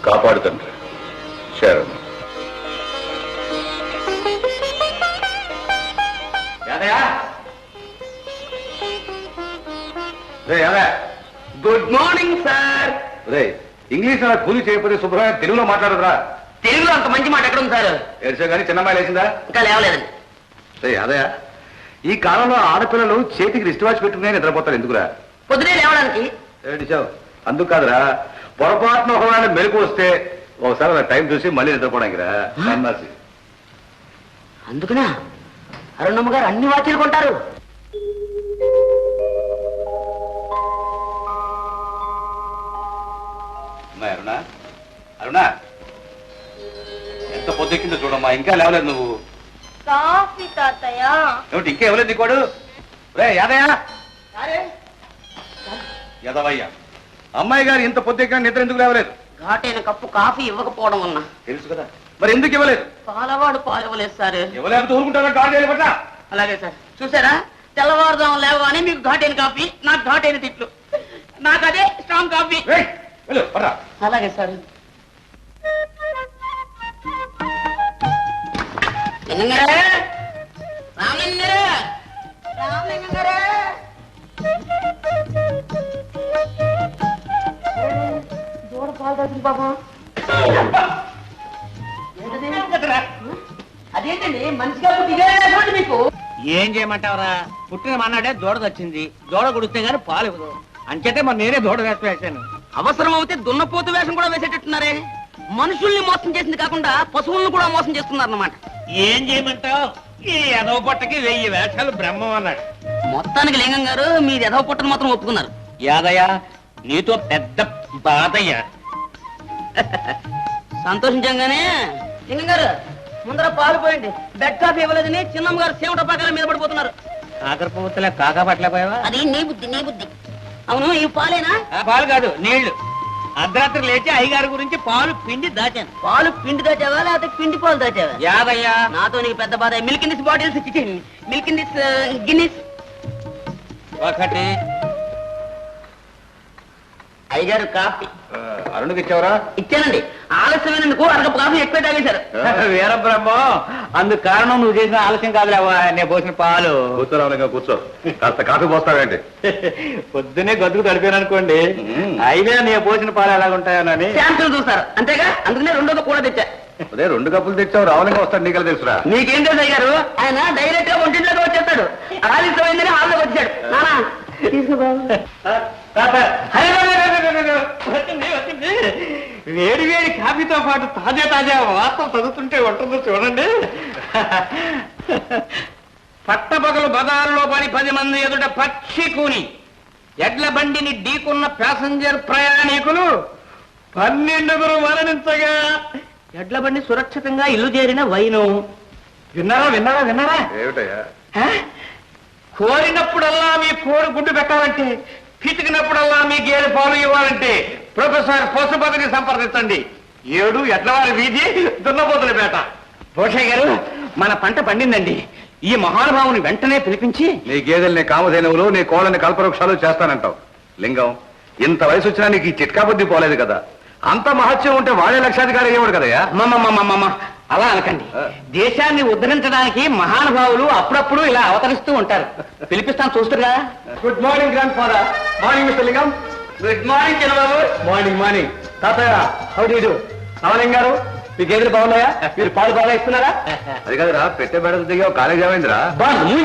కాపాడు తండ్రి. శరణు. Good morning sir. ఇంగ్లీష్ కూలి చేయకపోతే శుభ్రంగా తెలుగులో మాట్లాడదురా. తెలుగులో అంత మంచి మాట ఎక్కడ ఉంది సార్? ఏడ్చా కానీ చిన్నమ్మాయి లేచిందా? ఇంకా లేవలేదండి. అదే ఈ కాలంలో ఆడపిల్లలు చేతికి రిస్ట్ వాచ్ పెట్టుకునే నిద్రపోతారు. ఎందుకురా? పొద్దునే లేవడానికి. ఏడిచావు? అందుకు కాదురా, పొరపాటున ఒకవేళ మెలకు వస్తే ఒకసారి టైం చూసి మళ్ళీ నిద్రపోవడానికి రా. అందుకనా అరుణమ్మ గారు అన్ని వాచీలు కొంటారు? అరుణా, అరుణా, ఎంత పొద్దుకిందో చూడమ్మా, ఇంకా లేవలేదు నువ్వు. కాఫీ తాతయ్య. ఏమిటి ఇంకా ఇవ్వలేదు నీకోడు? రే యాదయ్య, యదవయ్య, అమ్మాయి గారు ఇంత పొద్దుకిన నిద్ర ఎందుకు లేవలేదు? ఘాటైన కప్పు కాఫీ ఇవ్వకపోవడం వల్ల. తెలుసు కదా, మరి ఎందుకు ఇవ్వలేదు? పాలవాడు పాలు ఇవ్వలేదు సార్. ఇవ్వలేకపోతే ఊరుకుంటారా? గాడి చేయాలి పట్ల. అలాగే సార్. చూసారా, తెల్లవారుదాం లేవగానే మీకు ఘాటైన కాఫీ, నాకు ఘాటైన తిట్లు. నాకు అదే స్ట్రాంగ్ కాఫీ. అలాగే సార్. దూడ పాలు తాగింది బాబా. అదేంటండి మనిషిగా పుట్టి మీకు? ఏం చేయమంటావరా, పుట్టిన మన్నాడే దూడ వచ్చింది. దూడ గుడిస్తే గానీ పాలు ఇవ్వదు. అంచేతే మరి నేనే దూడ వేసి వేసాను. అవసరం అవుతే దున్నపోతు వేషం కూడా వేసేటట్టున్నారే. మనుషుల్ని మోసం చేసింది కాకుండా పశువులను కూడా మోసం చేస్తున్నారు అన్నమాట. ఏం చేయమంటావు, ఈ ఎదవ పొట్టకి 1000 వేషాలు బ్రహ్మం అన్నాడు. మొత్తానికి లింగం గారు మీరు ఎదవ పుట్టను మాత్రం ఒప్పుకున్నారు. యాదయ్య, నీతో పెద్ద బాధయ్యా. సంతోషించంగానే లింగం గారు ముందర పాలు పోయండి. బెడ్ కాఫీ ఇవ్వలేదని చిన్నమ్మ గారు సేవట పాకాల మీద పడిపోతున్నారు. కాకర పువ్వుతలే కాకా పట్టలేకపోయావా? అది నీ బుద్ధి, నీ బుద్ధి. అవును, ఈ పాలేనా? పాలు కాదు, నీళ్లు. అర్ధరాత్రి లేచి అయ్యగారి గురించి పాలు పిండి దాచాను. పాలు పిండి దాచావా లేకపోతే పిండి పాలు దాచావా? యాదయ్య, నాతో నీకు పెద్ద బాధ. Milk in this bottles, milk in this Guinness. ఒకటి. అయ్యగారు కాఫీ. అరుణ్కి ఇచ్చావరా? ఇచ్చానండి. ఆలస్యమైనందుకు అరగపు కాఫీ ఎక్కువ తాగేశారు. వీరబ్రహ్మం, అందుకు కారణం నువ్వు చేసిన ఆలస్యం కాదులేవా, నేను పోసిన పాలు. కూర్చోరావుగా కూర్చో. కాస్త కాఫీ పోస్తావేంటి? పొద్దునే గదుకు తడిపాను అనుకోండి, అయినా నేను పోసిన పాలు ఎలాగుంటాయోనని శాంతులు చూస్తారు అంతేగా. అందుకనే రెండోది కూడా తెచ్చా. అదే 2 కప్పులు తెచ్చావు, రావులంగా వస్తాడు. నీకలా తెలుసురా? మీకేం తెలుసు అయ్యారు? ఆయన డైరెక్ట్ గా ఒంటింట్లోకి వచ్చేస్తాడు. ఆలస్యమైందని హాల్లోకి వచ్చాడు. నానా వేడి వేడి కాఫీతో పాటు తాజా తాజా వార్తలు చదువుతుంటే ఉంటుందో చూడండి. పట్టపగలు బజారులో పడి 10 మంది ఎదుట పక్షి కూని ఎడ్ల బండిని ఢీకున్న ప్యాసింజర్ ప్రయాణికులు 12 మరణించగా ఎడ్ల బండి సురక్షితంగా ఇల్లు చేరిన వైను. విన్నారా విన్నారా విన్నారా? ఏమిటయ్యా? కోరినప్పుడల్లా మీ కోడి గుడ్డు పెట్టాలంటే, పితికినప్పుడల్లా మీ గేదె పాలు ఇవ్వాలంటే ప్రొఫెసర్ పశుపతిని సంప్రదించండి. 7 ఎడ్లవారి వీధి, దున్నపోతుల పేట. భూషయ్య గారు, మన పంట పండిందండి. ఈ మహానుభావుని వెంటనే పిలిపించి నీ గేదెల్ని కామధేనువులు, నీ కోళ్ళని కల్పవృక్షాలు చేస్తానంటావు. లింగం, ఇంత వయసు వచ్చినా నీకు ఈ చిట్కా బుద్ధి పోలేదు కదా. అంత మహత్యం ఉంటే వాడే లక్షాధికారి అయ్యేవాడు కదయ్యా. అలా అనకండి. దేశాన్ని ఉద్ధరించడానికి మహానుభావులు అప్పుడప్పుడు ఇలా అవతరిస్తూ ఉంటారు. పిలిపిస్తాను, చూస్తున్నా. Good morning grandfather. Morning mister Lingam. Good morning చిన్నబాబు. Morning morning. తాతయ్య, how do you do? Ramalingam garu, మీ గేదెలు బాగున్నాయా? మీరు పాలు బాగా ఇస్తున్నారా? అది కాదురా, పెట్టే బెడలు దిగా కాలేజ్ ఏమైందిరా?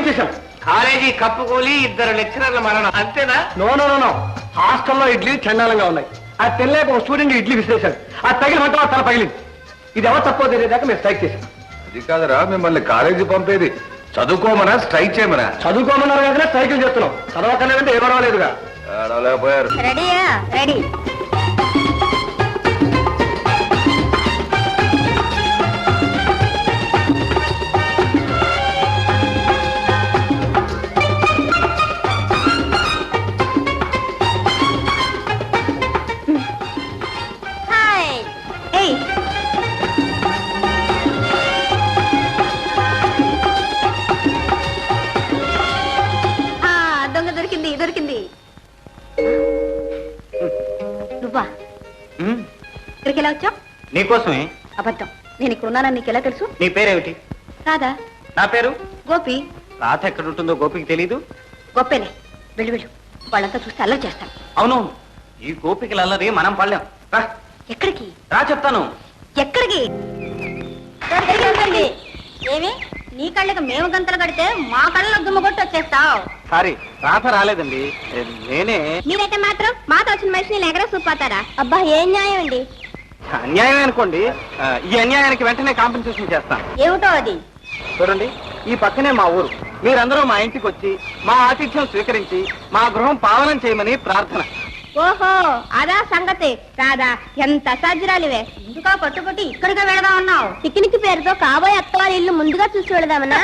చేశాం. కాలేజీ కప్పుకోలి 2 లెక్చరర్ల మరణం, అంతేనా? No no no no. హాస్టల్లో ఇడ్లీ చండాలంగా ఉన్నాయి. ఆ తెల్లేక ఒక స్టూడెంట్ ఇడ్లీ విసిరేశాడు. ఆ తగిలి మంట తల పగిలింది. ఇది ఎవరు తప్పో తెలియదాకా మేము స్ట్రైక్ చేశాం. అది కాదురా, మిమ్మల్ని కాలేజీ పంపేది చదువుకోమనా స్ట్రైక్ చేయమనా? చదువుకోమన్నారు కదా స్ట్రైకులు చేస్తున్నాం. చదవకలేదంటే ఏ పర్వాలేదుగా. అడవలేకపోయారు. రెడీయా? రెడీ. ఇక్కడికి ఎలా వచ్చావు? నీకోసమే. అబద్ధం. నేను ఇక్కడ ఉన్నానని నీకు ఎలా తెలుసు? నీ పేరేమిటి? రాదా? నా పేరు గోపి. రాత ఎక్కడ ఉంటుందో గోపికి తెలీదు. గొప్పేలే, వెళ్ళు వెళ్ళు. వాళ్ళంతా చూస్తే అల్లరి చేస్తాను. అవునవును, ఈ గోపికలు అల్లరి మనం పడలేం. రా ఎక్కడికి? రా చెప్తాను. ఎక్కడికి? ఏమి నీ కళ్ళకి మేము గంతలు కడితే మా కళ్ళలో దుమ్మ కొట్టి వచ్చేస్తావు. సారీ, రాత రాలేదండి, నేనే. మీరైతే మాత్రం మాతో వచ్చిన మనిషిని ఎగర చూపాతారా? అబ్బా ఏం న్యాయం అండి. అన్యాయం అనుకోండి, ఈ అన్యాయానికి వెంటనే కాంపెన్సేషన్ చేస్తాను. ఏమిటో అది? చూడండి, ఈ పక్కనే మా ఊరు. మీరందరూ మా ఇంటికి వచ్చి మా ఆతిథ్యం స్వీకరించి మా గృహం పావనం చేయమని ప్రార్థన. ఓహో, అదా సంగతి. రాదా, ఎంత సజ్జరాలివే. ఎందుకా పట్టుబట్టి ఇక్కడిగా వెళదా ఉన్నావు? పిక్నిక్ పేరుతో కాబోయే అత్తవారి ఇల్లు ముందుగా చూసి వెళదామనా?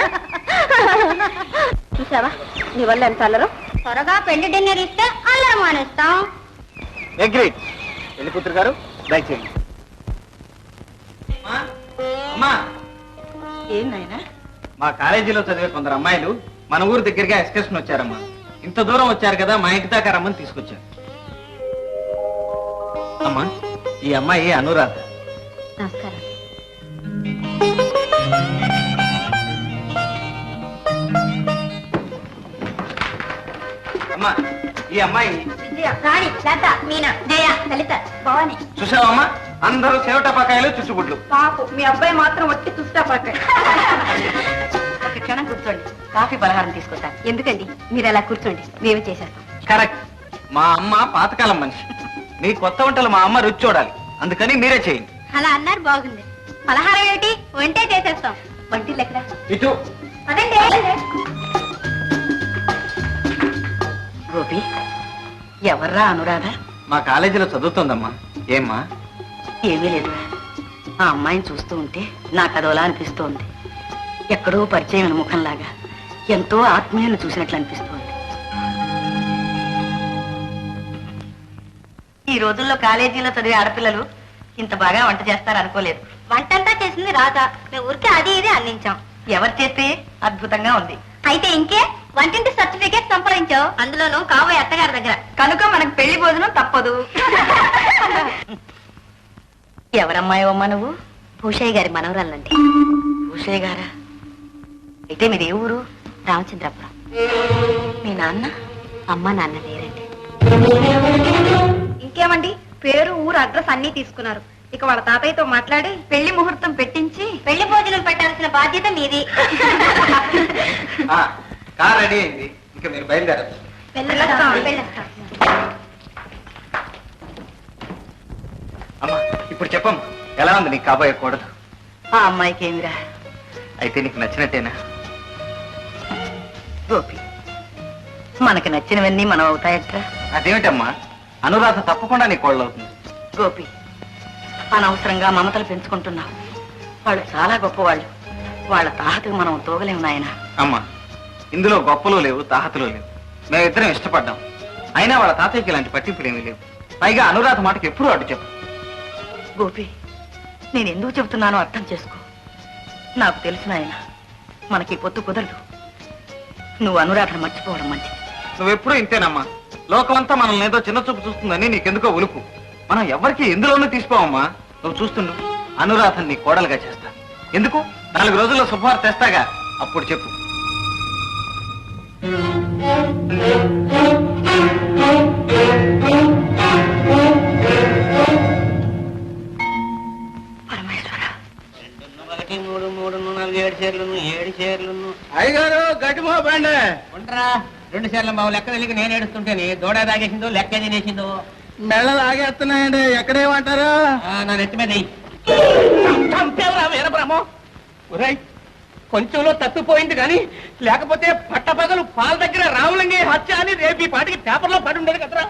చూసావా నీ వల్ల ఎంత అల్లరు. త్వరగా పెళ్లి డిన్నర్ ఇస్తే అల్లరం మానేస్తాం. అగ్రీడ్. పెళ్లి కూతురు గారు దయచేయండి. అమ్మా, ఏం నాయనా? మా కాలేజీలో చదివే కొందరు అమ్మాయిలు మన ఊరు దగ్గరగా ఎక్స్కర్షన్ వచ్చారమ్మా. ఇంత దూరం వచ్చారు కదా, మా ఇంటి దాకా రమ్మని తీసుకొచ్చారు. అమ్మా, ఈ అమ్మాయి అనురాధ. నమస్కారం. అమ్మా, ఈ అమ్మాయి విజయ, రాణి, లత, మీనా, జయ, లలిత, భవాని. చూసావమ్మా, అందరూ సేవటపాకాయలు చుచ్చుబుడ్లు. పాపు మీ అబ్బాయి మాత్రం వచ్చి చూస్తా పట్టాడు. ఒక క్షణం కూర్చోండి, కాఫీ పలహారం తీసుకొస్తాను. ఎందుకండి మీరు అలా కూర్చోండి, మేము చేసేస్తాం. కరెక్ట్. మా అమ్మ పాతకాలం మనిషి. మీ కొత్త వంటలు మా అమ్మ రుచి చూడాలి, అందుకని మీరే చేయండి. అలా అన్నారు, బాగుంది. పలహారం ఏమిటి? వంటే చేసేస్తాం. వంటిల్లు ఎక్కడ? ఇటు. అదండి. గోపి, ఎవర్రా అనురాధ? మా కాలేజీలో చదువుతోందమ్మా. ఏమ్మా? ఏమీ లేదురా, ఆ అమ్మాయిని చూస్తూ ఉంటే నాకు అదోలా అనిపిస్తోంది. ఎక్కడో పరిచయం ముఖంలాగా, ఎంతో ఆత్మీయులను చూసినట్లు అనిపిస్తోంది. ఈ రోజుల్లో కాలేజీలో చదివే ఆడపిల్లలు ఇంత బాగా వంట చేస్తారు అనుకోలేదు. వంటంతా చేసింది రాత. మేము ఊరికే అది ఇది అందించాం. ఎవరు చేస్తే అద్భుతంగా ఉంది. అయితే ఇంకే వంటింటి సర్టిఫికేట్ సంపాదించావు, అందులోనూ కాబోయే అత్తగారి దగ్గర. కనుక మనకు పెళ్లి భోజనం తప్పదు. ఎవరమ్మాయమ్మా నువ్వు? భూషయ్య గారి మనవరాలండి. భూషయ్య గారా? అయితే మీది ఏ ఊరు? రామచంద్రపురం. మీ నాన్న? అమ్మ నాన్న లేరండి. ఇంకేమండి, పేరు ఊరు అడ్రస్ అన్ని తీసుకున్నారు. ఇక వాళ్ళ తాతయ్యతో మాట్లాడి పెళ్లి ముహూర్తం పెట్టించి పెళ్లి భోజనం పెట్టాల్సిన బాధ్యత మీది. కార్ రెడీ అయింది, ఇంకా మీరు బయలుదేరచ్చు. అమ్మా, ఇప్పుడు చెప్పమ్మా, ఎలా ఉంది నీకు కాబోయే కూడదు? ఆ అమ్మాయికి ఏమిరా? అయితే నీకు నచ్చినట్టేనా? గోపి, మనకి నచ్చినవన్నీ మనం అవుతాయట్రా? అదేమిటమ్మా, అనురాధ తప్పకుండా నీ కోళ్ళవుతుంది. గోపి, అనవసరంగా మమతలు పెంచుకుంటున్నావు. వాళ్ళు చాలా గొప్పవాళ్ళు. వాళ్ళ తాహతకు మనం తోగలేము నాయన. అమ్మా, ఇందులో గొప్పలు లేవు, తాహతులు లేవు. మేమిద్దరం ఇష్టపడ్డాం. అయినా వాళ్ళ తాతయ్యకి ఇలాంటి పట్టింపులు ఏమీ లేవు. పైగా అనురాధ మాటకి ఎప్పుడూ అడ్డు చెప్పు. గోపి, నేను ఎందుకు చెబుతున్నానో అర్థం చేసుకో. నాకు తెలుసు నాయన, మనకి పొత్తు కుదరదు. నువ్వు అనురాధను మర్చిపోవడం మంచిది. నువ్వెప్పుడూ ఇంతేనమ్మా. లోకమంతా మనల్ని ఏదో చిన్న చూపు చూస్తుందని నీకెందుకో ఉలుపు. మనం ఎవరికి ఎందులోనూ తీసుకోవమ్మా. నువ్వు చూస్తుండు, అనురాధని నీ కోడలుగా చేస్తా. ఎందుకు? 4 రోజుల్లో శుభవార్త తెస్తాగా, అప్పుడు చెప్పు. పరమేశ్వర, 2, 1, 3, 4, 7 చీరలు. అయ్యగారు గట్టిమో బండి. ఉండరా, 2 చీరల బాబు లెక్క తెలియక నేను ఏడుస్తుంటేనే దూడ తాగేసిందో లెక్క తినేసిందో. మెళ్ళలు ఆగేస్తున్నాయండి, ఎక్కడేమంటారు? నా నెత్తి మీద వీరబ్రహ్మం. కొంచెంలో తప్పిపోయింది కానీ లేకపోతే పట్టపగలు పాల దగ్గర రావులంగే హత్య అని రేపు ఈ పాటికి పేపర్లో పడి ఉండేది కదరా.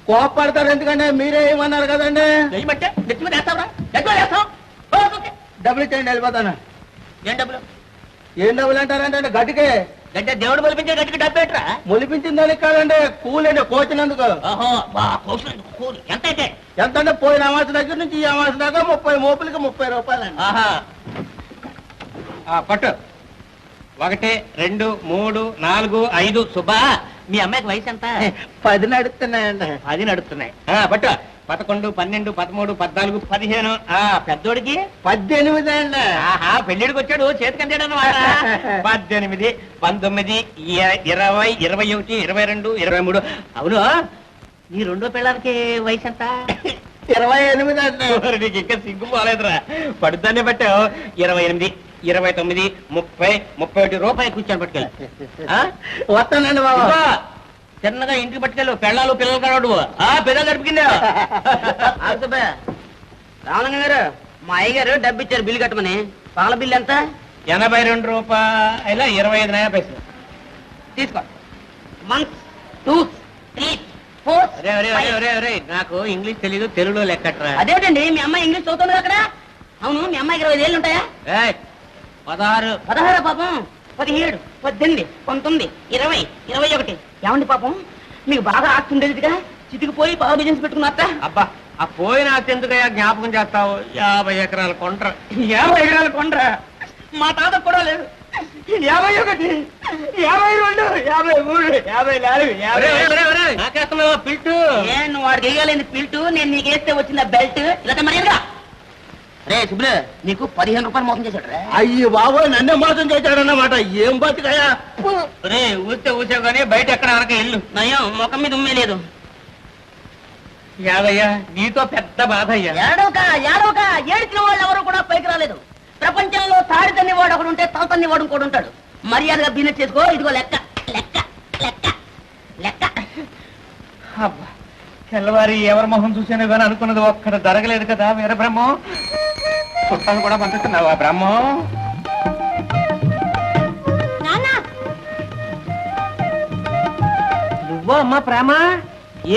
కోపడతారు ఎందుకంటే మీరే ఏమన్నారు కదండి. ఏమంటే నెత్తి మీద వేస్తావురా? ఎక్కడ వేస్తావు? డబ్బులు ఇచ్చేయండి, వెళ్ళిపోతాను. ఏం డబ్బులు? ఏం డబ్బులు అంటారంటే గట్టికే. గడ్డ దేవుడు మొలిపించే గట్టికి డబ్బు ఎట్రా? మొలిపించిందని కాదండి, కూలండి కోచినందుకు. ఓహో, కూలి ఎంత అయితే? ఎంత అంటే పోయిన అమాస దగ్గర నుంచి ఈ అమాస దాకా 30 మోపులకి 30 రూపాయలండి. ఆహా, పట్టు. 1, 2, 3, 4, 5. సుబ్బా, మీ అమ్మాయికి వయసు ఎంత? 10 నడుస్తున్నాయండి. 10 నడుస్తున్నాయి. పట్టు. 11, 12, 13, 14, 15. పెద్దోడికి 18 అండి. ఆహా పెళ్లిడికి వచ్చాడు చేతికంటాడు అన్నమాట. 18, 19, 20, 21, 22, 23. అవును నీ రెండో పిల్లలకి వయసు ఎంత? 28 అండి. నీకు ఇంకా సిగ్గు పోలేదురా, పడుతానే పట్టావు. 28, 29, 30, 31 రూపాయలు కూర్చొని పట్టుకెళ్ళి. వస్తానండి బాబు. చిన్నగా ఇంటికి పట్టుకెళ్ళు, పెళ్ళాలు పిల్లలు కలవడు. పిల్లలు గడిపికిందా రామలింగ గారు, మా అయ్య గారు డబ్బు ఇచ్చారు బిల్లు కట్టమని. పాల బిల్లు ఎంత? 82 రూపాయల 25 నయా పైసలు. తీసుకో. 1, 2, 3, 4. నాకు ఇంగ్లీష్ తెలీదు, తెలుగులో లెక్కట్రా. అదేంటండి మీ అమ్మాయి ఇంగ్లీష్ చదువుతుంది అక్కడ? అవును, మీ అమ్మాయికి 25 ఏళ్ళు ఉంటాయా? 16. 16 పాపం. 17, 18, 19, 20, 21. ఏమండి పాపం, మీకు బాగా ఆస్తి ఉండేదిగా, చితికిపోయి బాగా బిజినెస్ పెట్టుకున్నారట. అబ్బా ఆ పోయిన ఎందుకయ్యా జ్ఞాపకం చేస్తావు? 50 ఎకరాల కొండ్ర. 50 ఎకరాల కొండ్ర మా తాత కూడా లేదు. 51, 52, 53, 54. నాకేస్తున్నావా పిల్టు? నేను వాడికి వేయగలేని పిల్టు, నేను నీకు వేస్తే వచ్చిన బెల్ట్. ఇలా మర్యాదగా రే సుబ్బులు, నీకు 15 రూపాయలు మోసం చేశాడు రా. అయ్యో బాబు, నన్నే మోసం చేశాడన్నమాట. ఏం బతికయా? రే ఊస్తే ఊసావు కానీ బయట ఎక్కడ అనక ఇల్లు నయం, ముఖం మీద ఉమ్మే లేదు. యాదయ్యా నీతో పెద్ద బాధ అయ్యా. ఏడవక ఏడవక, ఏడిచిన వాళ్ళు ఎవరు కూడా పైకి రాలేదు. ప్రపంచంలో తాడి తన్ని వాడు ఒకడు ఉంటే తల తన్ని వాడు ఇంకోడు ఉంటాడు. మర్యాదగా బిజినెస్ చేసుకో. ఇదిగో లెక్క లెక్క లెక్క లెక్క. అబ్బా తెల్లవారి ఎవరి మొహం చూసాను కానీ అనుకున్నది ఒక్కడ జరగలేదు కదా. వీర బ్రహ్మం చుట్టాలు కూడా పంపిస్తున్నావా బ్రహ్మం? నువ్వో అమ్మా ప్రేమ,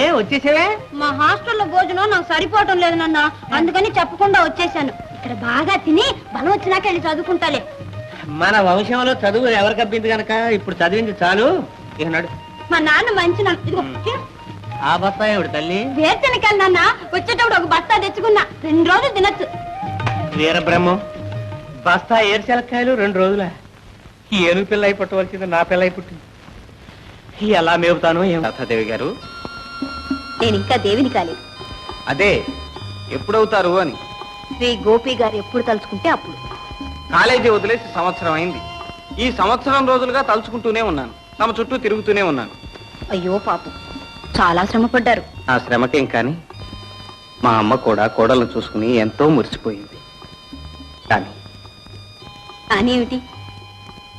ఏ వచ్చేసేవే? మా హాస్టల్లో భోజనం నాకు సరిపోవటం లేదు నాన్న, అందుకని చెప్పకుండా వచ్చేసాను. ఇక్కడ బాగా తిని బలం వచ్చినాక వెళ్ళి చదువుకుంటాలే. మన వంశంలో చదువు ఎవరికి అబ్బింది గనక ఇప్పుడు చదివింది చాలు. ఇక నడు. మా నాన్న మంచి నాన్న. ఇదిగో తిను. ఆ బస్తా ఏమిటి తల్లి? వేరుశనగకాయలు నాన్న, వచ్చేటప్పుడు ఒక బస్తా తెచ్చుకున్నా, 2 రోజులు తినచ్చు. వీర బ్రహ్మం, బస్తా ఏరుశెలక్కాయలు 2 రోజుల? ఈ ఏనుగు పిల్ల అయి పుట్టవలసింది నా పిల్ల అయి పుట్టింది. ఎలా మేపుతాను ఏం? రాధాదేవి గారు, నేను ఇంకా దేవిని కాలేదు. అదే ఎప్పుడవుతారు అని. శ్రీ గోపి గారు ఎప్పుడు తలుచుకుంటే అప్పుడు. కాలేజీ వదిలేసి సంవత్సరం అయింది. ఈ సంవత్సరం రోజులుగా తలుచుకుంటూనే ఉన్నాను, తమ చుట్టూ తిరుగుతూనే ఉన్నాను. అయ్యో పాపం, చాలా శ్రమ పడ్డారు. ఆ శ్రమకేం కానీ మా అమ్మ కూడా కోడలను చూసుకుని ఎంతో మురిసిపోయింది. కానీ అని ఏమిటి?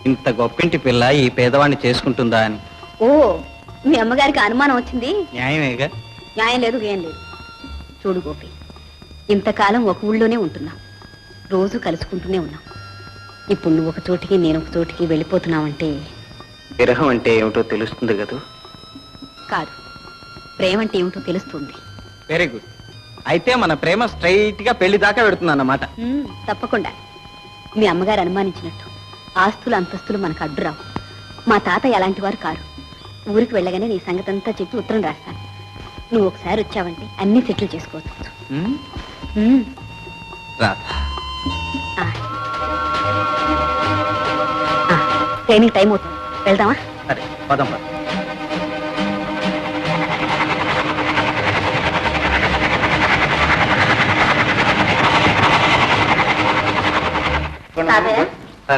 ఇంత గొప్పింటి పిల్ల ఈ పేదవాణ్ణి చేసుకుంటుందా అని. ఓ, మీ అమ్మగారికి అనుమానం వచ్చింది. న్యాయమేగా? న్యాయం లేదు, ఏం లేదు. చూడు గోపి, ఇంతకాలం ఒక ఊళ్ళోనే ఉంటున్నాం, రోజు కలుసుకుంటూనే ఉన్నాం. ఇప్పుడు నువ్వు ఒక చోటికి నేను ఒక చోటికి వెళ్ళిపోతున్నావంటే విరహం అంటే ఏమిటో తెలుస్తుంది కదూ? కాదు, ప్రేమ అంటే ఏమిటో తెలుస్తుంది. Very good. అయితే మన ప్రేమ స్ట్రైట్ గా పెళ్లి దాకా పెడుతుందన్నమాట. తప్పకుండా. మీ అమ్మగారు అనుమానించినట్టు ఆస్తులు అంతస్తులు మనకు అడ్డురావు. మా తాత ఎలాంటి వారు కారు. ఊరికి వెళ్ళగానే నీ సంగతి అంతా చెప్పి ఉత్తరం రాస్తాను. నువ్వు ఒకసారి వచ్చావంటే అన్ని సెటిల్ చేసుకోవచ్చు. ట్రైనింగ్ టైం అవుతుంది, వెళ్దామా? సరే పదమ్మా.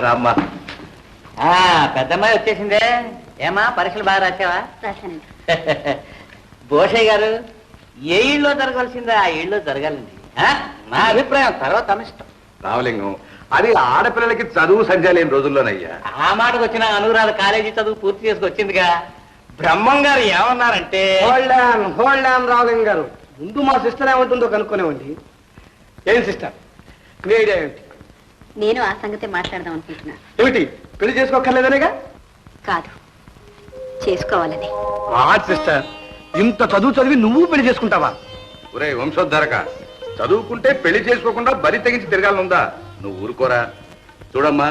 రామ్మా. పెద్దమ్మాయి వచ్చేసిందే. ఏమా పరీక్షలు బాగా రాసావా? రాశానండి. భూషయ్య గారు, ఏ ఇళ్ళలో జరగాల్సిందో ఆ ఇళ్ళలో జరగాలండి. నా అభిప్రాయం, తర్వాత అనిష్టం. రామలింగం, అది ఆడపిల్లలకి చదువు సంధ్య లేని రోజుల్లోనయ్యా. ఆ మాటకు వచ్చిన అనురాధ కాలేజీ చదువు పూర్తి చేసుకొచ్చిందిగా. బ్రహ్మం గారు ఏమన్నారంటే, హోల్డ్ ఆన్ రామలింగం గారు, ముందు మా సిస్టర్ ఏమంటుందో కనుక్కునేవండి. ఏం సిస్టర్, మీ ఐడియా ఏమిటి? నేను ఆ సంగతి మాట్లాడదాం అనుకుంటున్నా. ఏమిటి, పెళ్లి చేసుకోక్కర్లేదనేగా? కాదు, చేసుకోవాలని. సిస్టర్, ఇంత చదువు చదివి నువ్వు పెళ్లి చేసుకుంటావా? ఒరే వంశోద్ధరక, చదువుకుంటే పెళ్లి చేసుకోకుండా బరి తెగించి తిరగాలనుందా? నువ్వు ఊరుకోరా. చూడమ్మా,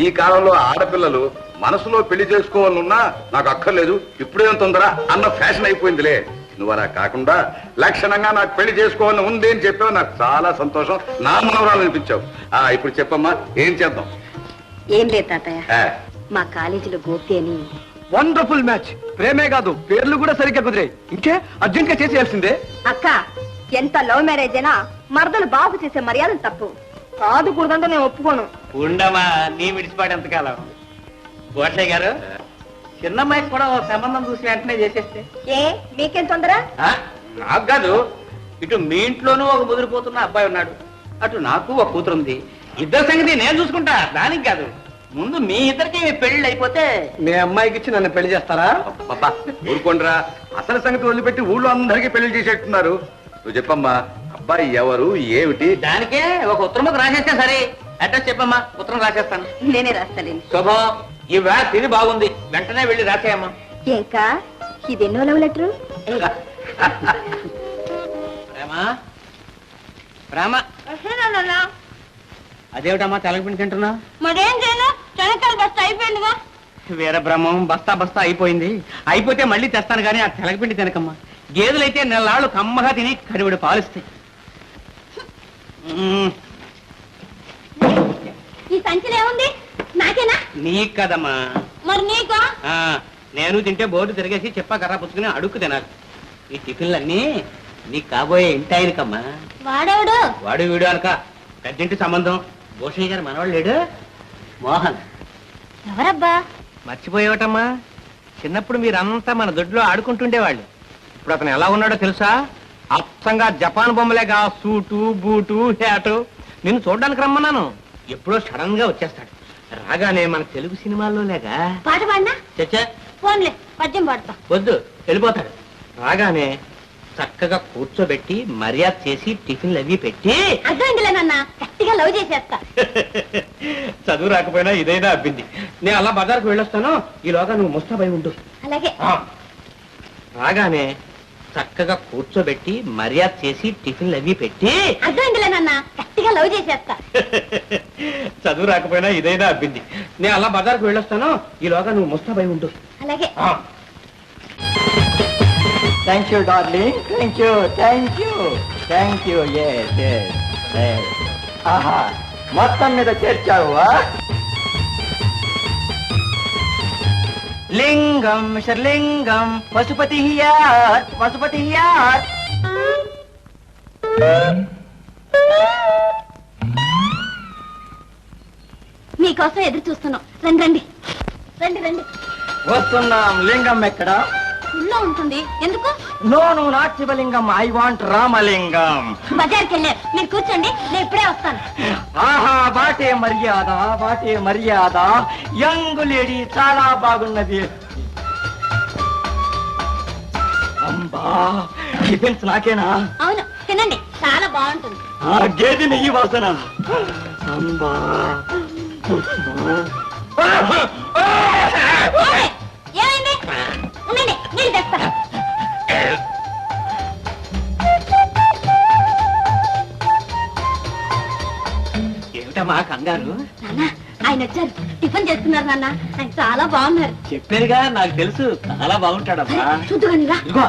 ఈ కాలంలో ఆడపిల్లలు మనసులో పెళ్లి చేసుకోవాలనున్నా నాకు అక్కర్లేదు, ఇప్పుడేం తొందర అన్న ఫ్యాషన్ అయిపోయిందిలే. నువ్వు అలా కాకుండా లక్షణంగా నాకు పెళ్లి చేసుకోవాలని ఉంది అని చెప్పావు. నాకు చాలా సంతోషం, నా మనవరాలు అనిపించావు. ఇప్పుడు చెప్పమ్మా, ఏం చేద్దాం? ఏం లేదు తాతయ్య, మా కాలేజీలో గోపి అని. Wonderful match. ప్రేమే కాదు, పేర్లు కూడా సరిగ్గా కుదిరాయి. ఇంకే అర్జెంట్ గా చేసేయాల్సిందే. అక్క, ఎంత లవ్ మ్యారేజ్ అయినా మరదలు బాబు చేసే మర్యాదలు తప్పు కాదు కూడదంటే నేను ఒప్పుకోను. ఉండమా నీ విడిచిపాటు ఎంతకాలం. గోట్లయ్య గారు, చిన్నమ్మాయికి కూడా ఓ సంబంధం చూసి వెంటనే చేసేస్తే. ఏ మీకేం తొందర? నాకు కాదు, ఇటు మీ ఇంట్లోనూ ఒక ముదిరిపోతున్న అబ్బాయి ఉన్నాడు, అటు నాకు ఒక కూతురు ఉంది. ఇద్దరు సంగతి నేను చూసుకుంటా, దానికి కాదు. ముందు మీ ఇద్దరికి పెళ్లి అయిపోతే మీ అమ్మాయికి ఇచ్చి నన్ను పెళ్లి చేస్తారా? ఊరుకోండిరా, అసలు సంగతి వదిలిపెట్టి ఊళ్ళో అందరికీ పెళ్లి చేసేట్టున్నారు. నువ్వు చెప్పమ్మా, అబ్బాయి ఎవరు ఏమిటి? దానికే ఒక ఉత్తరం రాసేస్తే సరే. అడ్రస్ చెప్పమ్మా, ఉత్తరం రాసేస్తాను. నేనే రాస్తాను. శుభం, ఈ వేళ తిని బాగుంది, వెంటనే వెళ్ళి రాసేయమ్మా. ఇంకా ఇదెన్నో లవ్ లెటరు? ప్రేమా ప్రేమ, అదేమిటమ్మా తెలగపిండి తింటున్నా? మరేం చేయను, శనక్కాయలు బస్తా అయిపోయిందిగా. వీరబ్రహ్మం, బస్తా బస్తా అయిపోయింది. అయిపోతే మళ్ళీ తెస్తాను కానీ ఆ తెలగపిండి తినకమ్మా. గేదెలైతే నెలలాళ్ళు కమ్మగా తిని కడివిడి పాలిస్తాయి. ఈ సంచిలో ఏముంది? నాకేనా? నీకు కదమ్మా. మరి నీకా? నేను తింటే బోర్డు తిరిగేసి చెప్పా కర్ర పుచ్చుకుని అడుక్కు తినాలి. ఈ టిఫిన్లన్నీ నీకు కాబోయే ఇంటి ఆయనకమ్మా. వాడేవాడు? వాడు వీడు అనక పెద్దింటి సంబంధం. భూషయ్య గారు మనవాళ్ళు లేడు, మోహన్. ఎవరబ్బా? మర్చిపోయేవటమ్మా, చిన్నప్పుడు మీరంతా మన దొడ్లో ఆడుకుంటుండేవాళ్ళు. ఇప్పుడు అతను ఎలా ఉన్నాడో తెలుసా? అచ్చంగా జపాన్ బొమ్మలేగా, సూటు బూటు హ్యాటు. నిన్ను చూడడానికి రమ్మన్నాను, ఎప్పుడో సడన్ గా వచ్చేస్తాడు. రాగానే మన తెలుగు సినిమాల్లో లేగా పాట పాడినా? చచ్చా ఫోన్లే, పద్యం పాడతా. వద్దు, వెళ్ళిపోతాడు. రాగానే చక్కగా కూర్చోబెట్టి మర్యాద చేసి టిఫిన్లు అవి పెట్టి. అర్థమైందిలే నాన్న, గట్టిగా లవ్ చేసేస్తా. చదువు రాకపోయినా ఇదైనా అబ్బింది. నేను అలా బజార్కు వెళ్ళొస్తాను, ఈలోగా నువ్వు ముస్తాబై ఉండు. అలాగే. రాగానే చక్కగా కూర్చోబెట్టి మర్యాద చేసి టిఫిన్లు అవి పెట్టి. అర్థమైందిలే నాన్న, గట్టిగా లవ్ చేసేస్తా. చదువు రాకపోయినా ఇదైనా అబ్బింది. నేను అలా బజార్కు వెళ్ళొస్తాను, ఈలోగా నువ్వు ముస్తాబై ఉండు. అలాగే. Thank you darling, thank you, thank you, thank you. ఆహా, మొత్తం మీద చేర్చావా? లింగం మిస్టర్ లింగం, పశుపతి హియార్, పశుపతి హియార్. మీకోసం ఎదురు చూస్తున్నాం. రండి రండి రండి రండి. వస్తున్నాం. లింగం ఎక్కడ? ఊళ్ళో ఉంటుంది. ఎందుకు? నో నో, నాట్ శివలింగం, ఐ వాంట్ రామలింగం. బజార్కి వెళ్ళారు, మీరు కూర్చోండి, నేను ఇప్పుడే వస్తాను. ఆహా, వాటే మర్యాద, వాటే మర్యాద. యంగ్ లేడీ చాలా బాగున్నది. అంబా, టిఫిన్స్ నాకేనా? అవును, తినండి, చాలా బాగుంటుంది. ఆ గేదె నెయ్యి వాసన. అంబా. ఏమైంది? ఉండండి, నేను తెస్తా. ఏమిటమ్మా కంగారు? నాన్న, ఆయన వచ్చారు, టిఫిన్ చేస్తున్నారు. నాన్న, ఆయన చాలా బాగున్నారు. చెప్పారుగా, నాకు తెలుసు చాలా బాగుంటాడమ్మా. చూద్దుగాని రా. ఇదిగో,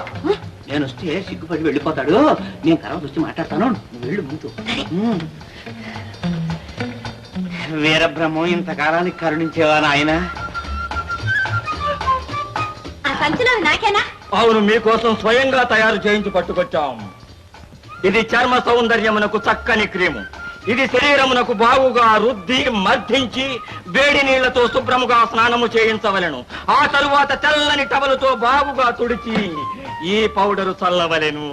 నేను వస్తే సిగ్గుపడి వెళ్ళిపోతాడు. నేను తర్వాత వచ్చి మాట్లాడతాను, నువ్వు వెళ్ళు ముందు. వీరబ్రహ్మం, ఇంతకాలానికి కరుణించేవా నాయన? ఆ సంచిలో నాకేనా? అవును, మీకోసం స్వయంగా తయారు చేయించి పట్టుకొచ్చాం. ఇది చర్మ సౌందర్యమునకు చక్కని క్రీము. ఇది శరీరమునకు బాగుగా రుద్ది మర్దించి వేడి నీళ్లతో శుభ్రముగా స్నానము చేయించవలెను. ఆ తరువాత తెల్లని టవలుతో బాగుగా తుడిచి ఈ పౌడరు చల్లవలెను.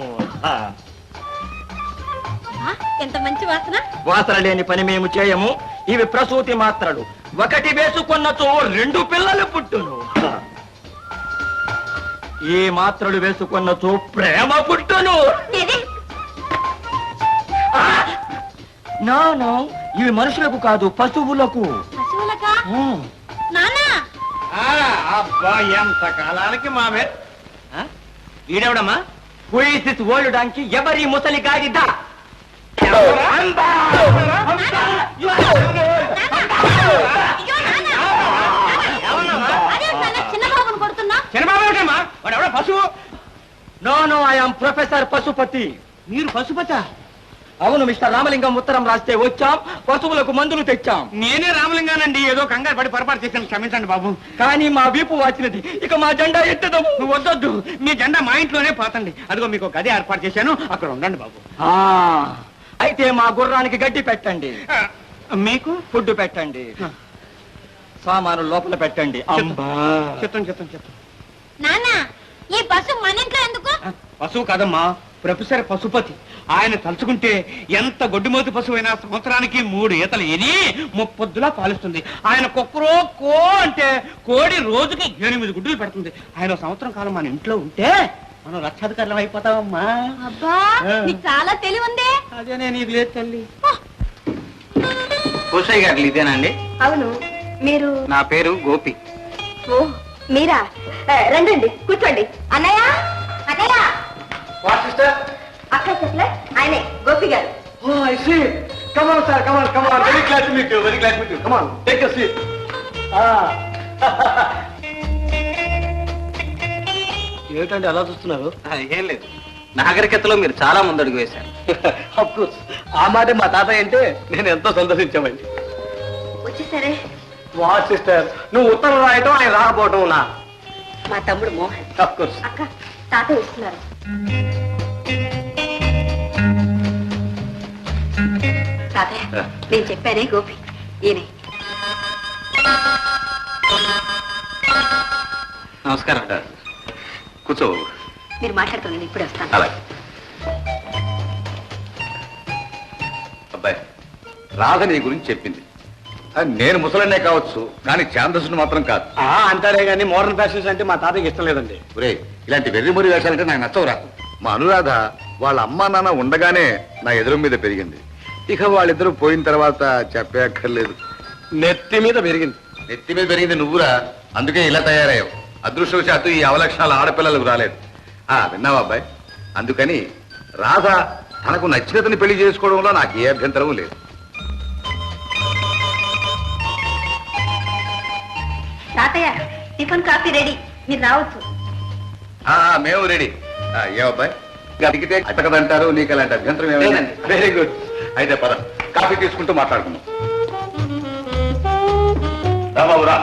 ఎంత మంచి వాసన. వాసన లేని పని మేము చేయము. ఇవి ప్రసూతి మాత్రలు. ఒకటి వేసుకున్నచో 2 పిల్లలు పుట్టును. ఈ మాత్రలు వేసుకున్నచో ప్రేమ పుట్టును. నో, ఇవి మనుషులకు కాదు, పశువులకు. పశువులకా? నాన్న, అబ్బా, ఎంత కాలానికి మామే. వీడెవడమ్మా? Who is this old donkey? ఎవరి ముసలి గాడిద? చిన్నబాబును కొడుతున్నా. చిన్నబాబు ఏమిటమ్మా? వాడెవడ పశువు? No, I am professor Pashupati. మీరు పశుపత? అవును మిస్టర్ రామలింగం, ఉత్తరం రాస్తే వచ్చాం, పశువులకు మందులు తెచ్చాం. నేనే రామలింగానండి, ఏదో కంగారు పడి పొరపాటు చేశాను, క్షమించండి బాబు. కానీ మా వీపు వాచినది, ఇక మా జెండా ఎత్తదము. నువ్వు వద్దొద్దు, మీ జెండా మా ఇంట్లోనే పోతండి. అదిగో మీకు గది ఏర్పాటు చేశాను, అక్కడ ఉండండి బాబు. అయితే మా గుర్రానికి గడ్డి పెట్టండి, మీకు ఫుడ్ పెట్టండి, సామాను లోపల పెట్టండి. చెప్తాను. నాన్న, ఈ పశువు మన ఇంట్లో ఎందుకు? పశువు కాదమ్మా, ప్రొఫెసర్ పశుపతి. ఆయన తలుచుకుంటే ఎంత గొడ్డుమోతి పశువు అయినా సంవత్సరానికి 3 ఈతలు ఎని 30 పాలిస్తుంది. ఆయన కుక్కరో కో అంటే కోడి రోజుకి 8 గుడ్డులు పెడుతుంది. ఆయన సంవత్సరం కాలం మన ఇంట్లో ఉంటే మనం లక్షాధికారులం అయిపోతామమ్మా. అబ్బా, నీకు చాలా తెలివి ఉంది. అదే నేను ఇది లేదు తల్లి. కోసయ్య గారు ఇదేనండి? అవును, మీరు? నా పేరు గోపి. ఓ, మీరా? రండి, కూర్చోండి. అన్నయ్య, అన్నయ్య. అక్క చెప్పలే, ఆయనే గోపి గారు. Come on, sir. Come on. Very glad to meet you. Come on, take a seat. ఏమిటండి అలా చూస్తున్నారు? ఏం లేదు, నాగరికతలో మీరు చాలా ముందడుగు వేశారు. Of course. ఆ మాట మా తాతయ్య అంటే నేను ఎంతో సంతోషించామండి. వచ్చేసరే. వా సిస్టర్, నువ్వు ఉత్తరం రాయటం ఆయన రాకపోవటం నా. మా తమ్ముడు మోహన్. Of course. అక్క, తాతయ్య ఇస్తున్నారు. తాతయ్య, నేను చెప్పానే గోపి, ఈయనే. నమస్కారం. కూర్చో. మీరు మాట్లాడుతున్నాను, ఇప్పుడే వస్తాను. అలాగే. అబ్బాయి, రాధ నీ గురించి చెప్పింది. నేను ముసలన్నే కావచ్చు, కానీ ఛాందస్సును మాత్రం కాదు. అంటారే కానీ మోడర్న్ ఫ్యాషన్స్ అంటే మా తాతయ్యకి ఇష్టం లేదండి. ఒరే, ఇలాంటి వెర్రిమొరి వేషాలంటే నాకు నచ్చవురా. మా అనురాధ వాళ్ళ అమ్మా నాన్న ఉండగానే నా ఎదురు మీద పెరిగింది. ఇక వాళ్ళిద్దరూ పోయిన తర్వాత చెప్పక్కర్లేదు. నెత్తి మీద పెరిగింది నువ్వురా. అందుకే ఇలా తయారయ్యావు. అదృష్టవశాత్తు ఈ అవలక్షణాలు ఆడపిల్లలకు రాలేదు. విన్నావా అబ్బాయి? అందుకని రాధ తనకు నచ్చినతని పెళ్లి చేసుకోవడంలో నాకు ఏ అభ్యంతరం లేదు. తాతయ్య, టిఫిన్ కాఫీ రెడీ, మీరు రావచ్చు. మేము రెడీ. ఏమబ్బాయి, అడిగితే అతకదంటారు, నీకు అలాంటి అభ్యంతరం ఏమైనా? Very good. అయితే పద, కాఫీ తీసుకుంటూ మాట్లాడుకుందాం. రా బాబు, రా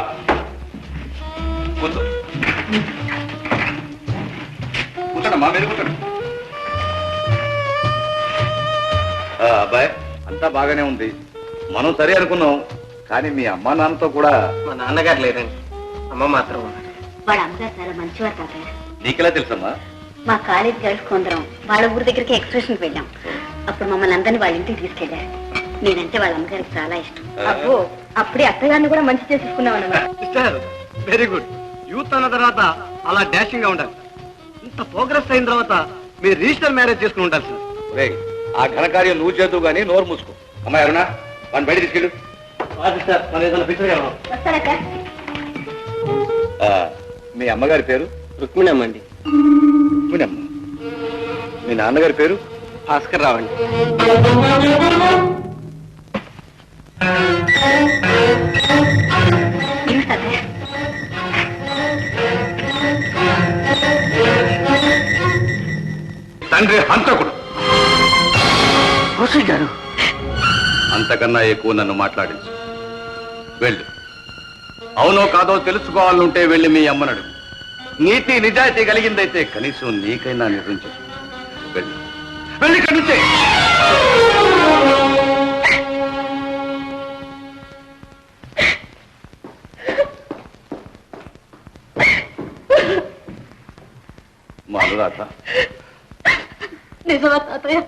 కూర్చో. కూర్చోండమ్మా, మీరు కూర్చోండి. అబ్బాయి, అంతా బాగానే ఉంది. మనం సరే అనుకున్నాం, కానీ మీ అమ్మా నాన్నతో కూడా. మా నాన్నగారు లేరండి, అమ్మ మాత్రం. వాళ్ళ అమ్మగారు చాలా మంచివారు తాతయ్య. నీకెలా తెలుసమ్మా? మా కాలేజ్ గర్ల్స్ కొందరం వాళ్ళ ఊరి దగ్గరికి ఎక్స్కర్షన్కి వెళ్ళాం. అప్పుడు మమ్మల్ని అందరినీ వాళ్ళ ఇంటికి తీసుకెళ్లారు. నేనంటే వాళ్ళ అమ్మగారికి చాలా ఇష్టం. అబ్బో, అప్పుడే అత్తగారిని కూడా మంచి చేసుకున్నాం అన్నమాట. Very good. యూత్ అన్న తర్వాత అలా డాషింగ్ గా ఉండాలి. ఇంత ప్రోగ్రెస్ అయిన తర్వాత మీరు రిజిస్టర్ మ్యారేజ్ చేసుకుని ఉండాలి సార్. ఆ ఘనకార్యం నువ్వు చేద్దు కానీ నోరు మూసుకో. అమ్మాయి అరుణ, మన బయట తీసుకెళ్ళు. వస్తారక్క. మీ అమ్మగారి పేరు? రుక్మిణమ్మ అండి. రుక్మిణమ్మ. మీ నాన్నగారి పేరు? భాస్కర్ రావు అండి. తండ్రి హంతకుడు. గారు, అంతకన్నా ఎక్కువ నన్ను మాట్లాడించు. వెళ్ళు. అవునో కాదో తెలుసుకోవాలంటే వెళ్ళి మీ అమ్మనడు. నీతి నిజాయితీ కలిగిందైతే కనీసం నీకైనా నిజం చెప్పు. వెళ్ళు, వెళ్ళి ఇక్కడి నుంచే. మా అనురాధ. నిజమా తాతయ్య?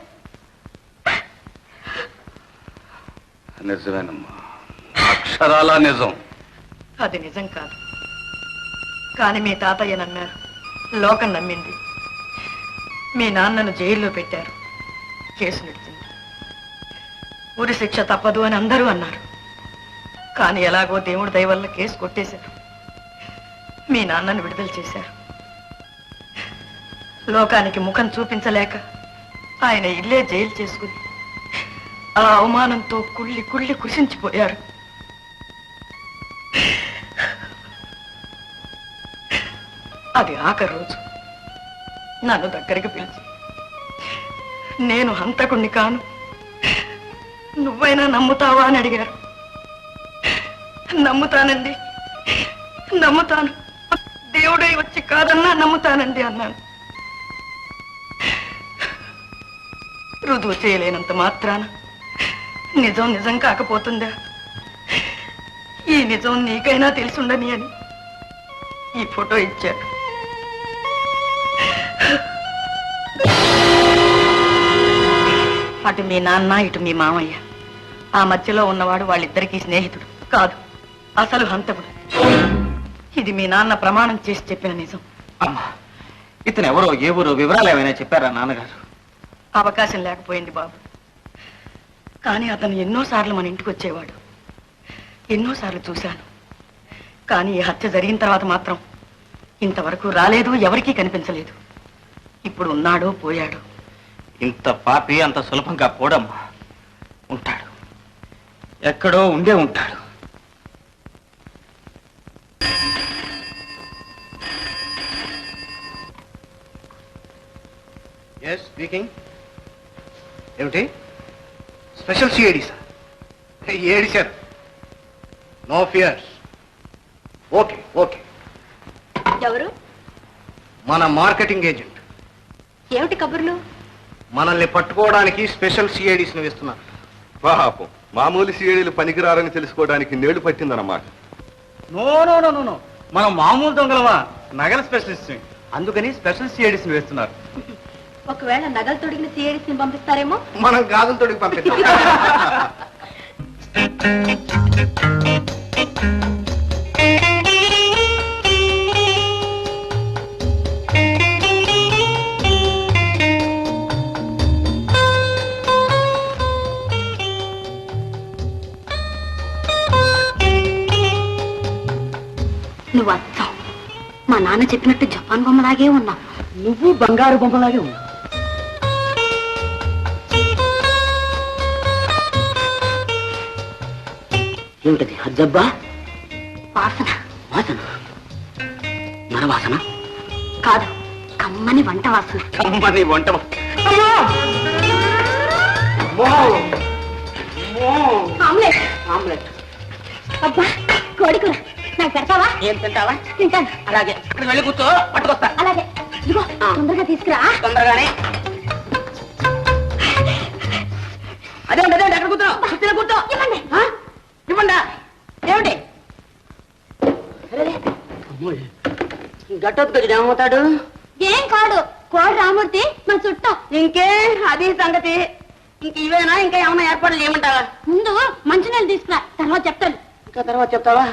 నిజమేనమ్మా, అక్షరాలా నిజం. అది నిజం కాదు, కానీ మీ తాతయ్య నమ్మారు, లోకం నమ్మింది. మీ నాన్నను జైల్లో పెట్టారు, కేసు నడిచింది. ఉరి శిక్ష తప్పదు అని అందరూ అన్నారు. కానీ ఎలాగో దేవుడి దయ వల్ల కేసు కొట్టేశారు. మీ నాన్నను విడుదల చేశారు. లోకానికి ముఖం చూపించలేక ఆయన ఇల్లే జైలు చేసుకుని ఆ అవమానంతో కుళ్ళి కుళ్ళి కృషించిపోయారు. అది ఆఖరి రోజు నన్ను దగ్గరికి పిలిచి, నేను హంతకుణ్ణి కాను, నువ్వైనా నమ్ముతావా అని అడిగారు. నమ్ముతానండి, నమ్ముతాను, దేవుడై వచ్చి కాదన్నా నమ్ముతానండి అన్నాను. రుజువు చేయలేనంత మాత్రాన నిజం నిజం కాకపోతుందా? ఈ నిజం నీకైనా తెలుసుండని అని ఈ ఫోటో ఇచ్చారు. అటు మీ నాన్న, ఇటు మీ మామయ్య. ఆ మధ్యలో ఉన్నవాడు వాళ్ళిద్దరికీ స్నేహితుడు కాదు, అసలు హంతకుడు. ఇది మీ నాన్న ప్రమాణం చేసి చెప్పిన నిజం. అమ్మా, ఇతను ఎవరో ఏ ఊరో వివరాలు ఏమైనా చెప్పారా నాన్నగారు? అవకాశం లేకపోయింది బాబు. కానీ అతను ఎన్నోసార్లు మన ఇంటికి వచ్చేవాడు, ఎన్నోసార్లు చూశాను. కానీ ఈ హత్య జరిగిన తర్వాత మాత్రం ఇంతవరకు రాలేదు, ఎవరికీ కనిపించలేదు. ఇప్పుడు ఉన్నాడో పోయాడో. ఇంత పాపి అంత సులభంగా పోడమ్మా. ఉంటాడు, ఎక్కడో ఉండే ఉంటాడు. Yes speaking. ఏమిటి? Special CID sir. ఏడి sir? No fears. Okay okay. ఎవరు? మన మార్కెటింగ్ ఏజెంట్. ఏమిటి కబుర్లు? మనల్ని పట్టుకోవడానికి స్పెషల్ సిఐడిస్ని వేస్తున్నారు. పాపం మామూలు సీడీలు పనికిరారని తెలుసుకోవడానికి నేడు పట్టిందన్నమాట. No no no no no, మనం మామూలు దొంగలమా, నగల స్పెషలిస్ట్. అందుకని స్పెషల్ సిఐడిస్ వేస్తున్నారు. ఒకవేళ నగలు తొడిగిన సిఐడిస్ ని పంపిస్తారేమో. మనం గాజులు తోడికి పంపిస్తాం. నువ్వు అచ్చం మా నాన్న చెప్పినట్టు జపాన్ బొమ్మలాగే ఉన్నావు. నువ్వు బంగారు బొమ్మలాగే ఉన్నావు. ఏమిటది? అజ్జబ్బా వాసన. వాసన? నరవాసన కాదు, కమ్మని వంట వాసన. కమ్మని వంట. ఆమ్లెట్. ఆమ్లెట్. అబ్బా, కోడి కూర నాకు పెడతావా? ఏం తింటావా? తింటాను. అలాగే, ఇక్కడ వెళ్ళి కూర్చో, పట్టుకొస్తా. అలాగే. ఇదిగో తొందరగా తీసుకురా. తొందరగానే. అదేంటి అదేంటి ఎక్కడ కూర్చో? కూర్చో కూర్చో. ఇవ్వండి. ఇవ్వండా. ఏమిటి? గట్టొద్దు కదా, ఏమవుతాడు? ఏం కాడు, కోడి రామూర్తి మన చుట్టం. ఇంకే అది సంగతి. ఇంక ఇవేనా? ఇంకా ఏమైనా ఏర్పాట్లు చేయమంటావా? ముందు మంచినీళ్ళు తీసుకురా, తర్వాత చెప్తాను. ఇంకా తర్వాత చెప్తావా?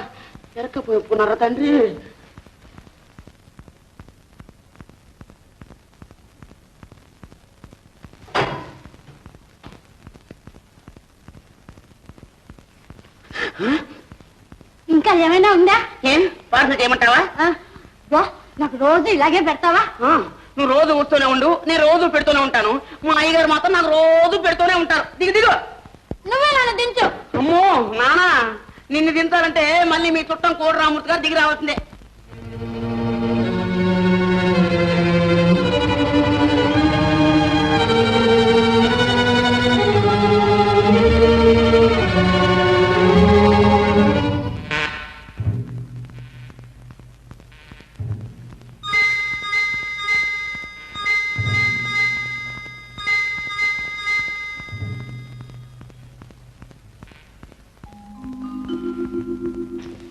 ఎరకపోయిపోతున్నారా తండ్రి? ఇంకా ఏమైనా ఉందా? ఏం పార్సల్ చేయమంటావా? వా, నాకు రోజు ఇలాగే పెడతావా? నువ్వు రోజు వస్తూనే ఉండు, నేను రోజు పెడుతూనే ఉంటాను. మా అయ్యగారు మాత్రం నాకు రోజు పెడుతూనే ఉంటారు. దిగు దిగు. నువ్వే నన్ను దించు. అమ్మో నానా, నిన్ను దించాలంటే మళ్ళీ మీ చుట్టం కోడి రామూర్తి గారు దిగి రావాల్సిందే.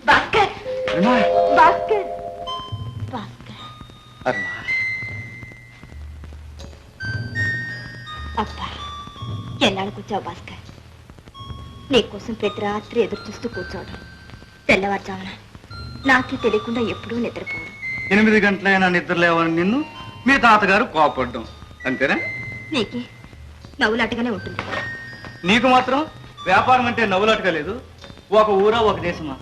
భాస్కర్, భాస్కర్, భాస్కర్. అబ్బా, ఎన్నాళ్ళకు వచ్చావు భాస్కర్? నీకోసం ప్రతి రాత్రి ఎదురు చూస్తూ కూర్చోవడం, తెల్లవారుజామున నాకే తెలియకుండా ఎప్పుడూ నిద్రపోవడం. 8 గంటలైనా నిద్ర లేవని నిన్ను మీ తాతగారు కోపడ్డం అంతేనా? నీకే నవ్వులాటగానే ఉంటుంది. నీకు మాత్రం వ్యాపారం అంటే నవ్వులాటగా లేదు. ఒక ఊరా, ఒక దేశమా?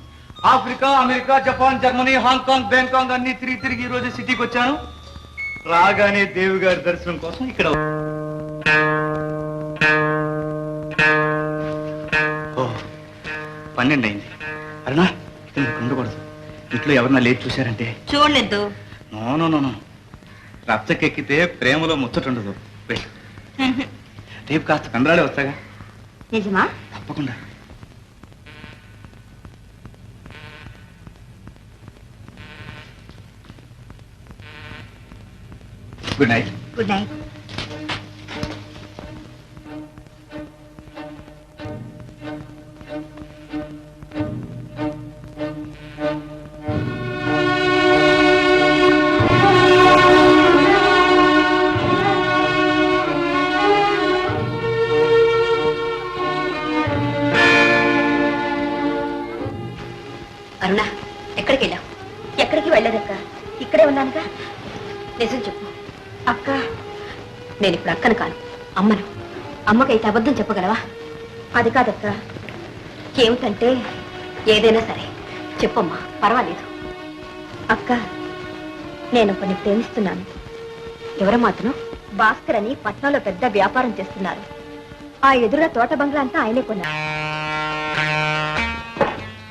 Africa, America, Japan, Germany, Hong Kong, Bangkok అన్ని తిరిగి తిరిగి ఈ రోజు సిటీకి వచ్చాను. రాగానే దేవి గారి దర్శనం కోసం ఇక్కడ. ఓ, 12 అయింది. అరుణా, ఇక్కడ ఉండకూడదు. ఇంట్లో ఎవరన్నా లేచి చూశారంటే? చూడలేదు. నో నో నో నో, రచ్చకెక్కితే ప్రేమలో ముచ్చటుండదు. వెళ్ళు. రేపు కాస్త కండ్రాలే వస్తాగా. నిజమా? తప్పకుండా. Good night. Good night. Aruna, ఎక్కడికి వెళ్ళావు? ఎక్కడికి వెళ్ళదక్క, ఇక్కడే ఉన్నానుగా. నిజం చెప్పు అక్క. నేను ఇప్పుడు అక్కను కాను, అమ్మను. అమ్మకైతే అబద్ధం చెప్పగలవా? అది కాదక్క. ఏమిటంటే ఏదైనా సరే చెప్పమ్మా, పర్వాలేదు. అక్క, నేను కొన్ని ప్రేమిస్తున్నాను. ఎవరు మాత్రం? భాస్కర్ అని పట్నంలో పెద్ద వ్యాపారం చేస్తున్నారు. ఆ ఎదురుగా తోట బంగ్లా అంతా ఆయనే కొన్నారు.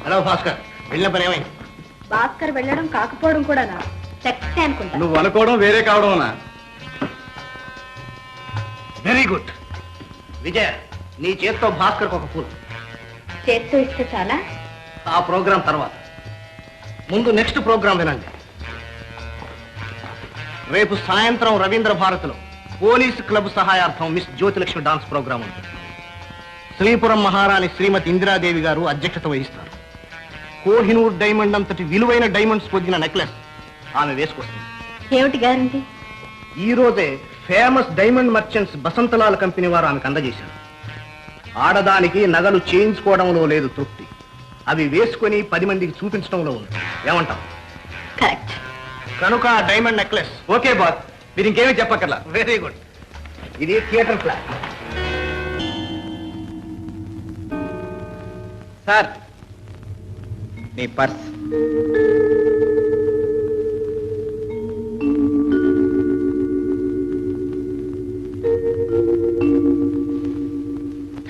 హలో భాస్కర్, వెళ్ళిన పని ఏమైంది? భాస్కర్ వెళ్ళడం కాకపోవడం కూడా చెక్కే అనుకుంటా. నువ్వు అనుకోవడం వేరే కావడం. వెరీ గుడ్ విజయ, నీ చేత్తో భాస్కర్ ఒక పూలు. చేత్తో ఇస్తే చాలా? ఆ ప్రోగ్రాం తర్వాత. ముందు నెక్స్ట్ ప్రోగ్రాం వినండి. రేపు సాయంత్రం రవీంద్ర భారతిలో పోలీసు క్లబ్ సహాయార్థం మిస్ జ్యోతిలక్ష్మి డాన్స్ ప్రోగ్రాం ఉంది. శ్రీపురం మహారాణి శ్రీమతి ఇందిరాదేవి గారు అధ్యక్షత వహిస్తారు. కోహినూర్ డైమండ్ అంతటి విలువైన డైమండ్స్ పొందిన నెక్లెస్ ఆమె వేసుకొస్తుంది. ఏమిటి గ్యారంటీ? ఈ రోజే ఫేమస్ డైమండ్ మర్చెంట్స్ బసంతలాల్ కంపెనీ వారు ఆమెకు అందజేశారు. ఆడదానికి నగలు చేయించుకోవడంలో లేదు తృప్తి, అవి వేసుకొని 10 మందికి చూపించడంలో ఉంది. ఏమంటావు? కరెక్ట్. కనుక డైమండ్ నెక్లెస్. ఓకే బాస్, మీరు ఇంకేమీ చెప్పక్కర్లా. Very good. ఇది థియేటర్ ప్లాన్. సార్, మీ పర్స్.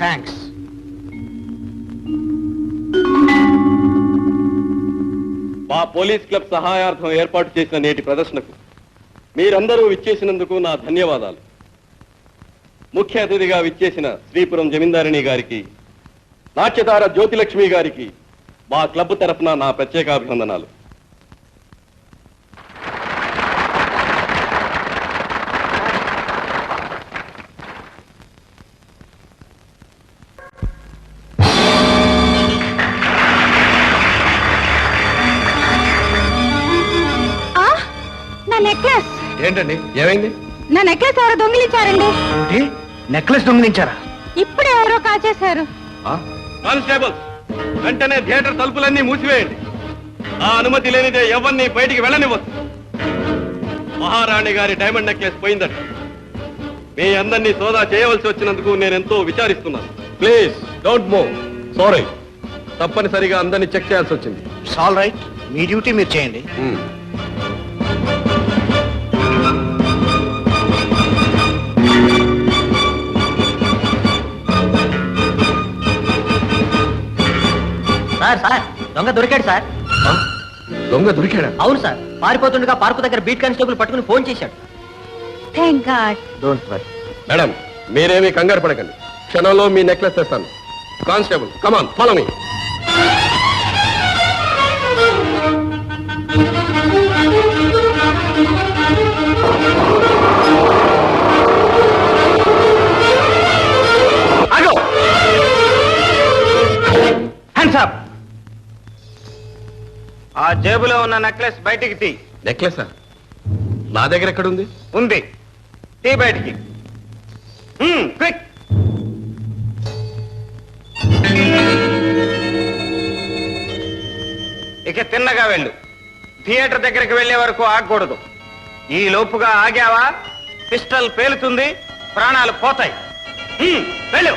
థ్యాంక్స్. మా పోలీస్ క్లబ్ సహాయార్థం ఏర్పాటు చేసిన నేటి ప్రదర్శనకు మీరందరూ విచ్చేసినందుకు నా ధన్యవాదాలు. ముఖ్య అతిథిగా విచ్చేసిన శ్రీపురం జమీందారిణి గారికి, నాట్యతార జ్యోతిలక్ష్మి గారికి మా క్లబ్ తరఫున నా ప్రత్యేకాభివందనాలు. నా నెక్లెస్. ఏంటండి, ఏమైంది? నా నెక్లెస్ ఎవరో దొంగిలించారండి. నెక్లెస్ దొంగిలించారా? ఇప్పుడు ఎవరో కాచేశారు. కానిస్టేబుల్, వెంటనే థియేటర్ తలుపులన్నీ మూసివేయండి. ఆ అనుమతి లేనిదే ఎవరిని బయటికి వెళ్ళనివ్వద్దు. మహారాణి గారి డైమండ్ నెక్లెస్ పోయిందట. మీ అందరినీ సోదా చేయవలసి వచ్చినందుకు నేనెంతో విచారిస్తున్నాను. Please don't move. సారీ, తప్పనిసరిగా అందరినీ చెక్ చేయాల్సి వచ్చింది. ఆల్ రైట్, మీ డ్యూటీ మీరు చేయండి. సార్, దొంగ దొరికాడు సార్. దొంగ దొరికాడా? అవును సార్, పారిపోతుండగా పార్కు దగ్గర బీట్ కానిస్టేబుల్ పట్టుకుని ఫోన్ చేశాడు. Thank God. Don't worry. Madam, మీరేమీ కంగారు పడకండి. క్షణంలో మీ నెక్లెస్ తెస్తాను. కానిస్టేబుల్, కమాన్, ఫాలో మీ. ఆ జేబులో ఉన్న నెక్లెస్ బయటికి తీ. నెక్లెసా? నా దగ్గర ఎక్కడుంది? ఉంది, తీ బయటికి. క్విక్. ఇక తిన్నగా వెళ్ళు. థియేటర్ దగ్గరికి వెళ్లే వరకు ఆగకూడదు. ఈ లోపుగా ఆగావా పిస్టల్ పేలుతుంది, ప్రాణాలు పోతాయి. వెళ్ళు.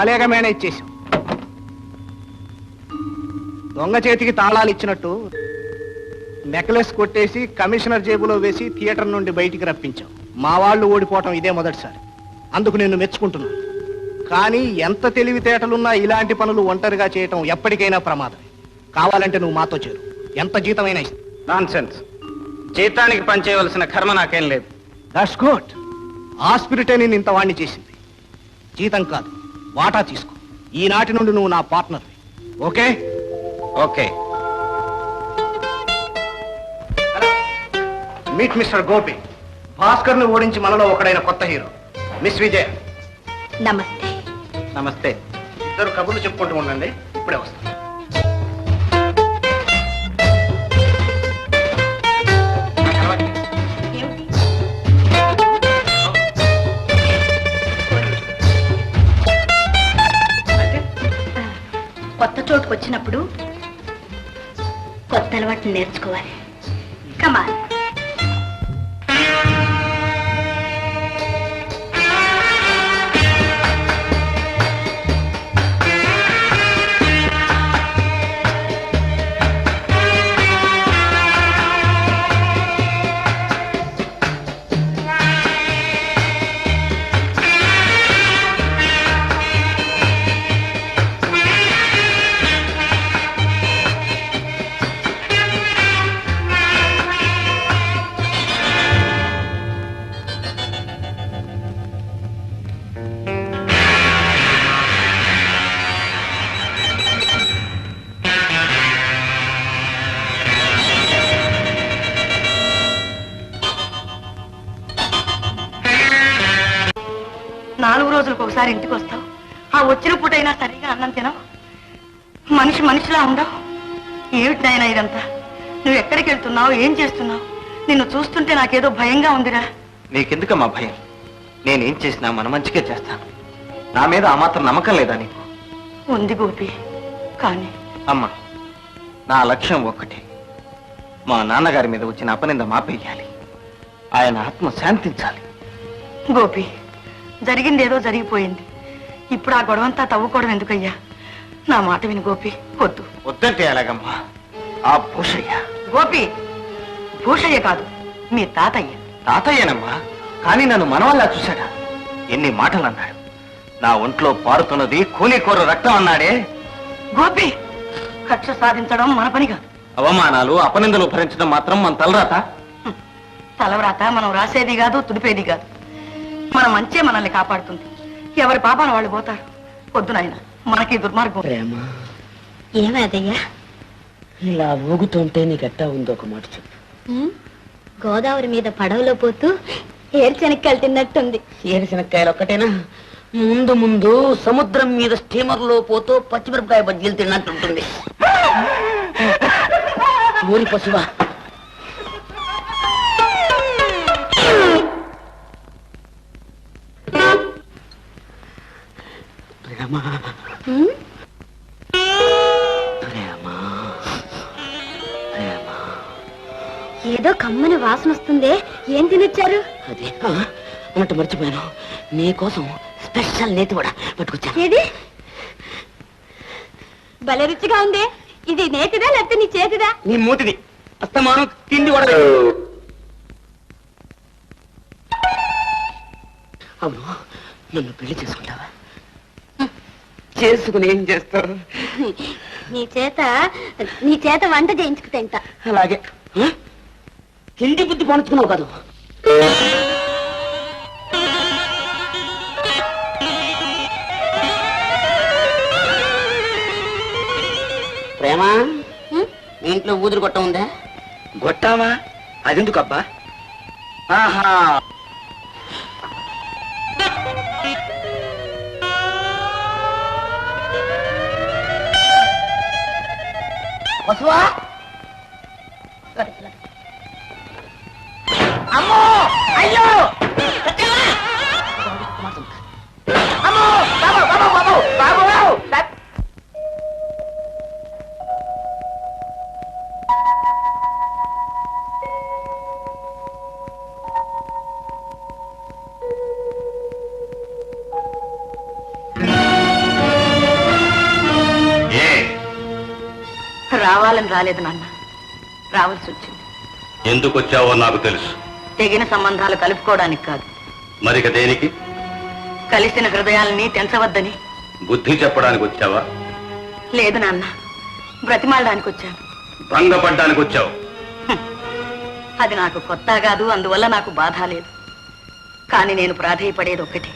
భలేగా మేనేజ్ చేశాం. దొంగ చేతికి తాళాలు ఇచ్చినట్టు నెక్లెస్ కొట్టేసి కమిషనర్ జేబులో వేసి థియేటర్ నుండి బయటికి రప్పించాం. మా వాళ్ళు ఓడిపోవటం ఇదే మొదటిసారి. అందుకు నిన్ను మెచ్చుకుంటున్నాను. కానీ ఎంత తెలివితేటలున్నా ఇలాంటి పనులు ఒంటరిగా చేయటం ఎప్పటికైనా ప్రమాదం. కావాలంటే నువ్వు మాతో చేరు, ఎంత జీతమైనా ఇస్తా. నాన్సెన్స్. జీతానికి పనిచేయవలసిన కర్మ నాకేం లేదు. That's good. ఆ స్పిరిటే నేను ఇంత వాణ్ణి చేసింది. జీతం కాదు, వాటా తీసుకో. ఈనాటి నుండి నువ్వు నా partner. Okay? Okay. Meet mister Gopi. Bhaskar ని ఓడించి మనలో ఒకడైన కొత్త హీరో మిస్ విజయ. నమస్తే. నమస్తే. ఇద్దరు కబుర్లు చెప్పుకుంటూ ఉండండి, ఇప్పుడే వస్తాను. కొత్త చోటుకు వచ్చినప్పుడు కొత్త అలవాటు నేర్చుకోవాలి. కమాన్. రోజులకు ఒకసారి ఇంటికి వస్తావు. ఆ వచ్చిన పూటైనా సరిగా అన్నం తినవు. మనిషి మనిషిలా ఉండవు. ఏమిటి నాయనా ఇదంతా? నువ్వు ఎక్కడికి వెళ్తున్నావు? ఏం చేస్తున్నావు? నిన్ను చూస్తుంటే నాకేదో భయంగా ఉందిరా. నీకెందుకమ్మా భయం? నేనేం చేసినా మన మంచిగా చేస్తాను. నా మీద ఆ మాత్రం నమ్మకం లేదా నీకు? ఉంది గోపి, కానీ అమ్మా, నా లక్ష్యం ఒక్కటే. మా నాన్నగారి మీద వచ్చిన అపనింద మాపేయాలి. ఆయన ఆత్మ శాంతించాలి. గోపి, జరిగిందేదో జరిగిపోయింది. ఇప్పుడు ఆ గొడవంతా తవ్వుకోవడం ఎందుకయ్యా? నా మాట విని గోపి. వద్దు. వద్దంటే ఎలాగమ్మా? ఆ భూషయ్య. గోపి, భూషయ్య కాదు, మీ తాతయ్య. తాతయ్యనమ్మా, కానీ నన్ను మనవల్లా చూశాడా? ఎన్ని మాటలు అన్నాడు. నా ఒంట్లో పారుతున్నది కూనికోరు రక్తం అన్నాడే. గోపి, కక్ష సాధించడం మన పని కాదు. అవమానాలు అపనిందలు భరించడం మాత్రం మన తలరాత. తలవ్రాత మనం రాసేది కాదు, తుడిపేది కాదు. మన మంచే మనల్ని కాపాడుతుంది. ఎవరి పాపాలు వాళ్ళు పోతారు. వద్దు నాయన, మనకి దుర్మార్గం. ప్రేమ, ఏమదయ్యా? ఇలా ఊగుతుంటే నీకెట్టా ఉందో ఒక మాట చెప్పు. గోదావరి మీద పడవలో పోతూ ఏరుశనక్కాయలు తిన్నట్టుంది. ఏరుశనక్కాయలు ఒక్కటేనా? ముందు ముందు సముద్రం మీద స్టీమర్లో పోతూ పచ్చిమిరపకాయ బజ్జీలు తిన్నట్టుంటుంది. ఊరి పశువా? ప్రేమా, ప్రేమా, ప్రేమా. ఏదో కమ్మని వాసన వస్తుందే, ఏం తినొచ్చారు? అదే అన్నట్టు మర్చిపోయాను. నీకోసం స్పెషల్ నేతి కూడా పట్టుకొచ్చాను. ఏది? భలే రుచిగా ఉంది. ఇది నేతిదా లేకపోతే నీ చేతిదా? నీ మూతిది. అస్తమానం తిండి కూడా. అవును, నన్ను పెళ్లి చేసుకుంటావా? చేసుకుని ఏం చేస్తావు? నీ చేత వంట చేయించుకు తింటా. అలాగే. తిండి బుద్ధి పంచుకున్నావు కాదు. ప్రేమ, మీ ఇంట్లో ఊదురు గొట్ట ఉందా? గొట్టామా? అదెందుకబ్బా? ఆహా, పశువా? అమ్మో, అయ్యో, అమ్మో, బాబు, బాబు, బాబు, బాబు, బాబు. కావాలని రాలేదు నాన్న, రావాల్సి వచ్చింది. ఎందుకు వచ్చావో నాకు తెలుసు. తెగిన సంబంధాలు కలుపుకోవడానికి కాదు, మరిక దేనికి? కలిసిన హృదయాల్ని తెంచవద్దని. బుద్ధి చెప్పడానికి వచ్చావా? లేదు నాన్న, బ్రతిమాలడానికి వచ్చాను. భంగపడ్డానికి వచ్చావు. అది నాకు కొత్త కాదు, అందువల్ల నాకు బాధ లేదు. కానీ నేను ప్రాధేయపడేది ఒక్కటి,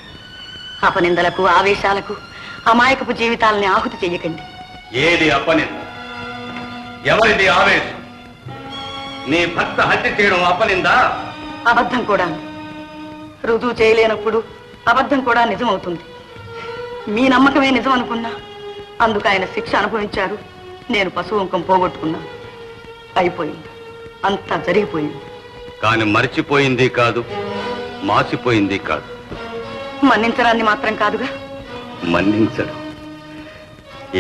అపనిందలకు ఆవేశాలకు అమాయకపు జీవితాలని ఆహుతి చెయ్యకండి. ఏది అపనింద? ఎవరిది ఆవేశం? నీ భర్త హత్య చేయడం అపనిందా? అబద్ధం కూడా. రుజువు చేయలేనప్పుడు అబద్ధం కూడా నిజమవుతుంది. మీ నమ్మకమే నిజం అనుకున్నా, అందుకు ఆయన శిక్ష అనుభవించారు, నేను పశువుంకం పోగొట్టుకున్నాను. అయిపోయింది, అంతా జరిగిపోయింది. కాని మర్చిపోయింది కాదు, మాసిపోయింది కాదు. మన్నించడాన్ని మాత్రం కాదుగా. మన్నించడం?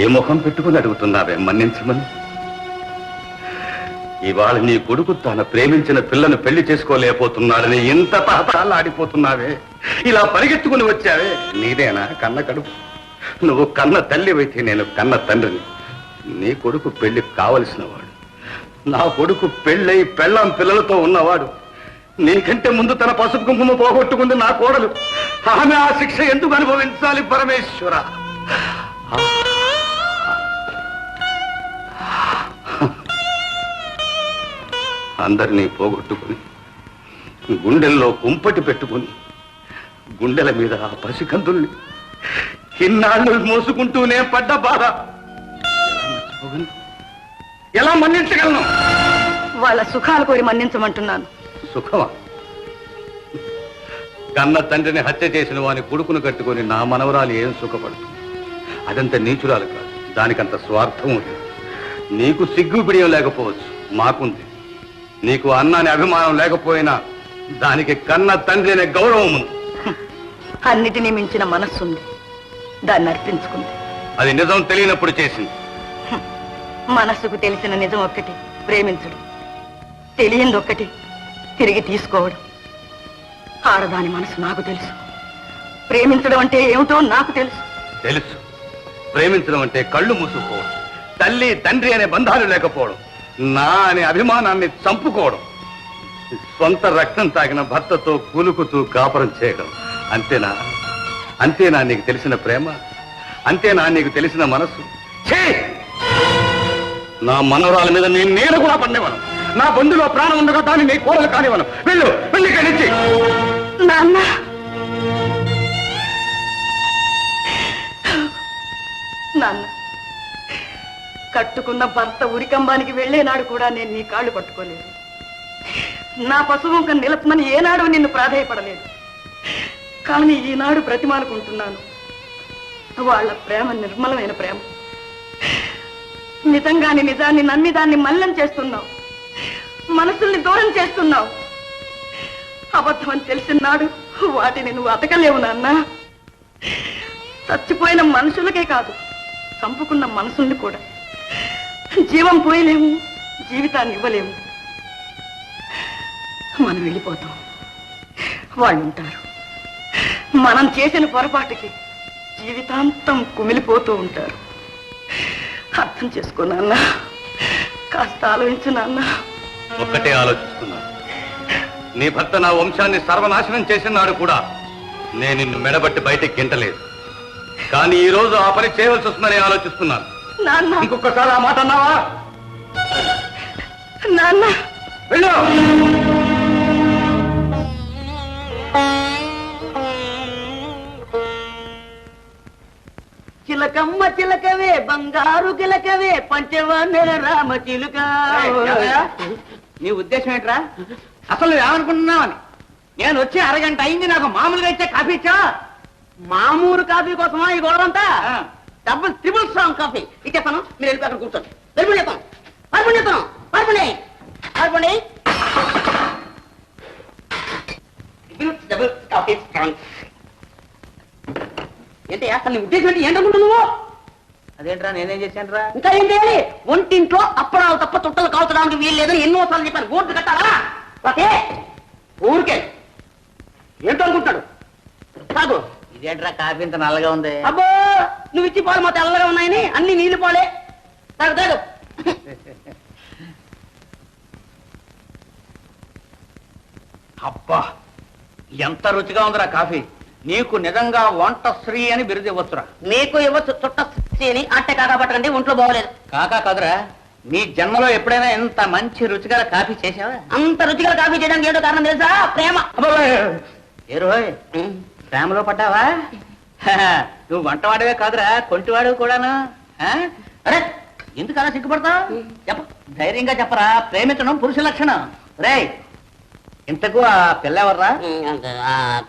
ఏ ముఖం పెట్టుకుని అడుగుతున్నావే మన్నించమని? ఇవాళ నీ కొడుకు తన ప్రేమించిన పిల్లను పెళ్లి చేసుకోలేకపోతున్నాడని ఇంత తాతాలాడిపోతున్నావే, ఇలా పరిగెత్తుకుని వచ్చావే. నీదేనా కన్న కడుపు? నువ్వు కన్న తల్లివైతే నేను కన్న తండ్రిని. నీ కొడుకు పెళ్లి కావలసిన వాడు, నా కొడుకు పెళ్ళై పెళ్ళాం పిల్లలతో ఉన్నవాడు. నీకంటే ముందు తన పసుపు కుంకుమ పోగొట్టుకుంది నా కోడలు. ఆమె ఆ శిక్ష ఎందుకు అనుభవించాలి పరమేశ్వర? అందరినీ పోగొట్టుకుని గుండెల్లో కుంపటి పెట్టుకుని గుండెల మీద ఆ పసికందుల్ని ఇన్నాళ్ళు మోసుకుంటూనే పడ్డ బాధ ఎలా మన్నించగలను? వాళ్ళ సుఖాలు కోరి మన్నించమంటున్నాను. సుఖమా? కన్న తండ్రిని హత్య చేసిన వాని కొడుకును కట్టుకొని నా మనవరాలు ఏం సుఖపడుతుంది? అదంత నీచురాలు కాదు, దానికంత స్వార్థం లేదు. నీకు సిగ్గు బిడియం లేకపోవచ్చు, మాకుంది. నీకు అన్నాని అభిమానం లేకపోయినా దానికి కన్న తండ్రి అనే గౌరవం ఉంది. అన్నిటినీ మించిన మనస్సుంది, దాన్ని అర్పించుకుంది. అది నిజం తెలియనప్పుడు చేసింది. మనస్సుకు తెలిసిన నిజం ఒక్కటి, ప్రేమించడం. తెలియంది ఒక్కటి, తిరిగి తీసుకోవడం. ఆడదాని మనసు నాకు తెలుసు, ప్రేమించడం అంటే ఏమిటో నాకు తెలుసు. తెలుసు, ప్రేమించడం అంటే కళ్ళు మూసుకోవడం, తల్లి తండ్రి అనే బంధాలు లేకపోవడం, నా అనే అభిమానాన్ని చంపుకోవడం, సొంత రక్తం తాగిన భర్తతో కూలుకుతూ కాపురం చేయడం. అంతేనా? అంతేనా నీకు తెలిసిన ప్రేమ? అంతేనా నీకు తెలిసిన మనస్సు? ఛీ! నా మనవరాల మీద నేను కూడా పడినవను. నా బంధులో ప్రాణం ఉండగా దాన్ని నీ కోడలు కానివను. వెళ్ళు, వెళ్ళి ఇక్కడి నుంచి. నాన్న, నాన్న, కట్టుకున్న భర్త ఉరికంబానికి వెళ్లేనాడు కూడా నేను నీ కాళ్ళు పట్టుకోలేదు. నా పశువుంక నిలపమని ఏనాడు నిన్ను ప్రాధేయపడలేదు. కానీ ఈనాడు బ్రతిమాలుకుంటున్నాను. వాళ్ళ ప్రేమ నిర్మలమైన ప్రేమ. నిజంగాని నిజాన్ని నమ్మి దాన్ని మల్లం చేస్తున్నావు, మనసుల్ని దూరం చేస్తున్నావు. అబద్ధం అని తెలిసిన నాడు వాటిని నువ్వు అతకలేవు నాన్న. చచ్చిపోయిన మనుషులకే కాదు, చంపుకున్న మనసుల్ని కూడా జీవం పోయలేము, జీవితాన్ని ఇవ్వలేము. మనం వెళ్ళిపోతాం, వాళ్ళు ఉంటారు. మనం చేసిన పొరపాటుకి జీవితాంతం కుమిలిపోతూ ఉంటారు. అర్థం చేసుకో నాన్న, కాస్త ఆలోచించు నాన్న. ఒక్కటే ఆలోచిస్తున్నాను, నీ భర్త నా వంశాన్ని సర్వనాశనం చేసిన నాడు కూడా నేను నిన్ను మెడబట్టి బయటికి గింటలేదు. కానీ ఈ రోజు ఆ పని చేయవలసి వస్తుందని ఆలోచిస్తున్నాను. నాన్న, ఇంకొకసారి ఆ మాట అన్నావా? నాన్న, వెళ్ళు. చిలకమ్మ చిలకవే బంగారు గిలకవే పంచవన్నెల రామ చిలుక. నీ ఉద్దేశం ఏంట్రా? అసలు నువ్వేమనుకుంటున్నావని? నేను వచ్చి అరగంట అయింది, నాకు మామూలుగా ఇచ్చే కాఫీ ఇచ్చా? మామూలు కాఫీ కోసమా ఈ గొడవంతా? డబుల్ ట్రిపుల్ స్ట్రాంగ్ కాఫీ ఇచ్చేస్తాను, మీరు వెళ్ళి అక్కడ కూర్చోండి. వెళ్ళి చెప్తాను, పడుకోండి చెప్తాను, పడుకోండి పడుకోండి. Double coffee strong. ఏంటి అసలు నీ ఉద్దేశం ఏంటి? ఏంటనుకుంటున్నావు నువ్వు? అదేంట్రా, నేనేం చేశానురా? ఇంకా ఏం చేయాలి? ఒంటింట్లో అప్పడాలు తప్ప చుట్టలు కాల్చడానికి వీలు లేదని ఎన్నోసార్లు చెప్పాను. బోర్డు కట్టాలా? ఓకే, ఊరికే ఏంటో అనుకుంటాడు. కాదు, ఇదేంట్రా కాఫీ ఇంత నల్లగా ఉంది? అబ్బో, నువ్వు ఇచ్చి పాలు మా తెల్లగా ఉన్నాయని అన్ని నీళ్ళు పాలే. తాగు తాగు. అబ్బా ఎంత రుచిగా ఉందిరా కాఫీ. నీకు నిజంగా వంట శ్రీ అని బిరుదు ఇవ్వచ్చురా. నీకు ఇవ్వచ్చు చుట్ట అని అట్టే కాకా పట్టకండి ఒంట్లో బాగోలేదు. కాకా కాదురా, నీ జన్మలో ఎప్పుడైనా ఎంత మంచి రుచిగల కాఫీ చేసావా? అంత రుచిగా కాఫీ చేయడానికి ఏదో కారణం తెలుసా? ప్రేమ. ఏ రోయ్, ప్రేమలో పడ్డావా? నువ్వు వంటవాడివే కాదురా, కొంటివాడు కూడాను. అరే ఎందుకు అలా సిగ్గుపడతావు? చెప్ప, ధైర్యంగా చెప్పరా. ప్రేమించడం పురుష లక్షణం. రేయ్, ఇంతకు ఆ పిల్ల ఎవర్రా?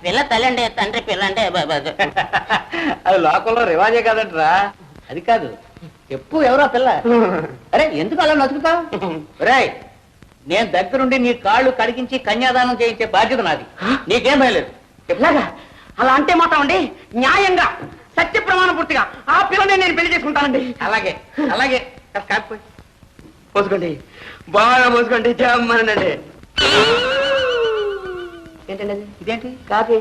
పిల్ల తల్లి అంటే తండ్రి పిల్ల అంటే అది లోకంలో రివాజే కాదంటరా. అది కాదు, చెప్పు ఎవరో పిల్ల. అరే ఎందుకు అలా నచ్చుతావు? రేయ్, నేను దగ్గరుండి నీ కాళ్ళు కడిగించి కన్యాదానం చేయించే బాధ్యత నాది. నీకేం భయలేదు. ఎలాగా అలా అంటే మాత్రం అండి న్యాయంగా సత్య ప్రమాణ పూర్తిగా ఆ పిల్లని నేను పెళ్లి చేసుకుంటానండి. అలాగే అలాగే. కాకపోయి పోసుకోండి, బాగా పోసుకోండి. జమ్మనండి. ఏంటండి అది? ఇదేంటి? కాఫీ.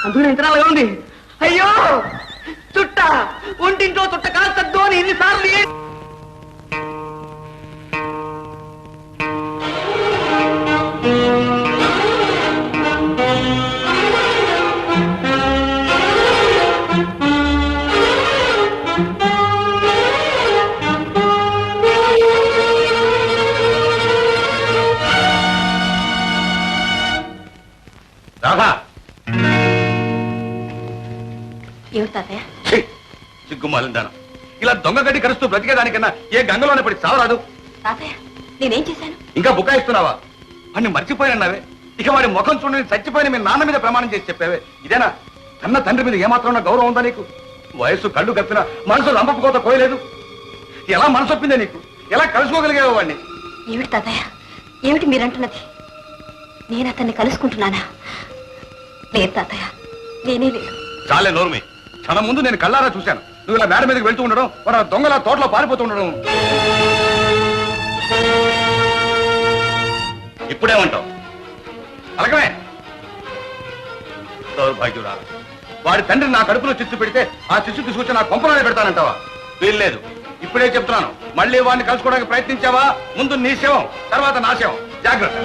అందులో ఇంతనాలుగా ఉంది. అయ్యో చుట్ట, ఒంటింట్లో చుట్ట కాస్తద్దు అని ఎన్నిసార్లు రాధా, ఏమిటి తాతయ్య? సిగ్గుమాలిందాను. ఇలా దొంగ గడ్డి కరుస్తూ బ్రతికేదానికన్నా ఏ గంగలోనే పడి సావరాదు. తాతయ్య నేనేం చేశాను? ఇంకా బుకాయిస్తున్నావా? వాడిని మర్చిపోయినావే. ఇక వాడి ముఖం చూడని చచ్చిపోయిన మీ నాన్న మీద ప్రమాణం చేసి చెప్పావే. ఇదేనా? కన్న తండ్రి మీద ఏమాత్రం గౌరవం ఉందా నీకు? వయస్సు కళ్ళు కప్పినా మనసు రంపకోత కోయలేదు. ఎలా మనసొప్పిందే నీకు? ఎలా కలుసుకోగలిగేవా వాడిని? ఏమిటి తాతయ్య, ఏమిటి మీరంటున్నది? నేను అతన్ని కలుసుకుంటున్నానా? లేదు తాతయ్య, నేనే లేదు. చాలే నోర్మి. క్షణం ముందు నేను కళ్ళారా చూశాను. నువ్వు ఇలా మేడ మీదకి వెళ్తూ ఉండడం, వాడు దొంగల తోటలో పారిపోతూ ఉండడం. ఇప్పుడేమంటావు? అలాగమే దౌర్భాగ్యుడా. వాడి తండ్రి నా కడుపులో చిచ్చు పెడితే ఆ చిచ్చు తీసుకొచ్చి నా కొంపలోనే పెడతానంటావా? వీల్లేదు. ఇప్పుడే చెప్తున్నాను, మళ్ళీ వాడిని కలుసుకోవడానికి ప్రయత్నించావా, ముందు నీ శవం, తర్వాత నా శవం. జాగ్రత్త.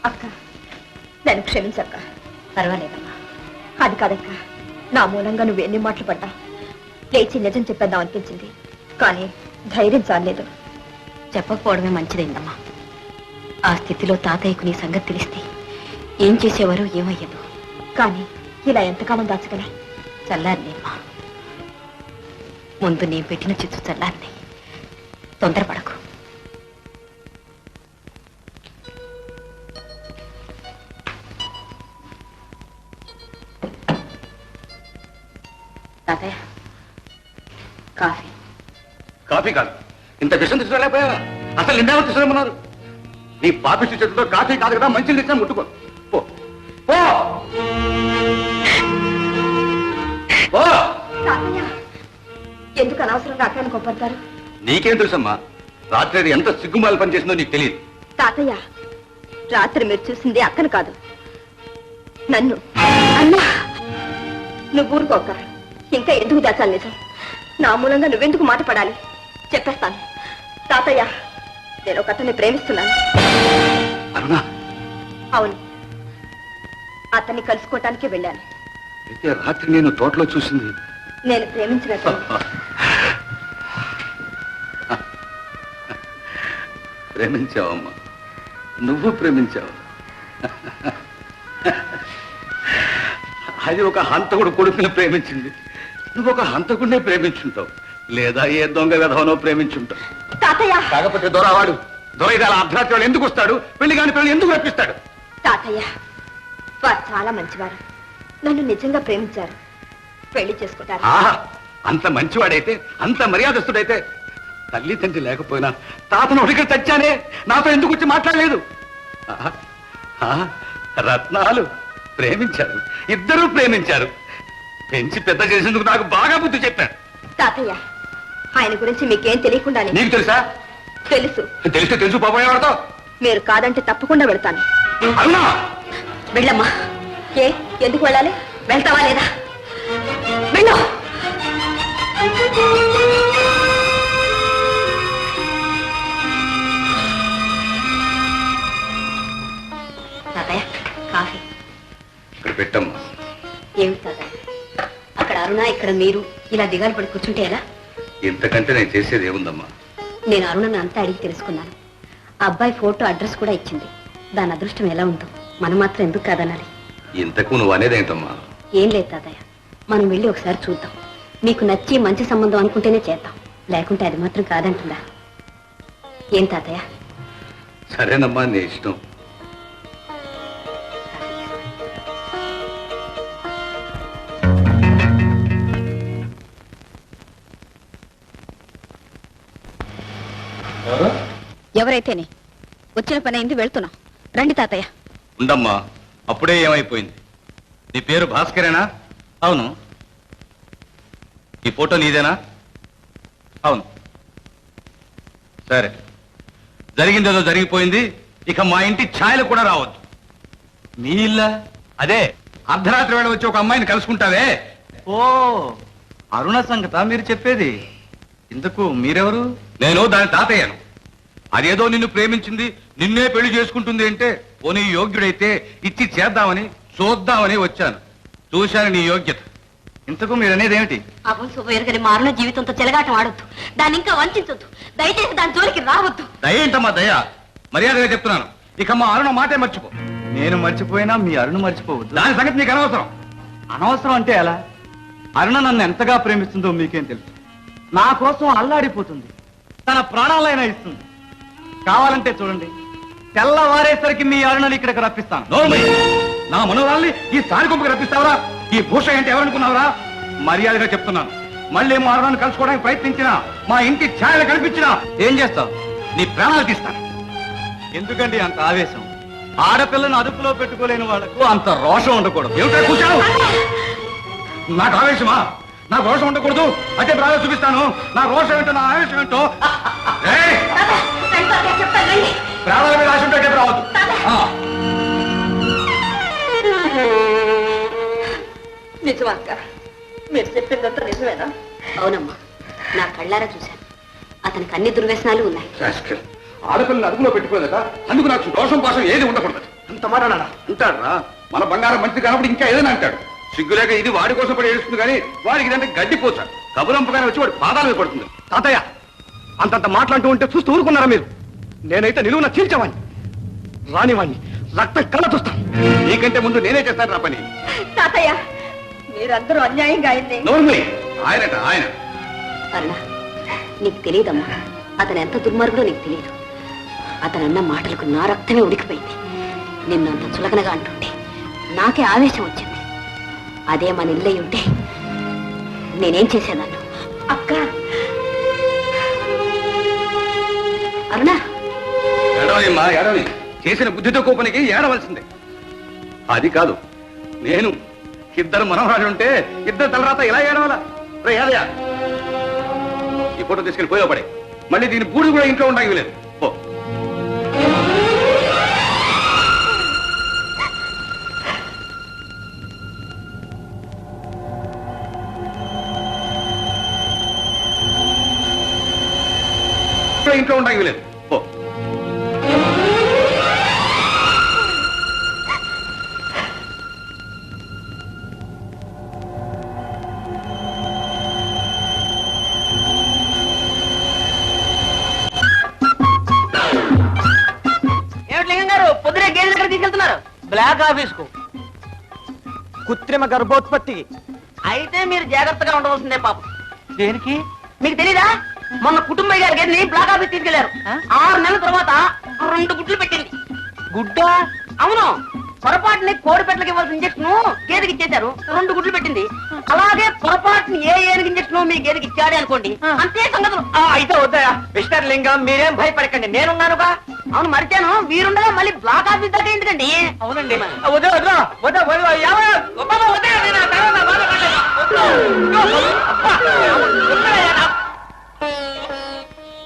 అక్క, నన్ను క్షమించక్క. పర్వాలేదమ్మా. అది కాదక్క, నా మూలంగా నువ్వు ఎన్ని మాటలు పడ్డా లేచి నిజం చెప్పేద్దాం అనిపించింది, కానీ ధైర్యం చాలేదు. చెప్పకపోవడమే మంచిదైందమ్మా. ఆ స్థితిలో తాతయ్యకు నీ సంగతి తెలిస్తే ఏం చేసేవారో ఏమయ్యదు. కానీ ఇలా ఎంతకాలం దాచగలే? చల్లారినేమ్మా. ముందు నేను పెట్టిన చిచ్చు చల్లారినే. తొందరపడకు. తాతయ్య, కాఫీ. కాఫీ కాదు, ఇంత విషయం తీసుకురాలేకపోయావా? అసలు నిన్నేమో తీసుకురామన్నారు? నీ పాపిష్టి చేతితో కాఫీ కాదు కదా, మంచి తెచ్చినా ముట్టుకో. పో పో పో. తాతయ్య, ఎందుకు అనవసరంగా అక్కడిని కొప్పడతారు? నీకేం తెలుసమ్మా? రాత్రి అది ఎంత సిగ్గుమాలి పని చేసిందో నీకు తెలియదు. తాతయ్య, రాత్రి మీరు చూసింది అక్కను కాదు, నన్ను. అన్నా, నువ్వు ఊరుకోక. ఇంకా ఎందుకు దాచాలి నిజం? నా మూలంగా నువ్వెందుకు మాట పడాలి? చెప్పేస్తాను. తాతయ్య, నేను ఒక అతన్ని ప్రేమిస్తున్నాను. అరుణా? అవును, అతన్ని కలుసుకోవటానికి వెళ్ళాను. అయితే రాత్రి నేను తోటలో చూసింది నేను ప్రేమించిన ప్రేమించావమ్మా, నువ్వు ప్రేమించావు. అది ఒక హంతకుడు కొడుకుని ప్రేమించింది. నువ్వు ఒక హంతకుడినే ప్రేమించుంటావు, లేదా ఏ దొంగ విధవనో ప్రేమించుంటావు. తాతయ్య, కాకపోతే దొరవాడు దొర ఇది అలా అర్ధరాత్రి ఎందుకు వస్తాడు? పెళ్లి కాని పెళ్లి ఎందుకు రప్పిస్తాడు? తాతయ్య, వారు చాలా మంచివారు. నన్ను నిజంగా ప్రేమించారు. పెళ్లి చేసుకుంటారు. ఆహా, అంత మంచివాడైతే, అంత మర్యాదస్తుడైతే తల్లి తండ్రి లేకపోయినా తాతను ఒడికి తెచ్చానే, నాతో ఎందుకు వచ్చి మాట్లాడలేదు? రత్నాలు ప్రేమించారు, ఇద్దరూ ప్రేమించారు. పెంచి పెద్ద చేసేందుకు నాకు బాగా బుద్ధి చెప్పారు. తాతయ్య, ఆయన గురించి మీకేం తెలియకుండానే. నీకు తెలుసా? తెలుసు. తెలిస్తే తెలుసు పోపోయేవాడతో. మీరు కాదంటే తప్పకుండా వెళ్తాను. అన్నా, వెళ్ళమ్మా. ఏ, ఎందుకు వెళ్ళాలి? వెళ్తావా లేదా? వెళ్ళు. పెట్టమ్మా. ఏమిటి తాతయ్య, అక్కడ అరుణ ఇక్కడ మీరు ఇలా దిగాలు పడి కూర్చుంటే ఎలా? ఇంతకంటే నేను చేసేది ఏముందమ్మా? నేను అరుణను అంతా అడిగి తెలుసుకున్నాను. ఆ అబ్బాయి ఫోటో అడ్రస్ కూడా ఇచ్చింది. దాని అదృష్టం ఎలా ఉందో మనం మాత్రం ఎందుకు కాదనాలి? ఇంతకు నువ్వు అనేదేంటమ్మా? ఏం లేదు తాతయ్య, మనం వెళ్ళి ఒకసారి చూద్దాం. మీకు నచ్చి మంచి సంబంధం అనుకుంటేనే చేద్దాం, లేకుంటే అది మాత్రం కాదంటుందా? ఏం తాతయ్య? సరేనమ్మా, నీ ఇష్టం. ఎవరైతేనే వచ్చిన పని అయింది, వెళ్తున్నాం. రండి తాతయ్య. ఉండమ్మా, అప్పుడే ఏమైపోయింది? నీ పేరు భాస్కరేనా? అవును. ఈ ఫోటో నీదేనా? అవును. సరే, జరిగిందేదో జరిగిపోయింది. ఇక మా ఇంటి ఛాయలు కూడా రావద్దు. మీ ఇల్లా? అదే, అర్ధరాత్రి వేళ వచ్చి ఒక అమ్మాయిని కలుసుకుంటావే. ఓ, అరుణ సంగత మీరు చెప్పేది. ఇంతకు మీరెవరు? నేను దాని తాతయ్యను. అదేదో నిన్ను ప్రేమించింది, నిన్నే పెళ్లి చేసుకుంటుంది అంటే పోనీ యోగ్యుడైతే ఇచ్చి చేద్దామని చూద్దామని వచ్చాను. చూశాను నీ యోగ్యత. ఇంతకు మీరనేది ఏమిటి? అబుల్ శుభయర్గని మారిన జీవితంతో చెలగాటం ఆడొద్దు, దాన్ని ఇంకా వంచొద్దు. దయచేసి దాని జోలికి రావద్దు. దయ ఏంటమ్మా దయ? మర్యాదగా చెప్తున్నాను. ఇక మా అరుణ మాటే మర్చిపో. నేను మర్చిపోయినా మీ అరుణ మర్చిపోవద్దు. దాని సంగతి నీకు అనవసరం. అనవసరం అంటే ఎలా? అరుణ నన్ను ఎంతగా ప్రేమిస్తుందో మీకేం తెలుసు. నా కోసం అల్లాడిపోతుంది, తన ప్రాణాలైనా ఇస్తుంది. కావాలంటే చూడండి, తెల్లవారేసరికి మీ అరుణని ఇక్కడికి రప్పిస్తాను. నోర్మై, నా మనోరాల్ని ఈ సారి గుంపుకి రప్పిస్తావరా? ఈ భూష అంటే ఎవరనుకున్నావరా? మర్యాదగా చెప్తున్నాను, మళ్ళీ మా అరుణాన్ని కలుసుకోవడానికి ప్రయత్నించినా, మా ఇంటి ఛాయలు కనిపించినా ఏం చేస్తావు? నీ ప్రాణాలు తీస్తాను. ఎందుకండి అంత ఆవేశం? ఆడపిల్లను అదుపులో పెట్టుకోలేని వాళ్లకు అంత రోషం ఉండకూడదు. ఏమిటో కూర్చావు? నాకు ఆవేశమా? నాకు రోషం ఉండకూడదు అంటే ప్రాణాలు చూపిస్తాను. నా రోషం ఏంటో, నా ఆవేశం ఏంటో. ప్రాణాల మీద ఆశ ఉంటే రావద్దు. నిజమాక మీరు చెప్పిందంతా నిజమేనా? అవునమ్మా, నా కళ్ళారా చూశాను. అతనికి అన్ని దుర్వ్యసనాలు ఉన్నాయి. ఆడపిల్లని అదుపులో పెట్టుకోలేక అందుకు నాకు దోషం పాసం ఏది ఉండకూడదు. అంత మాట అంటాడురా. మన బంగారం మంచిది కానప్పుడు ఇంకా ఏదైనా అంటాడు. సిగ్గులేక ఇది వాడి కోసం పడి ఏడుస్తుంది కానీ వాడికి ఇదంటే గడ్డిపోతాడు. కబురంపగానే వచ్చి వాడి పాదాల మీద పడుతుంది. తాతయ్య, అంతంత మాట్లాడుతూ ఉంటే చూస్తూ ఊరుకున్నారా మీరు? నేనైతే నిలువున చీల్చేవాణ్ణి, రానివాణ్ణి, రక్తం కళ్ళ చూస్తాను. నీకంటే ముందు నేనే చేస్తాను నా పని. తాతయ్య, మీరందరూ అన్యాయంగా అయింది. నోర్మి, ఆయనట ఆయన. అరుణ, నీకు తెలియదమ్మా, అతను ఎంత దుర్మార్గుడో నీకు తెలియదు. అతనన్న మాటలకు నా రక్తమే ఉడికిపోయింది. నిన్ను అంత చులకనగా అంటుంటే నాకే ఆవేశం వచ్చింది. అదే మన ఇల్లై ఉంటే నేనేం చేసేదాన్ని? అక్క, అరుణ, ఏడవనిమ్మా, ఏడవని. చేసిన బుద్ధితో కోపనికి ఏడవలసిందే. అది కాదు, నేను ఇద్దరు మనవరాలు ఉంటే ఇద్దరు తలరాత ఇలా ఏడవాలా? రే ఏదయ్యా, ఈ ఫోటో తీసుకెళ్ళి పోయో పడే. మళ్ళీ దీని బూడి కూడా ఇంట్లో ఉండడానికి లేదు. పో. ఇంట్లో ఉండడానికి లేదు. పో. ఏమిటి లింగం గారు, పొద్దునే గేదె దగ్గర తీసుకెళ్తున్నారు? బ్లాక్ ఆఫీస్ కు. కృత్రిమ గర్భోత్పత్తి. అయితే మీరు జాగ్రత్తగా ఉండవలసిందే పాపం. దేనికి? మీకు తెలీదా? మొన్న కుటుంబయ్య గారి గేదెని బ్లాక్ ఆఫీస్ తీసుకెళ్లారు. 6 నెలల తర్వాత 2 గుడ్లు పెట్టింది. గుడ్డ? అవును, పొరపాటుని కోడి పెట్టలకి ఇవ్వాల్సిన ఇంజక్షన్ గేదెకి ఇచ్చేశారు. 2 గుడ్లు పెట్టింది. అలాగే పొరపాటుని ఏ ఏనుగు ఇంజక్షన్ మీ గేదెకి ఇచ్చాడే అనుకోండి, అంతే సంగతులు. అయితే వద్దయా మిస్టర్ లింగం, మీరేం భయపడకండి, నేనున్నానుగా. అవును, మరిచాను. వీరుండగా మళ్ళీ బ్లాక్ ఆఫీస్ దాకా ఎందుకండి? అవునండి. వద్దు వద్దు వద్దు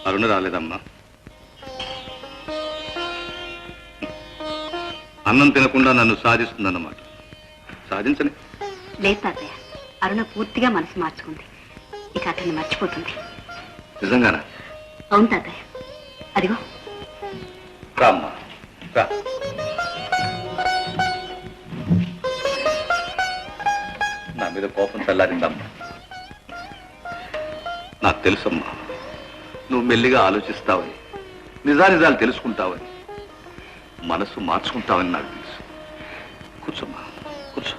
అరుణ రాలేదమ్మా. అన్నం తినకుండా నన్ను సాధిస్తుందన్నమాట. సాధించని. లేదు తాతయ్య, అరుణ పూర్తిగా మనసు మార్చుకుంది. ఇక అతన్ని మర్చిపోతుంది. నిజంగానా? అవును తాతయ్య, అదిగో. రామ్మా, రా. మీద కోపం చల్లారిందమ్మా. నాకు తెలుసమ్మా, నువ్వు మెల్లిగా ఆలోచిస్తావని, నిజానిజాలు తెలుసుకుంటావని, మనసు మార్చుకుంటావని నాకు తెలుసు. కూర్చోమ్మా, కూర్చో.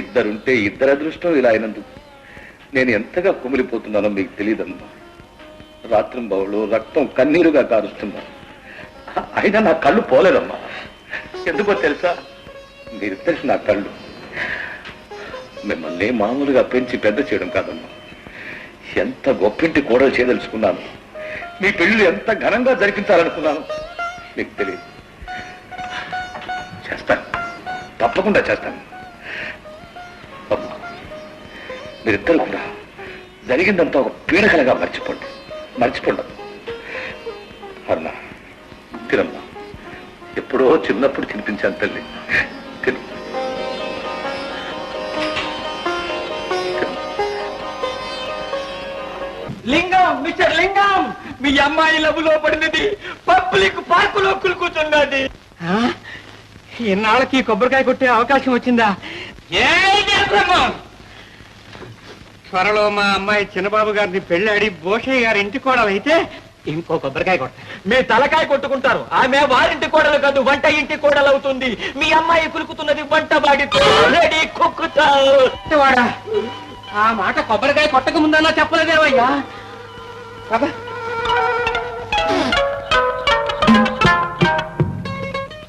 ఇద్దరుంటే ఇద్దరు అదృష్టం ఇలా అయినందుకు నేను ఎంతగా కుమిలిపోతున్నానో మీకు తెలియదమ్మా. రాత్రింబవళ్ళు రక్తం కన్నీరుగా కారుస్తున్నాను. అయినా నా కళ్ళు పోలేదమ్మా. ఎందుకో తెలుసా, మీరిద్దరికి నా కళ్ళు. మిమ్మల్ని మామూలుగా పెంచి పెద్ద చేయడం కాదమ్మా, ఎంత గొప్పింటి కూడా చేయదలుచుకున్నాను. మీ పెళ్లి ఎంత ఘనంగా జరిపించాలనుకున్నాను మీకు తెలియదు. చేస్తాను, తప్పకుండా చేస్తాను. అమ్మా, మీరిద్దరు కూడా జరిగిందంతా ఒక పీడకలగా మర్చిపోండి. అన్నా, తినమ్మా. ఎప్పుడో చిన్నప్పుడు తినిపించాను తల్లి. తిను. లింగం, మిస్టర్ లింగం, మీ అమ్మాయి లబులో పడినది పబ్లిక్ పార్కులో కూర్చున్నది. ఎన్నాళ్ళకి కొబ్బరికాయ కొట్టే అవకాశం వచ్చిందా? త్వరలో మా అమ్మాయి చిన్నబాబు గారిని పెళ్ళాడి భూషయ్య గారి ఇంటి కోడలైతే ఇంకో కొబ్బరికాయ కొట్ట. మీ తలకాయ కొట్టుకుంటారు. ఆమె వారింటి కోడలు కాదు, వంట ఇంటి కోడలు అవుతుంది. మీ అమ్మాయి కులుకుతున్నది వంట వాడితో. రెడీ కుక్కుతాడా? ఆ మాట కొబ్బరికాయ కొట్టక ముందన్నా చెప్పలేదేవయ్యా.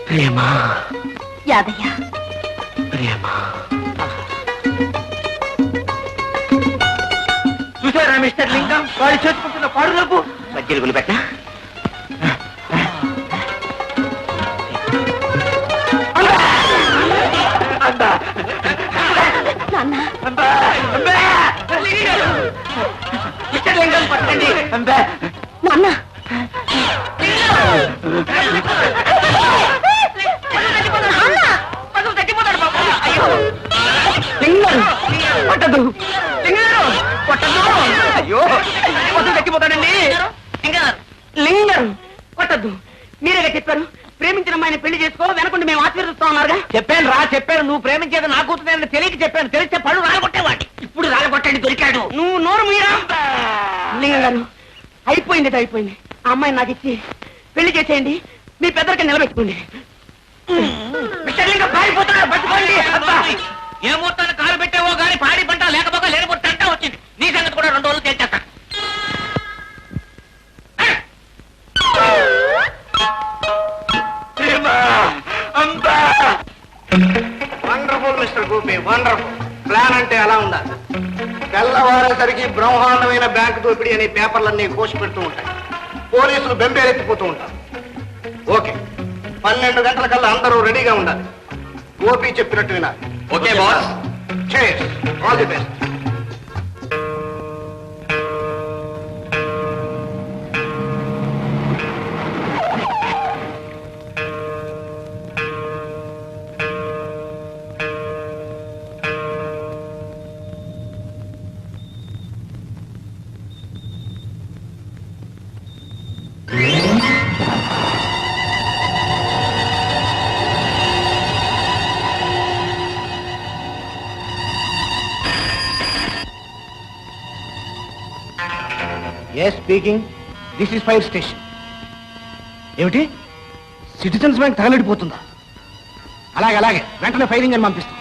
ప్రేమా యాదయ్య, ప్రేమా చూసారా మిస్టర్ లింగం, వాడు చేసుకుంటున్న పాడు నవ్వు. మధ్యలో పెట్ట మిస్టర్ లింగం పట్టండి. నాన్న కొట్టదు, కొట్టదు. అయ్యో, కొట్టదు, చచ్చిపోతాడండి. లింగం కొట్టద్దు. మీరేగా చెప్పారు ప్రేమించిన అమ్మాయిని పెళ్లి చేసుకో, వెనకుండా మేము ఆశీర్వదిస్తా ఉన్నారుగా. చెప్పాను రా, చెప్పాను. నువ్వు ప్రేమించేది నా కూతురు తెలియక చెప్పాను. తెలిస్తే పళ్ళు రాలగొట్టేవాడి. ఇప్పుడు రాలగొట్టండి, దొరికాడు. నువ్వు నోరు మీరా. లింగం గారు, అయిపోయింది, అయిపోయింది. ఆ అమ్మాయిని నాకు ఇచ్చి పెళ్లి చేసేయండి. మీ పెద్దరికి నిలబెట్టుకోండి. ఏ ముహూర్తాన్ని కాలు పెట్టావో గాని పాడి పంట లేకపోక లేకపోతే అంటా వచ్చింది. నీ సంగతి కూడా 2 రోజులు తేల్చేస్తా. Wonderful mister Gopi, wonderful. Plan అంటే అలా ఉండాలి. తెల్లవారేసరికి బ్రహ్మాండమైన బ్యాంకు దోపిడీ అనే పేపర్లన్నీ కోసి పెడుతూ ఉంటాయి. పోలీసులు బెంబేలెత్తిపోతూ ఉంటారు. ఓకే, 12 గంటలకల్లా అందరూ రెడీగా ఉండాలి. గోపి చెప్పినట్టు వినాలి. Okay boss. Cheers. All the best. Yes, speaking. This is fire station. ఏమిటి, సిటిజన్స్ బ్యాంక్ తగలడిపోతుందా? అలాగే అలాగే, వెంటనే ఫైర్ ఇంజన్ పంపిస్తాం.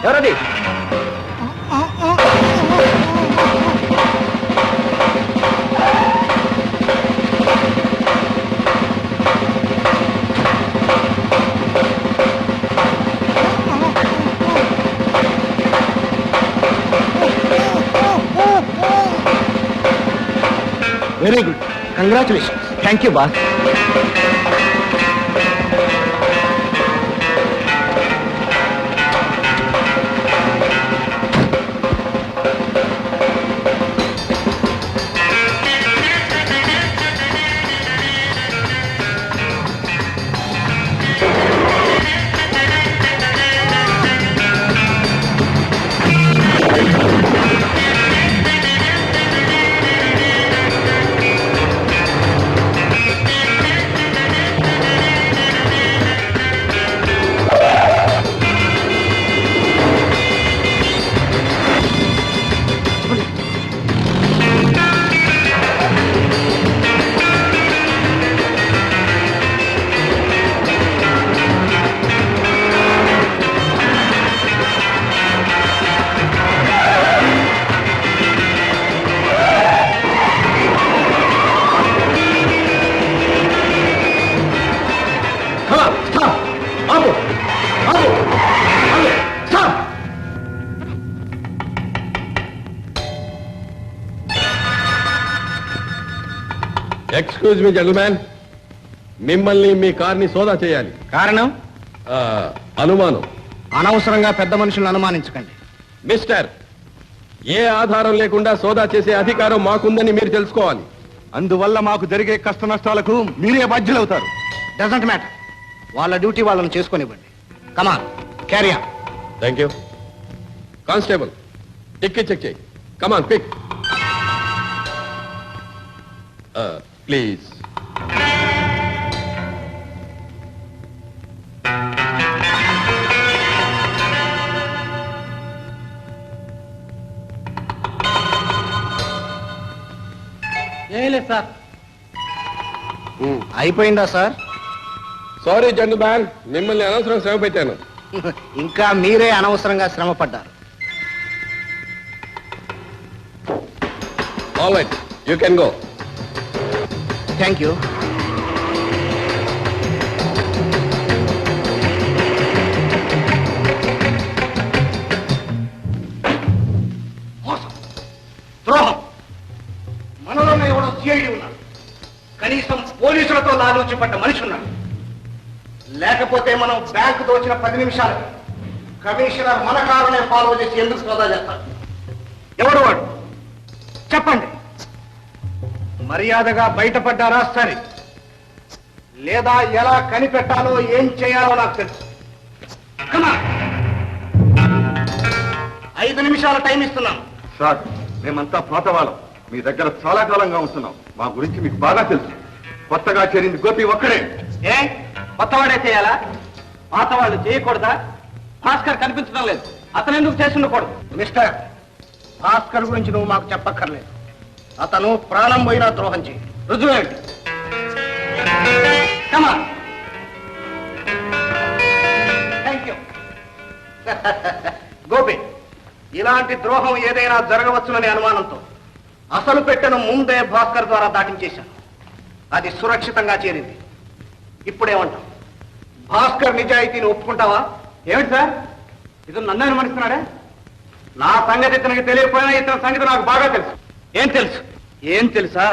ఎవరది? Very good, congratulations. Thank you boss. Excuse me gentlemen, మిమ్మల్ని మీ కార్ని సోదా చేయాలి. కారణం? అనుమానం. అనవసరంగా పెద్ద మనుషులను అనుమానించకండి. మిస్టర్, ఏ ఆధారం లేకుండా సోదా చేసే అధికారం మాకుందని మీరు తెలుసుకోవాలి. అందువల్ల మాకు జరిగే కష్ట నష్టాలకు మీరే బాధ్యులవుతారు. Doesn't matter. వాళ్ళ డ్యూటీ వాళ్ళని చేసుకొనివ్వండి. Come on, carry on. Thank you. Constable, ticket check చేయి. Come on, pick. ప్లీజ్. ఏం లేదు సార్. అయిపోయిందా సార్? సారీ జెంటిల్మెన్, మిమ్మల్ని అనవసరం శ్రమ పెట్టాను. ఇంకా మీరే అనవసరంగా శ్రమ పడ్డారు. All right, you can go. Thank you. ద్రోహం. మనలోనే ఎవడో సిఐడి ఉన్నాడు. కనీసం పోలీసులతో లాలూచి పడ్డ మనిషి ఉన్నాడు. లేకపోతే మనం బ్యాంకు దోచిన 10 నిమిషాలు కమిషనర్ మన కారునే ఫాలో చేసి ఎందుకు సోదా చేస్తాడు? ఎవడు వాడు? చెప్పండి. మర్యాదగా బయటపడ్డారా సరే, లేదా ఎలా కనిపెట్టాలో ఏం చేయాలో నాకు తెలుసు. 5 నిమిషాల టైం ఇస్తున్నాం. సార్, మేమంతా పాత వాళ్ళం. మీ దగ్గర చాలా కాలంగా ఉంటున్నాం. మా గురించి మీకు బాగా తెలుసు. కొత్తగా చేరింది గోపి ఒక్కడే. ఏ కొత్తవాడే చేయాలా? పాత వాళ్ళు చేయకూడదా? భాస్కర్ కనిపించడం లేదు, అతను ఎందుకు చేసి ఉండకూడదు? మిస్టర్, భాస్కర్ గురించి నువ్వు మాకు చెప్పక్కర్లేదు. అతను ప్రాణం పోయినా ద్రోహం చేయి. రుజువు ఏమిటి? కమాన్. Thank you. గోపి, ఇలాంటి ద్రోహం ఏదైనా జరగవచ్చుననే అనుమానంతో అసలు పెట్టెను ముందే భాస్కర్ ద్వారా దాటించేశాను. అది సురక్షితంగా చేరింది. ఇప్పుడేమంటావు? భాస్కర్ నిజాయితీని ఒప్పుకుంటావా? ఏమిటి సార్, ఇతను నన్ను అనుమానిస్తున్నాడే? నా సంగతి ఇతనికి తెలియకపోయినా ఇతని సంగతి నాకు బాగా తెలుసు. ఏం తెలుసు? ఏం తెలుసా?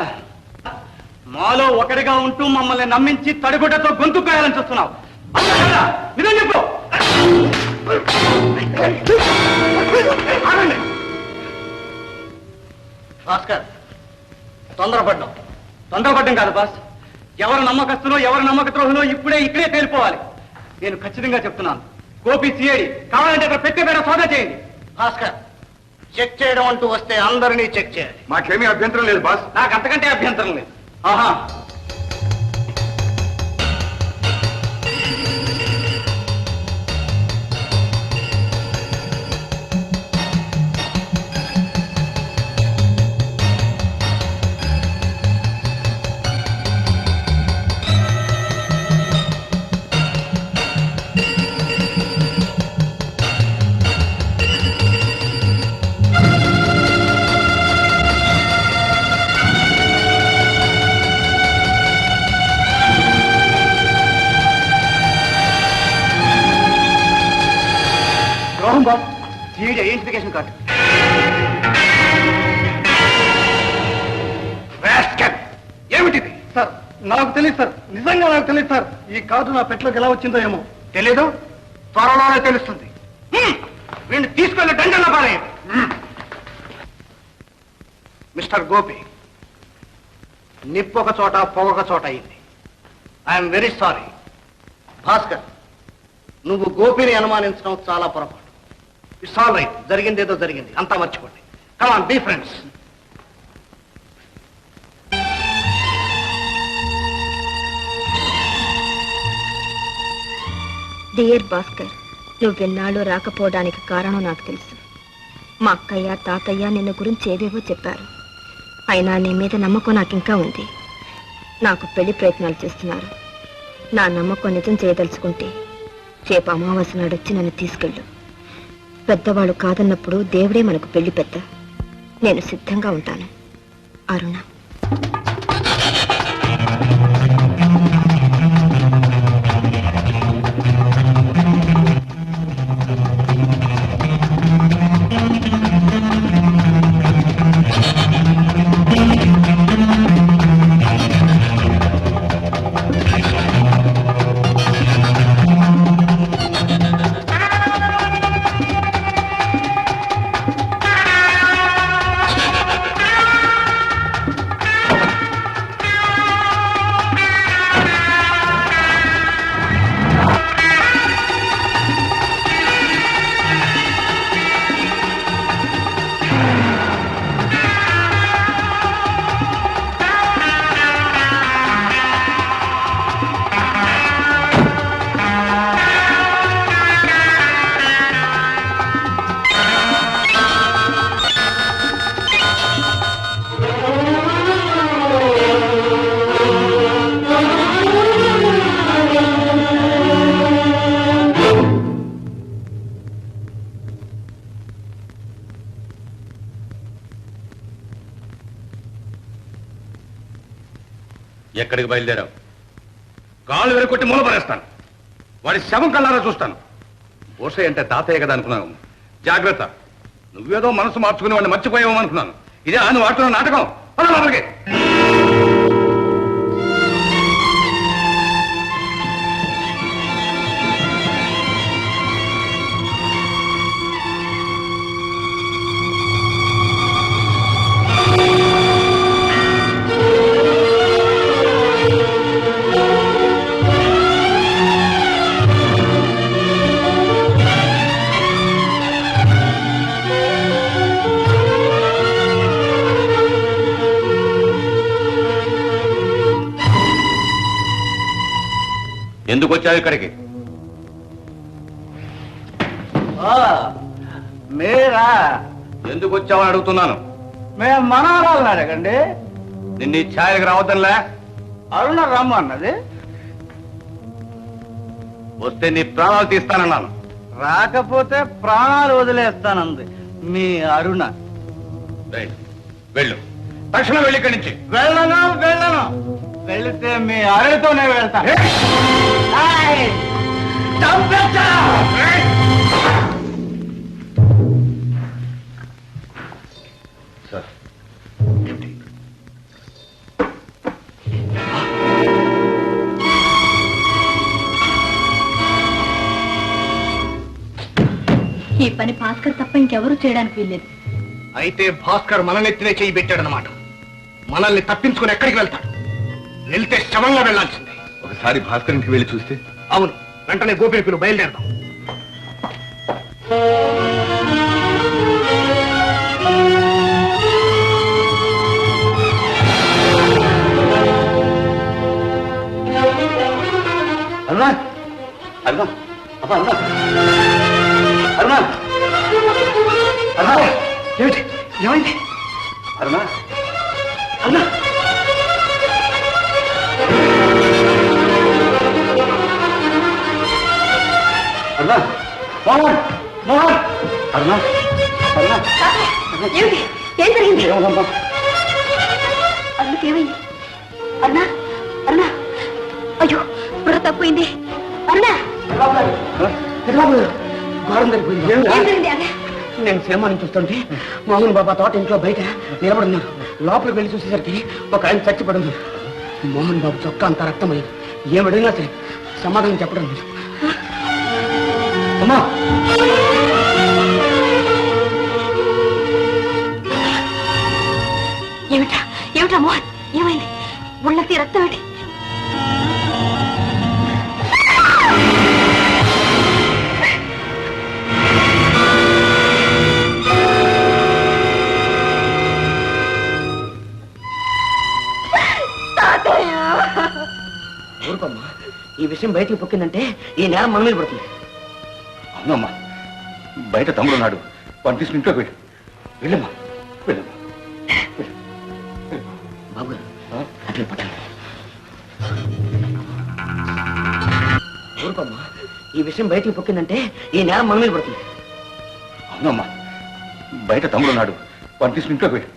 మాలో ఒకటిగా ఉంటూ మమ్మల్ని నమ్మించి తడిగుడ్డతో గొంతు కాయాలని చూస్తున్నావు. నిజం చెప్పు. భాస్కర్, తొందరపడ్డావు. తొందరపడ్డం కాదు బాస్. ఎవరు నమ్మకస్తులో ఎవరు నమ్మక ద్రోహులో ఇక్కడే తేలిపోవాలి. నేను ఖచ్చితంగా చెప్తున్నాను. గోపి సిఐడి, కావాలంటే అక్కడ పెట్టే పేర సోదా చేయండి. భాస్కర్, చెక్ చేయడం అంటూ వస్తే అందరినీ చెక్ చేయాలి. మాకేమీ అభ్యంతరం లేదు బాస్. నాకు అంతకంటే అభ్యంతరం లేదు. ఆహా, ద్రోహం బాస్. CID identification card. ఏమిటిది? సార్, నాకు తెలియదు సార్. నిజంగా నాకు తెలియదు సార్. ఈ కార్డు నా పెట్లోకి ఎలా వచ్చిందో ఏమో. తెలీదు? త్వరలోనే తెలుస్తుంది. వీడిని తీసుకెళ్లి దండలో పారేయండి. మిస్టర్ గోపి, నిప్పొక చోట పొగొక చోట అయింది. I'm very sorry. భాస్కర్, నువ్వు గోపిని అనుమానించడం చాలా పొరపాటు. It's all right. జరిగిందేదో జరిగింది, అంతా మర్చిపోండి. Come on, be friends. Dear Bhaskar, నువ్వెన్నాళ్ళు రాకపోవడానికి కారణం నాకు తెలుసు. మా అక్కయ్య తాతయ్య నిన్ను గురించి ఏవేవో చెప్పారు. అయినా నీ మీద నమ్మకం నాకు ఇంకా ఉంది. నాకు పెళ్లి ప్రయత్నాలు చేస్తున్నారు. నా నమ్మకం నిజం చేయదలుచుకుంటే రేపు అమావాస్య నాడు వచ్చి నన్ను తీసుకెళ్ళు. పెద్దవాళ్ళు కాదన్నప్పుడు దేవుడే మనకు పెళ్లి పెద్ద. నేను సిద్ధంగా ఉంటాను. అరుణ. ఎక్కడికి బయలుదేరావు? కాళ్ళు వెరకొట్టి మూలపరేస్తాను. వాడి శవం కల్లారా చూస్తాను. బోసే అంటే తాతయ్య కదా అనుకున్నాను. జాగ్రత్త, నువ్వేదో మనసు మార్చుకుని వాడిని మర్చిపోయావు అనుకున్నాను. ఇదే నువ్వు ఆడుతున్న నాటకం. లోపలికి. ఎందుకు వచ్చావు ఇక్కడికి? మీరా? ఎందుకు వచ్చావని అడుగుతున్నాను. మేము మనవరాలను అడగండి. నిన్ను ఈ ఛాయలకు రావద్దనిలే. అరుణ రమ్మన్నది. వస్తే నీ ప్రాణాలు తీస్తానన్నాను. రాకపోతే ప్రాణాలు వదిలేస్తానంది మీ అరుణ. వెళ్ళు, తక్షణం వెళ్ళి ఇక్కడి నుంచి. వెళ్ళను. వెళితే మీ అరుణతోనే వెళ్తాను. సార్, ఈ పని భాస్కర్ తప్ప ఇంకెవరూ చేయడానికి వీల్లేదు. అయితే భాస్కర్ మన నెత్తినే చేయి పెట్టాడనమాట. మనల్ని తప్పించుకుని ఎక్కడికి వెళ్తాడు? వెళ్తే శవంగా వెళ్లాల్సిందే. ఒకసారి భాస్కర్ ఇంటికి వెళ్ళి చూస్తే? అవును, వెంటనే గోపిని పిలువు, బయలుదేరదాం. అరుణా, అరుణా, అబ్బా అరుణా, అరుణా, అరుణా, ఏమిటి? ఏమైంది? అరుణా, అరుణా. అరుణా, మోహన్, మోహన్, అరుణా, అరుణా. ఏమిటి? ఏం జరిగింది? ఏమమ్మా? అందుకేమైంది? అరుణా, అరుణా, అయ్యో బుర్ర తప్పింది. అరుణా, ఘోరం జరిగిపోయింది. ఏం జరిగింది? అదే నేను సినిమాని చూస్తుంటే మోహన్ బాబా తోట ఇంట్లో బయట నిలబడున్నారు. లోపలికి వెళ్ళి చూసేసరికి ఒక ఆయన చచ్చిపడున్నారు. మోహన్ బాబు చొక్కా అంత రక్తమైంది. ఏమడిగినా సరే సమాధానం చెప్పడం లేదు. అమ్మా, ఏమిటా మోహన్? ఏమైంది? ఒళ్ళకి రక్తం ఏంటి? ఊరుకోమ్మా, ఈ విషయం బయటికి పొక్కిందంటే ఈ నేరం మన మీద పడుతుంది. అవునమ్మా, బయట తమ్ముడు ఉన్నాడు. వాడిని తీసుకుని ఇంట్లోకి వెళ్ళు. వెళ్ళమ్మా, వెళ్ళమ్మా. బాబు అట్లా పట్టాలి. ఊరుకోమ్మా, ఈ విషయం బయటికి పొక్కిందంటే ఈ నేరం మన మీద పడుతుంది. అవునమ్మా, బయట తమ్ముడు ఉన్నాడు. వాడిని తీసుకుని ఇంట్లోకి వెళ్ళు.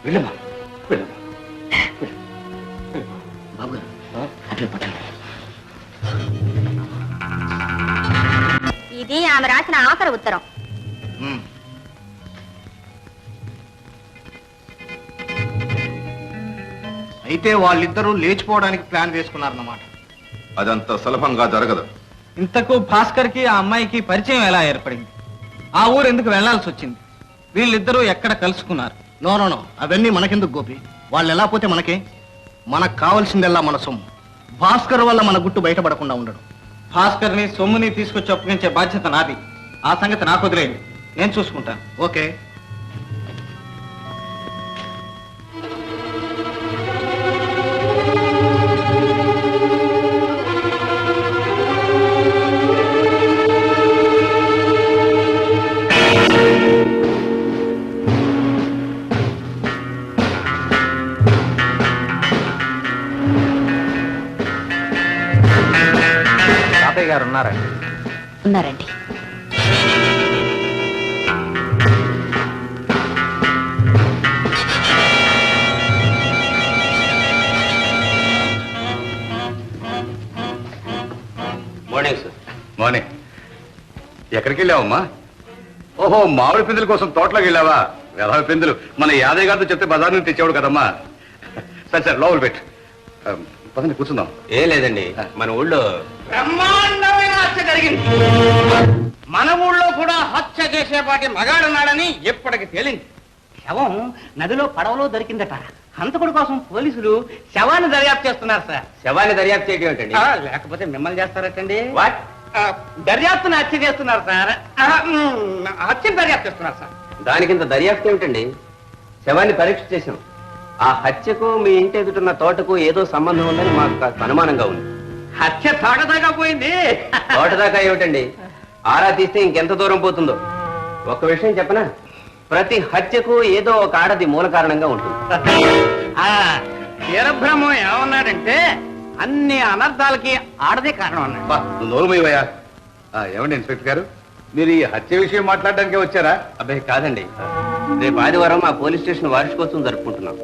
వెళ్ళమ్మా, వెళ్ళమ్మా. బాబు అట్లా పట్టాలి. ఇది ఆమె రాసిన ఆఖరి ఉత్తరం. అయితే వాళ్ళిద్దరూ లేచిపోవడానికి ప్లాన్ వేసుకున్నారన్నమాట. అదంత సులభంగా జరగదు. ఇంతకు భాస్కర్ కి ఆ అమ్మాయికి పరిచయం ఎలా ఏర్పడింది? ఆ ఊరు ఎందుకు వెళ్లాల్సి వచ్చింది? వీళ్ళిద్దరూ ఎక్కడ కలుసుకున్నారు? నో, అవన్నీ మనకెందుకు గోపి? వాళ్ళు ఎలా పోతే మనకే. మనకు కావాల్సిందల్లా మన సొమ్ము. భాస్కర్ వల్ల మన గుట్టు బయటపడకుండా ఉండడు. భాస్కర్ ని సొమ్ముని తీసుకొచ్చి అప్పగించే బాధ్యత నాది. ఆ సంగతి నాకు వదిలేయండి, నేను చూసుకుంటాను. ఓకే. తాతయ్య గారు ఉన్నారండి? ఉన్నారండి. ఎక్కడికి వెళ్ళావమ్మా? ఓహో, మామిడి పిందుల కోసం తోటలోకి వెళ్ళావా? వెధవ పిందులు మన యాదయ్య గారితో చెప్తే బజార్ నుంచి తెచ్చేవాడు కదమ్మా. సరే సరే, లోపల పెట్టు. పదండి, కూర్చుందాం. ఏం లేదండి, మన ఊళ్ళో బ్రహ్మాండమైన హత్య జరిగింది. మన ఊళ్ళో కూడా హత్య చేసేపాటి మగాడున్నాడని ఇప్పటికి తేలింది. శవం నదిలో పడవలో దొరికిందట. హంతకుడి కోసం పోలీసులు శవాన్ని దర్యాప్తు చేస్తున్నారు సార్. శవాన్ని దర్యాప్తు చేయడం ఏంటండి? లేకపోతే మిమ్మల్ని చేస్తారటండి. దర్యాప్తుని హత్య చేస్తున్నారు సార్. హత్యని దర్యాప్తు చేస్తున్నారు సార్. దానికింత దర్యాప్తు ఏమిటండి? శవాన్ని పరీక్ష చేశాం. ఆ హత్యకు మీ ఇంటి ఎదుటిన్న తోటకు ఏదో సంబంధం ఉందని మాకు కాస్త అనుమానంగా ఉంది. హత్య తోటదాకా పోయింది. తోటదాకా ఏమిటండి, ఆరా తీస్తే ఇంకెంత దూరం పోతుందో. ఒక్క విషయం చెప్పనా, ప్రతి హత్యకు ఏదో ఒక ఆడది మూల కారణంగా ఉంటుంది. వీరబ్రహ్మం ఏమన్నాడంటే అన్ని అనర్థాలకి ఆడదే కారణం అన్నాడు. నోరుమయ్యా. ఏమండి ఇన్స్పెక్టర్ గారు, మీరు ఈ హత్య విషయం మాట్లాడడానికే వచ్చారా? అబ్బాయి కాదండి, రేపు ఆదివారం మా పోలీస్ స్టేషన్ వార్షికోత్సవం జరుపుకుంటున్నాం.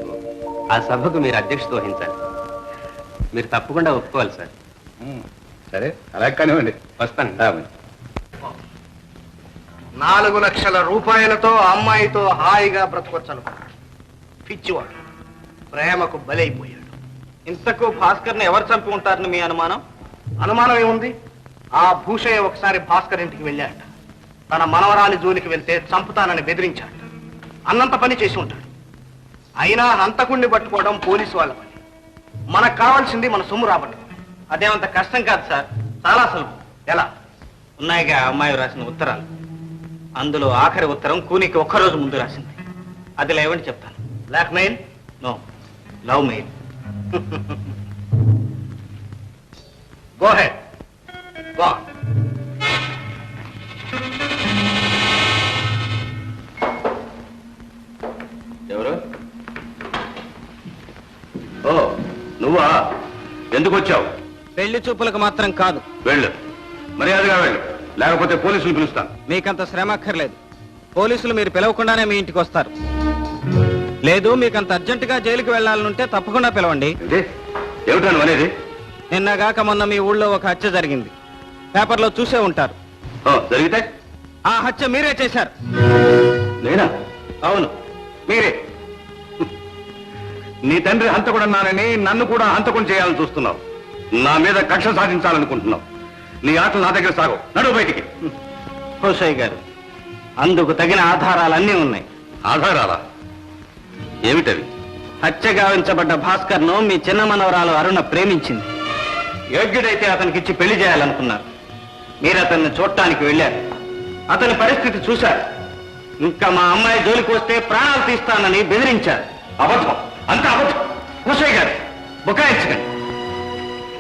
ఆ సభకు మీరు అధ్యక్షత వహించాలి. మీరు తప్పకుండా ఒప్పుకోవాలి సార్. సరే, అలా కానివ్వండి. వస్తాను. 4 లక్షల రూపాయలతో ఆ అమ్మాయితో హాయిగా బ్రతకొచ్చను. పిచ్చివాడు ప్రేమకు బలైపోయాడు. ఇంతకు భాస్కర్ ని ఎవరు చంపి ఉంటారని మీ అనుమానం? అనుమానం ఏముంది? ఆ భూషయ్య ఒకసారి భాస్కర్ ఇంటికి వెళ్ళాట. తన మనవరాలి జోలికి వెళ్తే చంపుతానని బెదిరించాడు. అన్నంత పని చేసి ఉంటాడు. అయినా హంతకుణ్ణి పట్టుకోవడం పోలీసు వాళ్ళ పని. మనకు కావాల్సింది మన సొమ్ము రాబట్టి. అదేమంత కష్టం కాదు సార్, చాలా సులభం. ఎలా? ఉన్నాయిగా అమ్మాయి రాసిన ఉత్తరాలు. అందులో ఆఖరి ఉత్తరం కూనికి ఒక్కరోజు ముందు రాసింది. అది లేవండి చెప్తాను. Blackmail? No, love mail. Go ahead. Go. ఎవరు? ఓ, నువ్వా? ఎందుకు వచ్చావు? పెళ్లి చూపులకు మాత్రం కాదు. వెళ్ళు, మర్యాదగా వెళ్ళు, లేకపోతే పోలీసులు పిలుస్తాను. మీకంత శ్రమ అక్కర్లేదు. పోలీసులు మీరు పిలవకుండానే మీ ఇంటికి వస్తారు. లేదు, మీకంత అర్జెంటుగా జైలుకి వెళ్లాలనుంటే తప్పకుండా పిలవండి. ఏమిటా నువ్వు అనేది? నిన్నగాక మొన్న మీ ఊళ్ళో ఒక హత్య జరిగింది. పేపర్లో చూసే ఉంటారు. జరిగితే? ఆ హత్య మీరే చేశారు. నేనా? అవును, మీరే. నీ తండ్రి హంతకుడన్నానని నన్ను కూడా హంతకుని చేయాలని చూస్తున్నావు. నా మీద కక్ష సాధించాలనుకుంటున్నావు. నీ ఆటలు నా దగ్గర సాగు. నడువు బయటికి. హోసయ్య గారు, అందుకు తగిన ఆధారాలన్నీ ఉన్నాయి. ఆధారాలా? ఏమిటవి? హత్య గావించబడ్డ భాస్కర్ ను మీ చిన్న మనవరాలు అరుణ ప్రేమించింది. యోగ్యుడైతే అతనికిచ్చి పెళ్లి చేయాలనుకున్నారు. మీరు అతన్ని చూడటానికి వెళ్ళారు. అతని పరిస్థితి చూశారు. ఇంకా మా అమ్మాయి జోలికి వస్తే ప్రాణాలు తీస్తానని బెదిరించారు. అబద్ధం, అంత అబద్ధం. హోసయ్య గారు, బుకాయించకండి.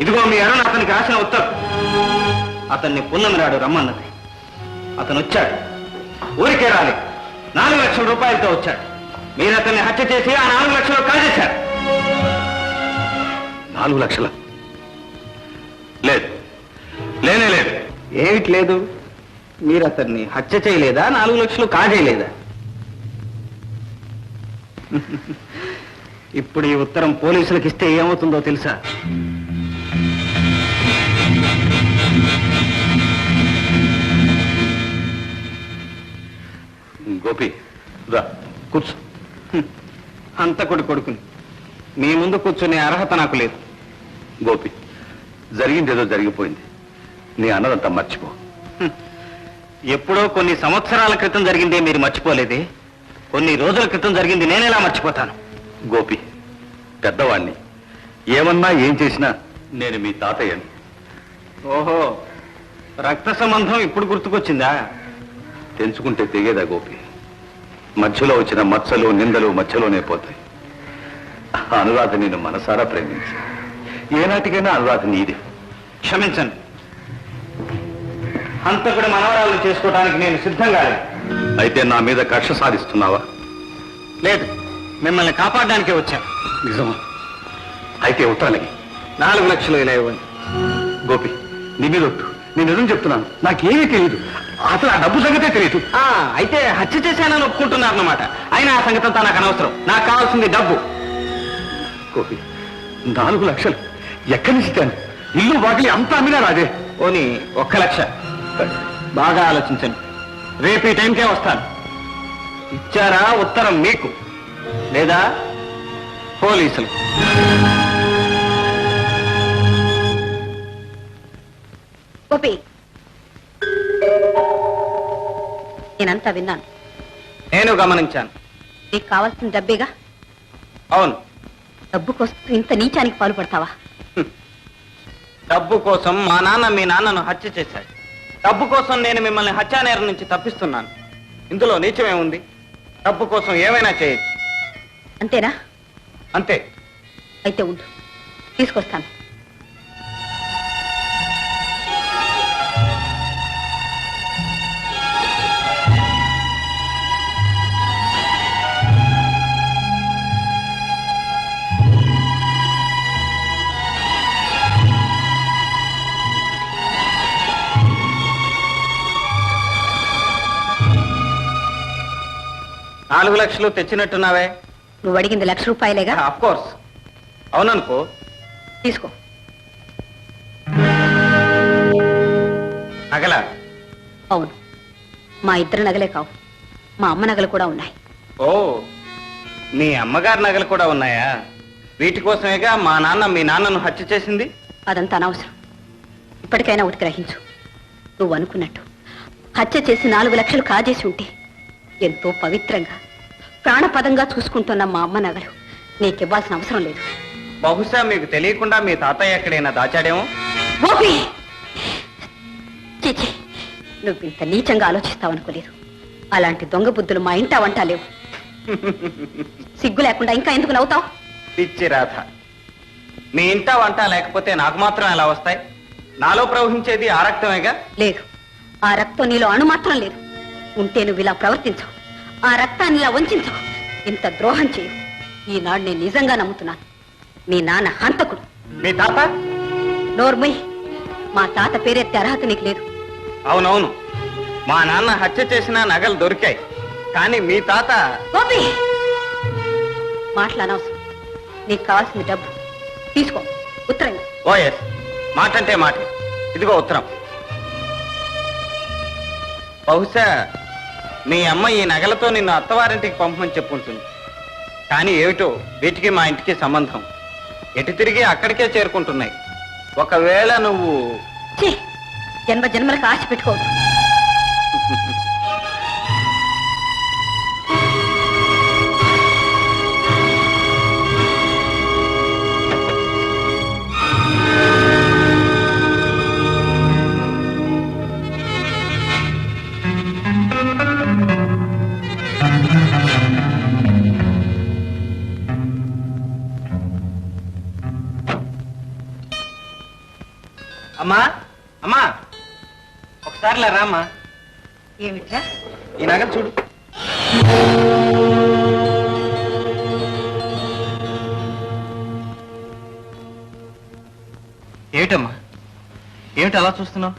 ఇదిగో మీ అరుణ అతనికి రాసిన ఉత్తరం. అతన్ని పున్నమి నాడు రమ్మన్నది. అతను వచ్చాడు. ఊరికే రాలేదు, 4 లక్షల రూపాయలతో వచ్చాడు. మీరు అతన్ని హత్య చేసి ఆ 4 లక్షలు కాజేశారు. 4 లక్షల? లేదు, లేనే లేదు. ఏమిటి లేదు? మీరు అతన్ని హత్య చేయలేదా? 4 లక్షలు కాజేయలేదా? ఇప్పుడు ఈ ఉత్తరం పోలీసులకు ఇస్తే ఏమవుతుందో తెలుసా? గోపి, రా కూర్చో. హంతకుడి కొడుకుని మీ ముందు కూర్చునే అర్హత నాకు లేదు. గోపి, జరిగిందేదో జరిగిపోయింది. నీ అన్నదంతా మర్చిపో. ఎప్పుడో కొన్ని సంవత్సరాల క్రితం జరిగిందే మీరు మర్చిపోలేదే? కొన్ని రోజుల క్రితం జరిగింది నేనెలా మర్చిపోతాను? గోపి, పెద్దవాణ్ణి. ఏమన్నా ఏం చేసినా నేను మీ తాతయ్యని. ఓహో, రక్త సంబంధం ఇప్పుడు గుర్తుకొచ్చిందా? తెంచుకుంటే తెగేదా గోపి? మధ్యలో వచ్చిన మచ్చలు నిందలు మధ్యలోనే పోతాయి. అనురాధ నేను మనసారా ప్రేమించి ఏనాటికైనా అనురాధ నీదే. క్షమించండి, హంతకుడి మనవరాలను చేసుకోవడానికి నేను సిద్ధంగా లేదు. అయితే నా మీద కక్ష సాధిస్తున్నావా? లేదు, మిమ్మల్ని కాపాడడానికే వచ్చాను. నిజమా? అయితే ఉత్తరానికి 4 లక్షలు ఇలా ఇవ్వండి. గోపి, నీ మీద ఒట్టు. నేను నిజం చెప్తున్నాను, నాకేమీ తెలియదు. అసలు ఆ డబ్బు సంగతే తెలియదు. అయితే హత్య చేశానని ఒప్పుకుంటున్నారన్నమాట. అయినా ఆ సంగతి అంతా నాకు అనవసరం. నాకు కావాల్సింది డబ్బు. గోపి, 4 లక్షలు ఎక్కడి నుంచి తేను? ఇల్లు వాకిలి అంతా అమ్మినా రాదే. పోనీ 1 లక్ష. బాగా ఆలోచించండి. రేపు ఈ టైంకే వస్తాను. ఇచ్చారా ఉత్తరం మీకు లేదా పోలీసులు? గోపి, నేనంతా విన్నాను. నేను గమనించాను. నీకు కావాల్సిన డబ్బేగా? అవును. డబ్బు కోసం ఇంత నీచానికి పాల్పడతావా? డబ్బు కోసం మా నాన్న మీ నాన్నను హత్య చేశాడు. డబ్బు కోసం నేను మిమ్మల్ని హత్యానేరం నుంచి తప్పిస్తున్నాను. ఇందులో నీచమేముంది? డబ్బు కోసం ఏమైనా చేయొచ్చు. అంతేనా? అంతే. అయితే ఉండు, తీసుకొస్తాను. $4 లక్షలు తెచ్చినట్టున్నావే? నువ్వు అడిగింది ₹1,00,000 ఆఫ్ కోర్స్. అవుననుకో. తీసుకో. నగల? అవును, మా ఇద్దరు నగలే కావు, మా అమ్మ నగలు కూడా ఉన్నాయి. ఓ, మీ అమ్మగారి నగలు కూడా ఉన్నాయా? వీటి కోసమేగా మా నాన్న మీ నాన్నను హత్య చేసింది. అదంతా అనవసరం. ఇప్పటికైనా ఒకటి గ్రహించు. నువ్వు అనుకున్నట్టు హత్య చేసి 4 లక్షలు కాజేసి ఉంటే ఎంతో పవిత్రంగా ప్రాణపదంగా చూసుకుంటున్న మా అమ్మ నగలు నీకివ్వాల్సిన అవసరం లేదు. బహుశా మీకు తెలియకుండా మీ తాతయ్య ఎక్కడైనా దాచాడేమో. గోపి, చీచి, నువ్వు ఇంత నీచంగా ఆలోచిస్తావనుకోలేదు. అలాంటి దొంగ బుద్ధులు మా ఇంట వంట లేవు. సిగ్గు లేకుండా ఇంకా ఎందుకు నవ్వుతావు? పిచ్చి రాధ, మీ ఇంట వంట లేకపోతే నాకు మాత్రం ఎలా వస్తాయి? నాలో ప్రవహించేది ఆ రక్తమేగా. లేదు, ఆ రక్తం నీలో అణు మాత్రం లేదు. ఉంటే నువ్వు ఇలా ప్రవర్తించవు, ఆ రక్తాన్ని ఇలా వంచవు, ఇంత ద్రోహం చేయు. ఈనాడు నేను నిజంగా నమ్ముతున్నాను, మీ నాన్న హంతకుడు. మీ తాత? నోర్మయ్, మా తాత పేరెత్తే అర్హత నీకు లేదు. అవునవును, మా నాన్న హత్య చేసిన నగలు దొరికాయి, కానీ మీ తాత... గోపి, మాటలనవసరం. నీకు కావాల్సింది డబ్బు. తీసుకో, ఉత్తరం. ఓఎస్, మాటంటే మాట. ఇదిగో ఉత్తరం. బహుశా మీ అమ్మ ఈ నగలతో నిన్ను అత్తవారింటికి పంపమని చెప్పుంటుంది. కానీ ఏమిటో వీటికి మా ఇంటికి సంబంధం. ఎటు తిరిగి అక్కడికే చేరుకుంటున్నాయి. ఒకవేళ నువ్వు... జన్మ జన్మలకు ఆశ పెట్టుకోవద్దు. అమ్మా, అమ్మా, ఒకసారి రామ్మా. ఏమిట్రా? ఈ నగలు చూడు. ఏమిటమ్మా, ఏమిటి అలా చూస్తున్నావు?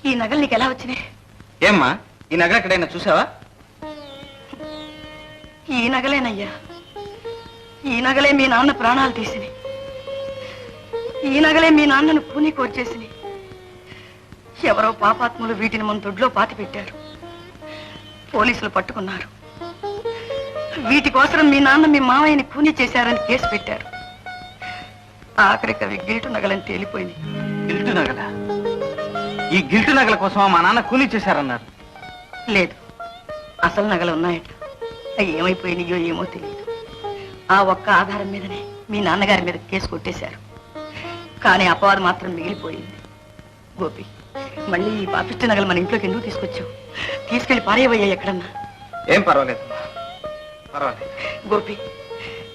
ఈ నగలు నీకు ఎలా వచ్చినాయి? ఏమ్మా, ఈ నగలు ఎక్కడైనా చూసావా? ఈ నగలేనయ్యా, ఈ నగలే మీ నాన్న ప్రాణాలు తీసినాయి. ఈ నగలే మీ నాన్నను పూని కోర్చేసినాయి. ఎవరో పాపాత్ములు వీటిని మన దొడ్లో పాతి పెట్టారు. పోలీసులు పట్టుకున్నారు. వీటి కోసం మీ నాన్న మీ మావయ్యని కూని చేశారని కేసు పెట్టారు. ఆఖరికి అవి గిల్టు నగలని తేలిపోయింది. గిల్టు నగల? ఈ గిల్టు నగల కోసం మా నాన్న కూని చేశారన్నారు. లేదు, అసలు నగలు ఉన్నాయట. అవి ఏమైపోయినాయో ఏమో తెలియదు. ఆ ఒక్క ఆధారం మీదనే మీ నాన్నగారి మీద కేసు కొట్టేశారు. కానీ అపవాదం మాత్రం మిగిలిపోయింది. గోపి, మళ్ళీ ఈ పాపిష్టి నగలు మన ఇంట్లోకి ఎందుకు తీసుకొచ్చావు? తీసుకెళ్లి పారేవయ్యా ఎక్కడన్నా. ఏం పర్వాలేదు, పర్వాలేదు. గోపి,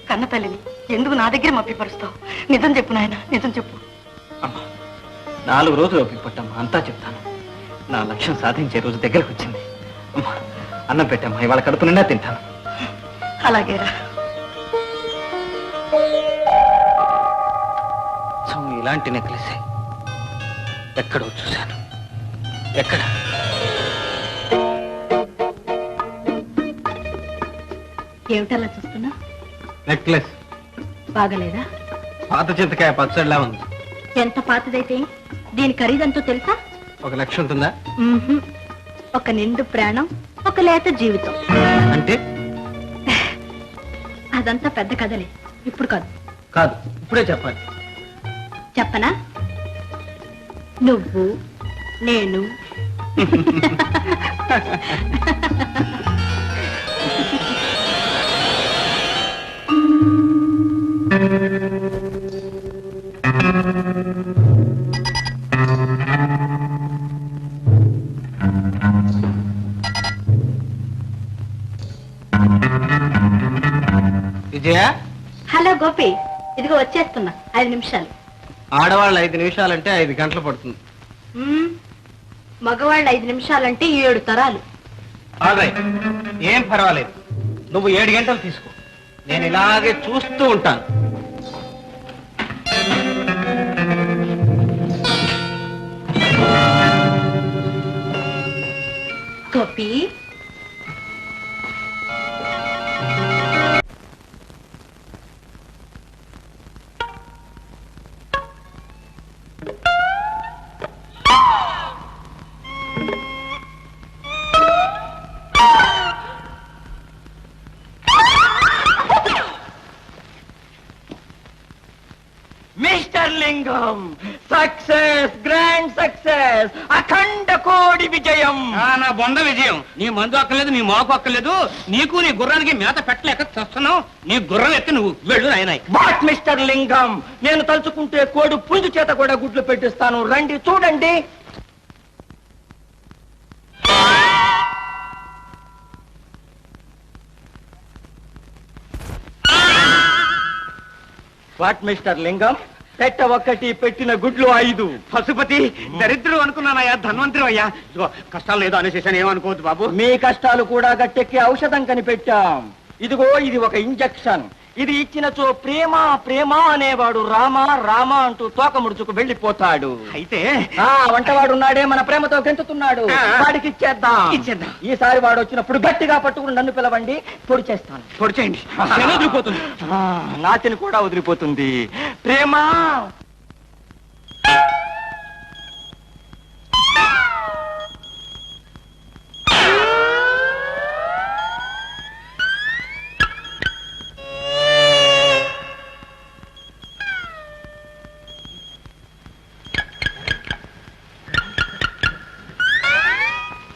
కన్న తల్లిని ఎందుకు నా దగ్గర మప్పిపరుస్తావు? నిజం చెప్పు నాయన, నిజం చెప్పు. అమ్మా, 4 రోజులు ఓపిక పట్టమ్మా, అంతా చెప్తాను. నా లక్ష్యం సాధించే రోజు దగ్గరకు వచ్చింది. అమ్మా, అన్నం పెట్టమ్మా, ఇవాళ కడుపు నిండా తింటాను. అలాగేరా. ఇలాంటి నెక్లెస్ ఎక్కడో చూశాను. ఎక్కడ? ఏమిటలా చూస్తున్నా? నెక్లెస్ బాగలేదా? పాత చింతకాయ పచ్చడిలా ఉంది. ఎంత పాతదైతే దీని ఖరీదంతో తెలుసా? 1 లక్ష ఉంటుందా? ఒక నిండు ప్రాణం, ఒక లేత జీవితం. అంటే అదంతా పెద్ద కథలే, ఇప్పుడు కాదు. కాదు, ఇప్పుడే చెప్పాలి. చెప్పనా? నువ్వు, నేను, విజయ, హలో గోపి, ఇదిగో వచ్చేస్తున్నా. 5 నిమిషాలు. ఆడవాళ్ళు 5 నిమిషాలంటే 5 గంటలు పడుతుంది. మగవాళ్ళు 5 నిమిషాలంటే 7 తరాలు. ఏం పర్వాలేదు, నువ్వు 7 గంటలు తీసుకో, నేను ఇలాగే చూస్తూ ఉంటాను. గోపి, మిస్టర్ లింగం, సక్సెస్, గ్రాండ్ సక్సెస్, అఖండ కోడి విజయం. నా బొంద విజయం. నీ మందు అక్కర్లేదు, నీ మోకు అక్కర్లేదు. నీకు నీ గుర్రానికి మేత పెట్టలేక చూస్తున్నావు. నీ గుర్రం ఎత్తి నువ్వు వెళ్ళు నాయనాయ్. వాట్ మిస్టర్ లింగం, నేను తలుచుకుంటే కోడి పుంజు చేత కూడా గుడ్లు పెట్టిస్తాను. రండి చూడండి. వాట్ మిస్టర్ లింగం, పెట్ట 1, పెట్టిన గుడ్లు 5. పశుపతి, దరిద్రుడు అనుకున్నానయ్యా, ధన్వంతరి అయ్యా. ఇదిగో కష్టాలు లేదో అనేసేసాను, ఏమనుకోవద్దు బాబు. మీ కష్టాలు కూడా గట్టెక్కి ఔషధం కనిపెట్టాం. ఇదిగో ఇది ఒక ఇంజెక్షన్. ఇది ఇచ్చినచో ప్రేమ ప్రేమ అనేవాడు రామ రామ అంటూ తోక ముడుచుకు వెళ్ళిపోతాడు. అయితే వంటవాడు ఉన్నాడే, మన ప్రేమతో గెంతుతున్నాడు, వాడికి ఇచ్చేద్దాం. ఈసారి వాడు వచ్చినప్పుడు గట్టిగా పట్టుకుని నన్ను పిలవండి, పొడి చేస్తాను. పొడి చేయండి, వదిలిపోతుంది. నాతిని కూడా వదిలిపోతుంది. ప్రేమ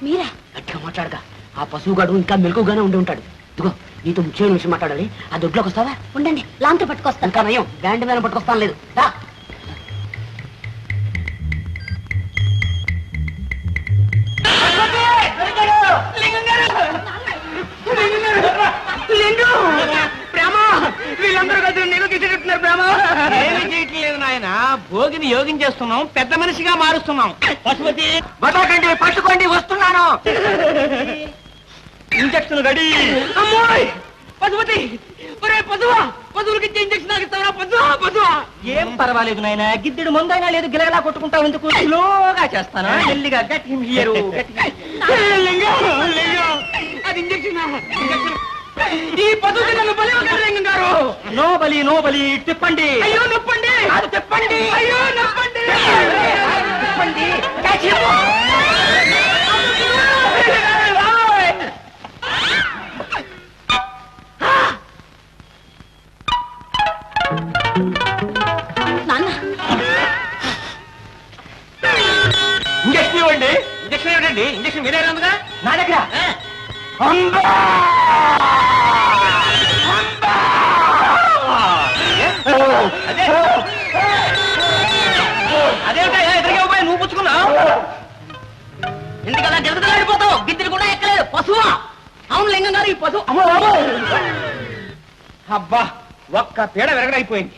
మీరా గట్టిగా మాట్లాడగా, ఆ పశువుగాడు ఇంకా మెలకుగానే ఉండి ఉంటాడు. ఇదిగో నీతో ముఖ్యమైన విషయం మాట్లాడాలి. ఆ దొడ్లోకి వస్తావా? ఉండండి, లాంతో పట్టుకొస్తాను. ఇంకా నయం, బ్యాండ్ మీద పట్టుకొస్తాను. లేదు రా. వీళ్ళందరూ కలిసి నేను తీసుకెళ్తున్నారు. ప్రేమ ఏమి చేయట్లేదు నాయన, భోగిని యోగించేస్తున్నాం, పెద్ద మనిషిగా మారుస్తున్నాం. పశుపతి వదలకండి, పట్టుకోండి, వస్తున్నాను. Injection ready. అమ్మాయి పశుపతి, ఒరే పశువా, పశువులకి ఇచ్చే ఇంజక్షన్ నాకు ఇస్తావా? పశువా పశువా. ఏం పర్వాలేదు నాయన, గిద్దెడు ముందైనా లేదు, గిలగలా కొట్టుకుంటావు ఎందుకు? స్లోగా చేస్తాను, మెల్లిగా. గట్టి హియరు, అది ఇంజక్షన్. ఈ పశువుకి నన్ను బలి లింగం గారు. నో బలి, నో బలి. తిప్పండి. అయ్యో నొప్పండి, అది తిప్పండి. అయ్యో నొప్పండి, తిప్పండి. నాన్న, ఇంజక్షన్ ఇవ్వండి. ఇంజక్షన్ ఏమిటండి? ఇంజక్షన్ వేరే ఉందిగా నా దగ్గర. అదేమిటా ఎదురుగా పోయి నువ్వు పుచ్చుకున్నావు? ఎందుకలా జగదలాడిపోతావు? గిద్దెలు కూడా ఎక్కలేదు. పశువా? అవును లింగం గారు, ఈ పశువు. అబ్బా, ఒక్క పీడ విరగడైపోయింది.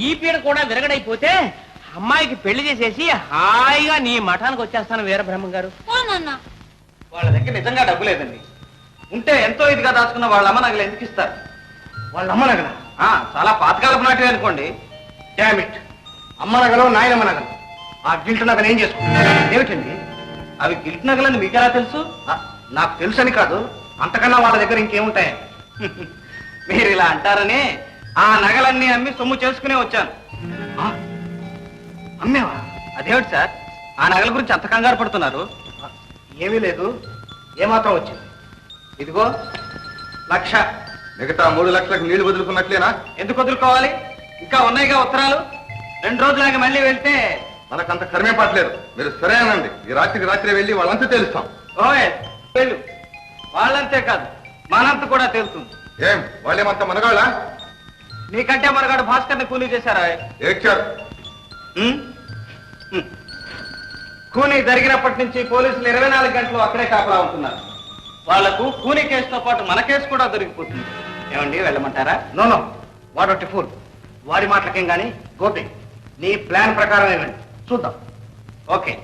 ఈ పీడ కూడా విరగడైపోతే అమ్మాయికి పెళ్లి చేసేసి హాయిగా నీ మఠానికి వచ్చేస్తాను వీరబ్రహ్మం గారు. వాళ్ళ దగ్గర నిజంగా డబ్బు లేదండి. ఉంటే ఎంతో ఇదిగా దాచుకున్న వాళ్ళ అమ్మ నగలు ఎందుకు ఇస్తారు? వాళ్ళ అమ్మ నగల, చాలా పాతకాలపు నాటివి అనుకోండి. డామిట్. అమ్మ నగలు, నాయనమ్మ నగలు. ఆ గిల్ట్ నగలు ఏం చేసుకుంటారు? ఏమిటండి అవి గిల్ట్ నగలని మీకెలా తెలుసు? నాకు తెలుసని కాదు, అంతకన్నా వాళ్ళ దగ్గర ఇంకేముంటాయి? మీరు ఇలా అంటారని ఆ నగలన్నీ అమ్మి సొమ్ము చేసుకునే వచ్చాను. అమ్మేవా? అదేమిటి సార్, ఆ నగల గురించి అంత కంగారు పడుతున్నారు? ఏమీ లేదు. ఏమాత్రం వచ్చింది? ఇదిగో 1,00,000. మిగతా 3 లక్షలకు నీళ్లు వదులుకున్నట్లేనా? ఎందుకు వదులుకోవాలి? ఇంకా ఉన్నాయిగా ఉత్తరాలు. 2 రోజులాగా మళ్ళీ వెళ్తే మనకంత కర్మే పట్టలేదు. మీరు సరేనండి, ఈ రాత్రికి రాత్రి వెళ్ళి వాళ్ళంతా తెలుస్తాం. ఓయ్ వెళ్ళు. వాళ్ళంతే కాదు, మనంత కూడా తెలుస్తుంది. ఏం వాళ్ళేమంత మనగాళ్ళ? నీకంటే మనగాడు భాస్కర్ని కూలీ చేశారా? ఏడ్చారు. కూనీ జరిగినప్పటి నుంచి పోలీసులు 24 గంటలు అక్కడే కాపలా ఉంటున్నారు. వాళ్లకు కూనీ కేసుతో పాటు మన కేసు కూడా దొరికిపోతుంది. ఏమండి, వెళ్ళమంటారా? No, వాడొట్టి pool. వాడి మాటలకేం గాని గోపి, నీ ప్లాన్ ప్రకారం ఇవ్వండి, చూద్దాం. ఓకే.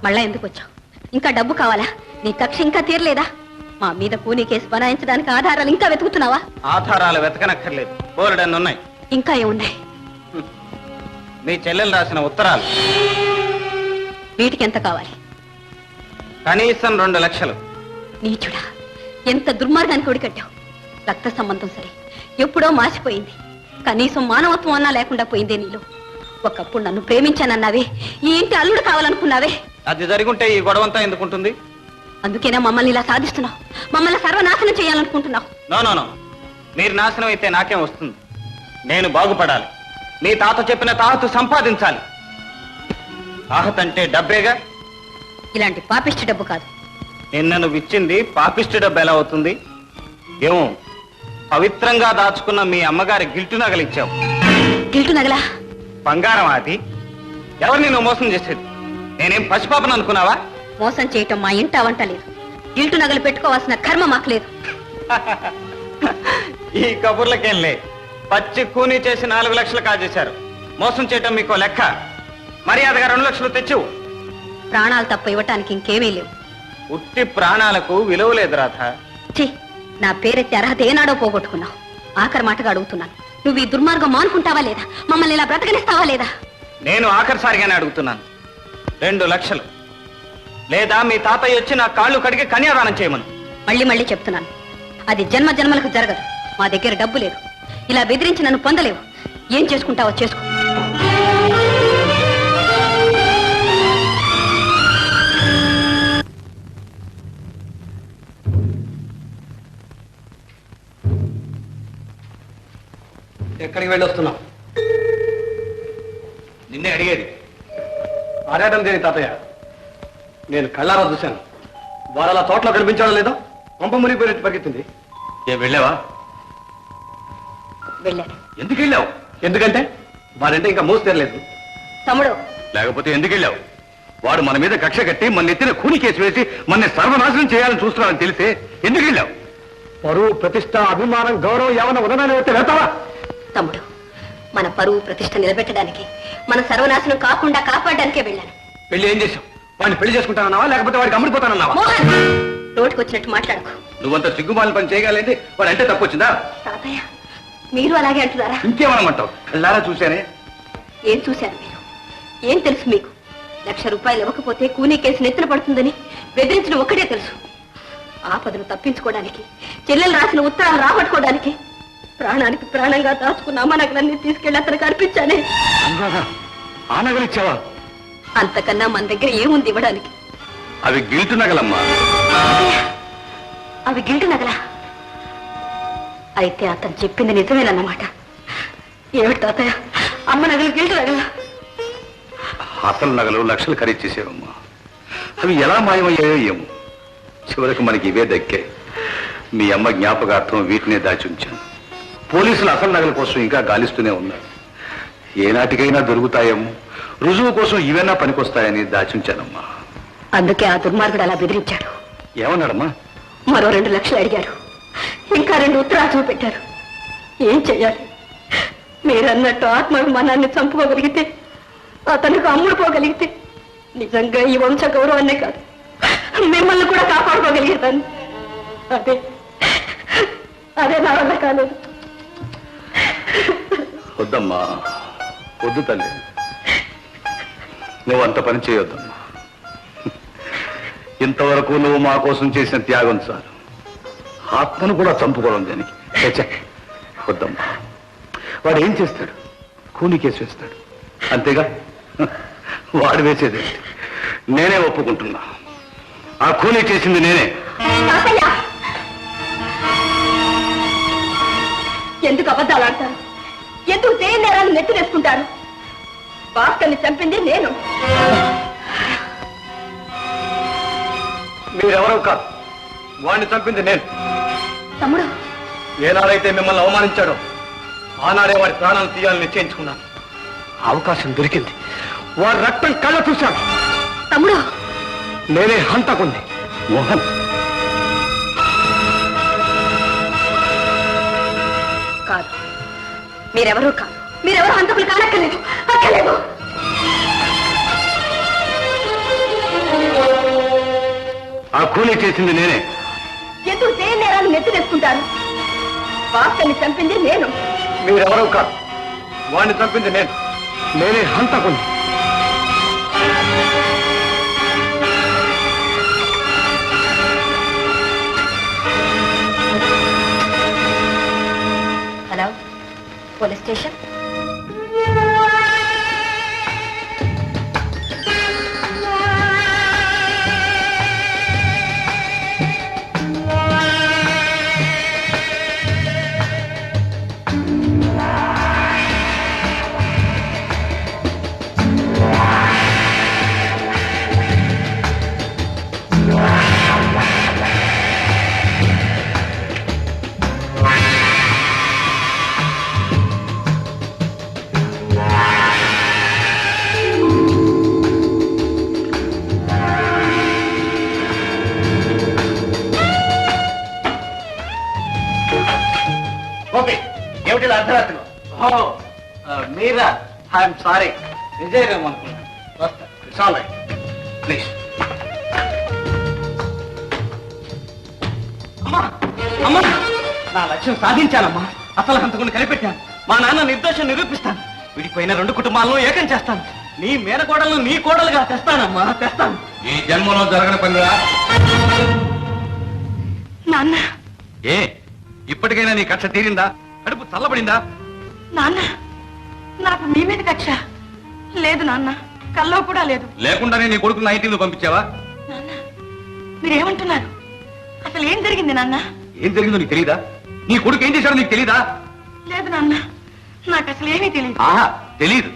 మళ్ళా ఎందుకు వచ్చావు? ఇంకా డబ్బు కావాలా? నీ కక్ష ఇంకా తీరలేదా? మా మీద కూనీ కేసు బనాయించడానికి ఆధారాలు ఇంకా వెతుకుతున్నావా? ఆధారాలు వెతకనక్కర్లేదు, బోలెడన్ని ఉన్నాయి. ఇంకా ఏమున్నాయి? మీ చెల్లెలు రాసిన ఉత్తరాలు. వీటికి ఎంత కావాలి? కనీసం 2 లక్షలు. నీచుడా, ఎంత దుర్మార్గానికి ఒడికట్టావు. రక్త సంబంధం సరే, ఎప్పుడో మాసిపోయింది. కనీసం మానవత్వం అన్నా లేకుండా పోయిందే నీలో. ఒకప్పుడు నన్ను ప్రేమించానన్నావే, ఈ ఇంటి అల్లుడు కావాలనుకున్నావే. అది జరుగుంటే ఈ గొడవంతా ఎందుకుంటుంది? అందుకేనా మమ్మల్ని ఇలా సాధిస్తున్నావు? మమ్మల్ని సర్వనాశనం చేయాలనుకుంటున్నావు? నో, మీరు నాశనం అయితే నాకేం వస్తుంది? నేను బాగుపడాలి. మీ తాత చెప్పిన తాహతు సంపాదించాలి. తాహత్ అంటే డబ్బేగా. ఇలాంటి పాపిష్టి డబ్బు కాదు. నిన్న నువ్వు ఇచ్చింది పాపిష్టి డబ్బు ఎలా అవుతుంది? ఏమో, పవిత్రంగా దాచుకున్న మీ అమ్మగారి గిల్టు నగలిచ్చావు. గిల్టు నగలా? బంగారం అది. ఎవరిని నువ్వు మోసం చేసేది? నేనేం పసిపాపను అనుకున్నావా? మోసం చేయటం మా ఇంట వంట లేదు. గిల్టు నగలు పెట్టుకోవాల్సిన కర్మ మాకు లేదు. ఈ కబుర్లకెళ్ళే పచ్చి కూనీ చేసి 4 లక్షలు కాజేశారు. మోసం చేయటం మీకో లెక్క. మర్యాదగా 2 లక్షలు తెచ్చివు. ప్రాణాలు తప్ప ఇవ్వటానికి ఇంకేమీ లేవు. ఉట్టి ప్రాణాలకు విలువ లేదు రాధ. ఛీ, నా పేరెత్తి అర్హత ఏనాడో పోగొట్టుకున్నావు. ఆఖరి మాటగా అడుగుతున్నాను, నువ్వు ఈ దుర్మార్గం మానుకుంటావా లేదా? మమ్మల్ని ఇలా బ్రతకనిస్తావా లేదా? నేను ఆఖరిసారిగానే అడుగుతున్నాను. 2 లక్షలు లేదా మీ తాతయ్య వచ్చి నా కాళ్ళు కడిగి కన్యాదానం చేయమను. మళ్ళీ చెప్తున్నాను, అది జన్మ జన్మలకు జరగదు. మా దగ్గర డబ్బు లేదు. ఇలా బెదిరించి నన్ను పొందలేవు. ఏం చేసుకుంటావో చేసుకో. ఎక్కడికి వెళ్ళొస్తున్నావు? నిన్నే అడిగేది. అడగడం దేని తాతయ్య? నేను కళ్ళారా చూశాను. వారు అలా తోటలో కనిపించాడో లేదో పంప మునిగిపోయినట్టు పరిగెత్తింది. ఏ వెళ్ళావా? వెళ్ళాను. ఎందుకు వెళ్ళావు? ఎందుకంటే వారంటే ఇంకా మూసి తెరలేదు. తమ్ముడు, లేకపోతే ఎందుకు వెళ్ళావు? వాడు మన మీద కక్ష కట్టి మన ఎత్తిన కూని కేసు వేసి మన సర్వనాశనం చేయాలని చూస్తున్నాడని తెలిసే ఎందుకు వెళ్ళావు? పరువు, ప్రతిష్ట, అభిమానం, గౌరవం ఏమన్నా ఉన్నదాన్ని అయితే వెళ్తావా? తమ్ముడు, మన పరువు ప్రతిష్ట నిలబెట్టడానికి, మన సర్వనాశనం కాకుండా కాపాడడానికే వెళ్ళాను. పెళ్లి ఏం చేశావు? వాడిని పెళ్లి చేసుకుంటానన్నావా లేకపోతే వాడికి అమ్ముడిపోతానన్నావా? మోహన్, రోడ్డుకు వచ్చినట్టు మాట్లాడకు. నువ్వంత సిగ్గుమాలిన పని చేయగలంటే వాడు అంటే తప్పు వచ్చిందా? తాతయ్య, మీరు అలాగే అంటున్నారా? ఇంకేమనమంటావు? కళ్ళారా చూశానే. ఏం చూశారు మీరు? ఏం తెలుసు మీకు? 1,00,000 రూపాయలు ఇవ్వకపోతే కూనీ కేసు నెత్తిన పడుతుందని బెదిరించడం ఒక్కటే తెలుసు. ఆపదను తప్పించుకోవడానికి, చెల్లెలు రాసిన ఉత్తరాలు రాబట్టుకోవడానికి ప్రాణానికి ప్రాణంగా దాచుకున్న అమ్మ నగలన్నీ తీసుకెళ్లి అతనికి అర్పించానే. ఆ నగలిచ్చావా? అంతకన్నా మన దగ్గర ఏముంది ఇవ్వడానికి? అవి గిల్టు నగలమ్మా. అవి గిల్టు నగలా? అయితే అతను చెప్పింది నిజమేనన్నమాట. ఏమిటి తాతయ్య, అమ్మ నగలు గిల్టు నగలా? అసలు నగలు లక్షలు ఖరీదు చేసేవమ్మా. అవి ఎలా మాయమయ్యాయో ఏమో. చివరికి మనకి ఇవే దక్కాయి. మీ అమ్మ జ్ఞాపకార్థం వీటినే దాచి ఉంచాను. పోలీసులు అసలు నగల కోసం ఇంకా గాలిస్తూనే ఉన్నారు. ఏనాటికైనా దొరుకుతాయేమో, రుజువు కోసం ఇవైనా పనికొస్తాయని దాచుంచానమ్మా. అందుకే ఆ దుర్మార్గుడు అలా బెదిరించాడు. ఏమన్నాడమ్మా? మరో 2 లక్షలు అడిగారు. ఇంకా 2 ఉత్తరాలు చూపెట్టారు. ఏం చెయ్యాలి? మీరన్నట్టు ఆత్మాభిమానాన్ని చంపుకోగలిగితే, అతనికి అమ్ముడుపోగలిగితే నిజంగా ఈ వంశ గౌరవాన్నే కాదు, మిమ్మల్ని కూడా కాపాడుకోగలిగేదాన్ని. అదే నా వల్ల కాలేదు. వద్దమ్మా, వద్దు తల్లి, నువ్వు అంత పని చేయొద్దమ్మా. ఇంతవరకు నువ్వు మా కోసం చేసిన త్యాగం చాలు, ఆత్మను కూడా చంపుకోవడం దానికి. వద్దమ్మా, వాడు ఏం చేస్తాడు? కూని కేసు వేస్తాడు, అంతేగా. వాడు వేసేది నేనే ఒప్పుకుంటున్నా. ఆ కూని చేసింది నేనే. ఎందుకు అబద్ధాలు ఆడతారు? ఎందుకు చేయని నేరాలు నెత్తినేసుకుంటారు? భాస్కర్ని చంపింది నేను. మీరెవరో కాదు, వాడిని చంపింది నేను. తమ్ముడు, ఏనాడైతే మిమ్మల్ని అవమానించాడో ఆనాడే వాడి ప్రాణాలు తీయాలని నిశ్చయించుకున్నాను. అవకాశం దొరికింది, వాడి రక్తం కళ్ళ చూశాను. తమ్ముడు, నేనే హంతకుంది. మోహన్, కాదు, మీరెవరూ కాదు. మీరెవరూ హంతకులు కానక్కర్లేదు, అక్కర్లేదు. ఆ కూని చేసింది నేనే. ఎందుకు చేయని నేరాలు నెత్తినేసుకుంటారు? భాస్కర్ని చంపింది నేను. మీరెవరో కాదు, వాడిని చంపింది నేను. నేనే హంతకుంది. Hello, police station. ఏమిటి అర్ధరాత్రి? మీరా? ఐఎమ్ సారీ, విజయరామ్ అనుకున్నాను. వస్తా. ప్లీజ్. అమ్మా, అమ్మా, నా లక్ష్యం సాధించానమ్మా. అసలు హంతకుని కనిపెట్టాను. మా నాన్న నిర్దోషం నిరూపిస్తాను. విడిపోయిన 2 కుటుంబాలను ఏకం చేస్తాను. నీ మేనకోడలను నీ కోడలుగా తెస్తానమ్మా, తెస్తాను. ఈ జన్మలో జరగని పనిరా. నాన్న, ఏ ఇప్పటికైనా నీ కక్ష తీరిందా? కడుపు చల్లబడిందా? నాన్న, నాకు మీ మీద కక్ష లేదు నాన్న, కల్లో కూడా లేదు. లేకుండానే నీ కొడుకుని ఐటీలో పంపించావా? నాన్న, మీరేమంటున్నారు? అసలు ఏం జరిగింది నాన్న? ఏం జరిగిందో నీకు తెలీదా? నీ కొడుకు ఏం చేశాడో నీకు తెలీదా? లేదు నాన్న, నాకు అసలు ఏమీ తెలియదు. ఆహా, తెలీదు.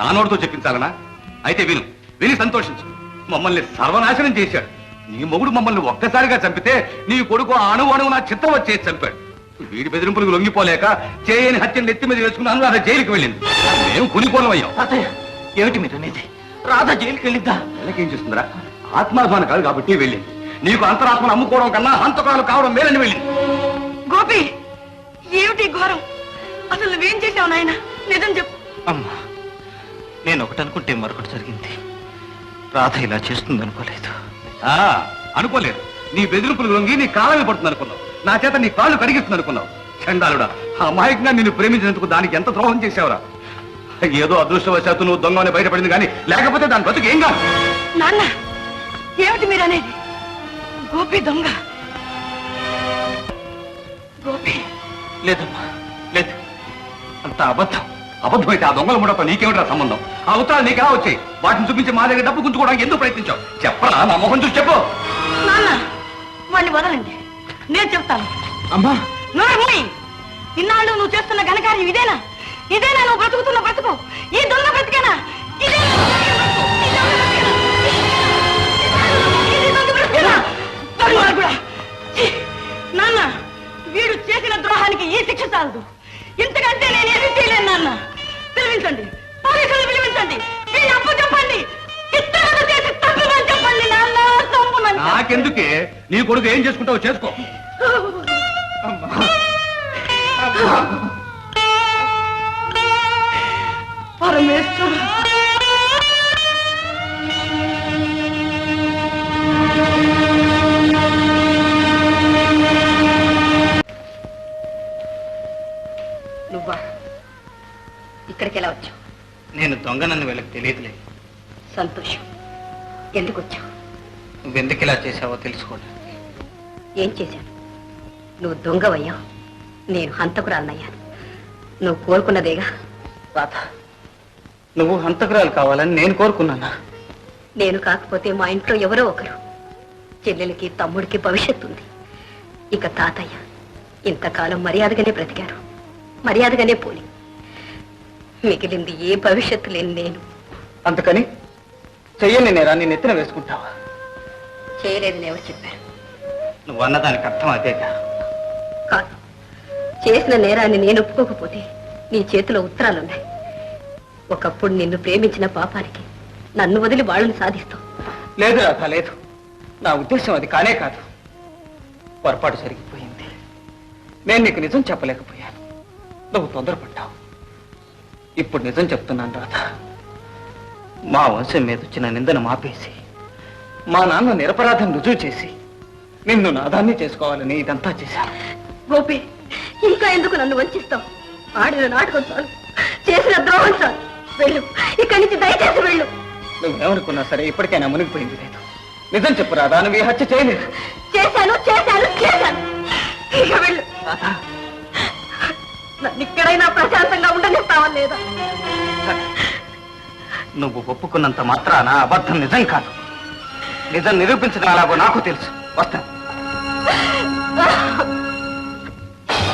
నా నోటితో చెప్పించాలనా? అయితే విను, విని సంతోషించు. మమ్మల్ని సర్వనాశనం చేశాడు. నీ మొగుడు మమ్మల్ని ఒక్కసారిగా చంపితే నీ కొడుకు అణువు నా చిత్తం వచ్చేసి చంపాడు. వీడి బెదిరింపులకు లొంగిపోలేక చేయని హత్యను నెత్తి మీద వేసుకున్నాను. రాధ జైలుకి వెళ్ళింది. మేము కునిపోలం అయ్యాం. ఏమిటి మీరు అనేది? రాధ జైలుకి వెళ్ళిద్దా? నెలకేం చేస్తుందిరా? ఆత్మాభిమానం కాదు కాబట్టి వెళ్ళింది. నీకు అంతరాత్మను అమ్ముకోవడం కన్నా హంతకాలు కావడం మేలని వెళ్ళింది. గోపి, ఏమిటి ఘోరం? అసలు నువ్వేం చేశావు నాయన? నిజం చెప్పు. అమ్మా, నేను ఒకటి అనుకుంటే మరొకటి జరిగింది. రాధ ఇలా చేస్తుంది అనుకోలేదు. అనుకోలేదు. నీ బెదిరింపులు లొంగి నీ కాళ్ళని పడుతుంది అనుకున్నావు. నా చేత నీ కాళ్ళు కడిగిస్తుంది అనుకున్నావు. చండాలుడా, అమాయకంగా నిన్ను ప్రేమించినందుకు దానికి ఎంత ద్రోహం చేశావురా? ఏదో అదృష్టవశాత్తు నువ్వు దొంగని బయటపడింది కానీ లేకపోతే దాని బతుకు ఏం కాదు. నాన్న, ఏమిటి మీరు అనేది? గోపి దొంగ? గోపి లేదమ్మా, లేదు, అంత అబద్ధం. అబద్ధమైతే ఆ దొంగల ముడతో నీకేమిటా సంబంధం? ఆ ఉత్తరాలు నీకెలా వచ్చాయి? వాటిని చూపించి మా దగ్గర డబ్బు గుంజుకోవడానికి ఎందుకు ప్రయత్నించావు? చెప్పరా, నా మొహం చూసి చెప్పు. నాన్న, వాడిని వదలండి, నేను చెప్తాను. అమ్మా, ఇన్నాళ్ళు నువ్వు చేస్తున్న ఘనకార్యం ఇదేనా? ఇదేనా నువ్వు బ్రతుకుతున్న బ్రతుకు? ఈ దొంగ బ్రతికేనా? నాన్న, వీడు చేసిన ద్రోహానికి ఈ శిక్ష చాలదు. ఇంతకంటే నేనేమీ చేయలేను నాన్న. పిలిపించండి, పోలీసులు పిలిపించండి. వీళ్ళు అప్పు చెప్పండి, ఇతరులకు చేసి తప్పుమని చెప్పండి నాన్న, తప్పుమని. నాకెందుకే? నీ కొడుకు ఏం చేసుకుంటావో చేసుకో. పరమేశ్వర, నువ్వా? దొంగనని వీళ్ళకి తెలియదులే. సంతోషం. ఎందుకు వచ్చావు? నువ్వెందుకు ఇలా చేసావో తెలుసుకోండి. ఏం చేశాను? నువ్వు దొంగవయ్యావు, నేను హంతకురాలనయ్యాను. నువ్వు కోరుకున్నదేగా. రాధ, నువ్వు హంతకురాలు కావాలని నేను కోరుకున్నానా? నేను కాకపోతే మా ఇంట్లో ఎవరో ఒకరు. చెల్లెలకి తమ్ముడికి భవిష్యత్తు ఉంది. ఇక తాతయ్య ఇంతకాలం మర్యాదగానే బ్రతికారు, మర్యాదగానే పోలి. మిగిలింది ఏ భవిష్యత్తు లేని నేను. అందుకని చెయ్యని నేరాన్ని నెత్తిన వేసుకుంటావా? చేయలేదని ఎవరు చెప్పారు? నువ్వు అన్నదానికి అర్థం అదేగా. కాదు, చేసిన నేరాన్ని నేను ఒప్పుకోకపోతే నీ చేతిలో ఉత్తరాలున్నాయి. ఒకప్పుడు నిన్ను ప్రేమించిన పాపానికి నన్ను వదిలి వాళ్ళని సాధిస్తావు. లేదు రాధ, లేదు. నా ఉద్దేశం అది కానే కాదు. పొరపాటు జరిగిపోయింది. నేను నీకు నిజం చెప్పలేకపోయాను. నువ్వు తొందరపడ్డావు. ఇప్పుడు నిజం చెప్తున్నాను రాధ. మా వంశం మీద వచ్చిన నిందను మాపేసి మా నాన్న నిరపరాధం రుజువు చేసి నిన్ను నాదాన్ని చేసుకోవాలని ఇదంతా చేశాను. గోపి, ఇంకా ఎందుకు నన్ను వంచిస్తావు? ఆడిన నాటకం చాలు, చేసిన ద్రోహం చాలు. వెళ్ళు, ఇక్కడి నుంచి దయచేసి వెళ్ళు. నువ్వేమనుకున్నా సరే ఇప్పటికైనా మునిగిపోయింది లేదు. నిజం చెప్పు రాధా, నువ్వు ఈ హత్య చేయలేదు. చేశాను చేశాను చేశాను. ఇక వెళ్ళు. నన్ను ఇక్కడైనా ప్రశాంతంగా ఉండనిస్తావా లేదా? నువ్వు ఒప్పుకున్నంత మాత్రాన అబద్ధం నిజం కాదు. నిజం నిరూపించడం అలాగో నాకు తెలుసు. వస్తాను.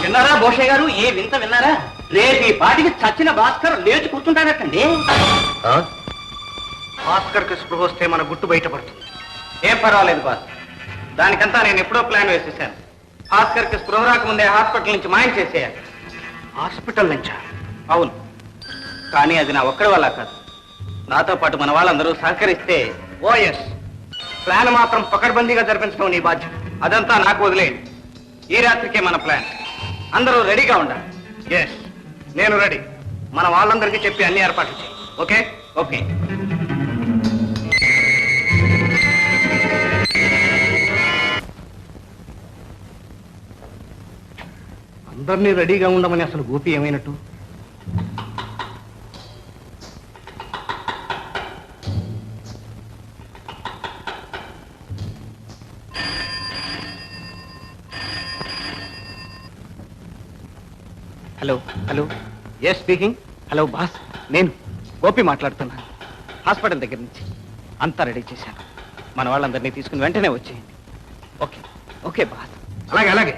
విన్నారా భోషయ్య గారు? ఏ వింత విన్నారా? రేపు ఈ పాటికి చచ్చిన భాస్కర్ లేచి కూర్చుంటాడటండి. భాస్కర్ కి స్పృహ వస్తే మన గుట్టు బయటపడుతుంది. ఏం పర్వాలేదు బాస్, దానికంతా నేను ఎప్పుడో ప్లాన్ వేసేసాను. భాస్కర్ కి స్పృహ రాకముందే హాస్పిటల్ నుంచి మాయం చేసేయాలి. హాస్పిటల్ నుంచా? అవును, కానీ అది నా ఒక్కడి వల్ల కాదు. నాతో పాటు మన వాళ్ళందరూ సహకరిస్తే ఓఎస్ ప్లాన్ మాత్రం పకడ్బందీగా జరిపించడం నీ బాధ్యత. అదంతా నాకు వదిలేయండి. ఈ రాత్రికే మన ప్లాన్. అందరూ రెడీగా ఉండాలి. ఎస్, నేను రెడీ. మన వాళ్ళందరికీ చెప్పి అన్ని ఏర్పాట్లు చేయి. Okay okay. అందరినీ రెడీగా ఉండమని అసలు గోపి ఏమైనట్టు? Hello hello, yes speaking. Hello boss, నేను గోపి మాట్లాడుతున్నాను. హాస్పిటల్ దగ్గర నుంచి అంతా రెడీ చేశాను. మన వాళ్ళందరినీ తీసుకుని వెంటనే వచ్చేయండి. Okay okay boss. అలాగే అలాగే.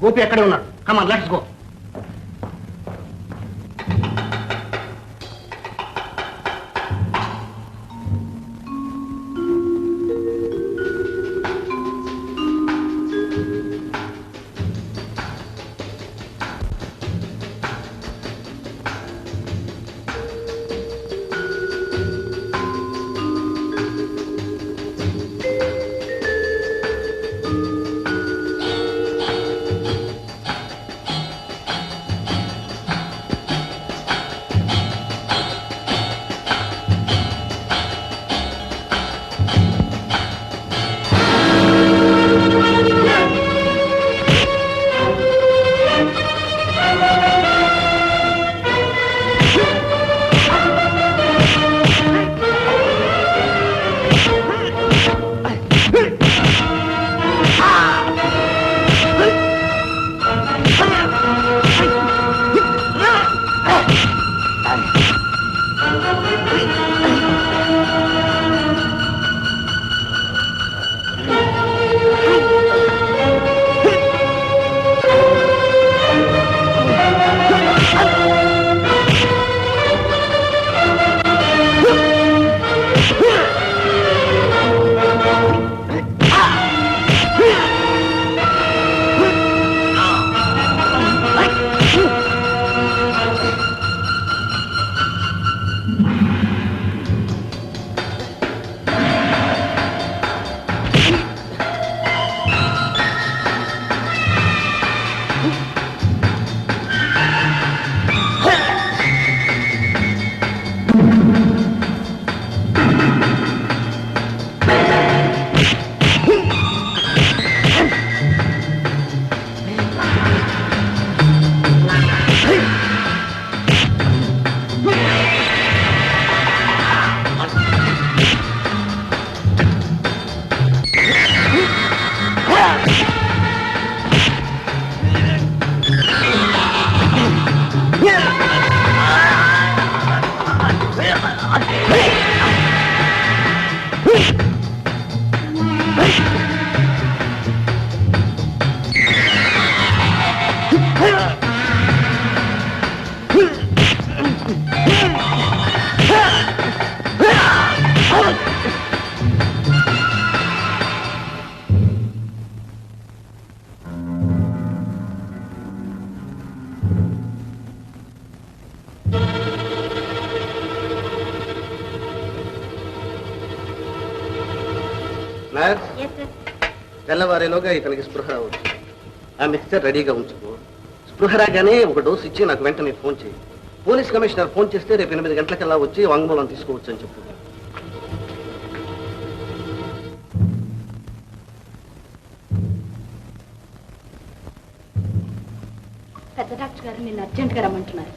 గోపి ఎక్కడే ఉన్నాడు? కమాన్, లెట్స్ గో. తెల్లవారేలోగా ఇతనికి స్పృహ రావచ్చు. ఆ మిక్స్చర్ రెడీగా ఉంచుకో. స్పృహ రాగానే ఒక డోసు ఇచ్చి నాకు వెంటనే ఫోన్ చేయి. పోలీస్ కమిషనర్ ఫోన్ చేస్తే రేపు 8 గంటలకల్లా వచ్చి వాంగ్మూలం తీసుకోవచ్చు అని చెప్పు. పెద్ద డాక్టర్ గారు నిన్ను అర్జెంట్గా రమ్మంటున్నారు.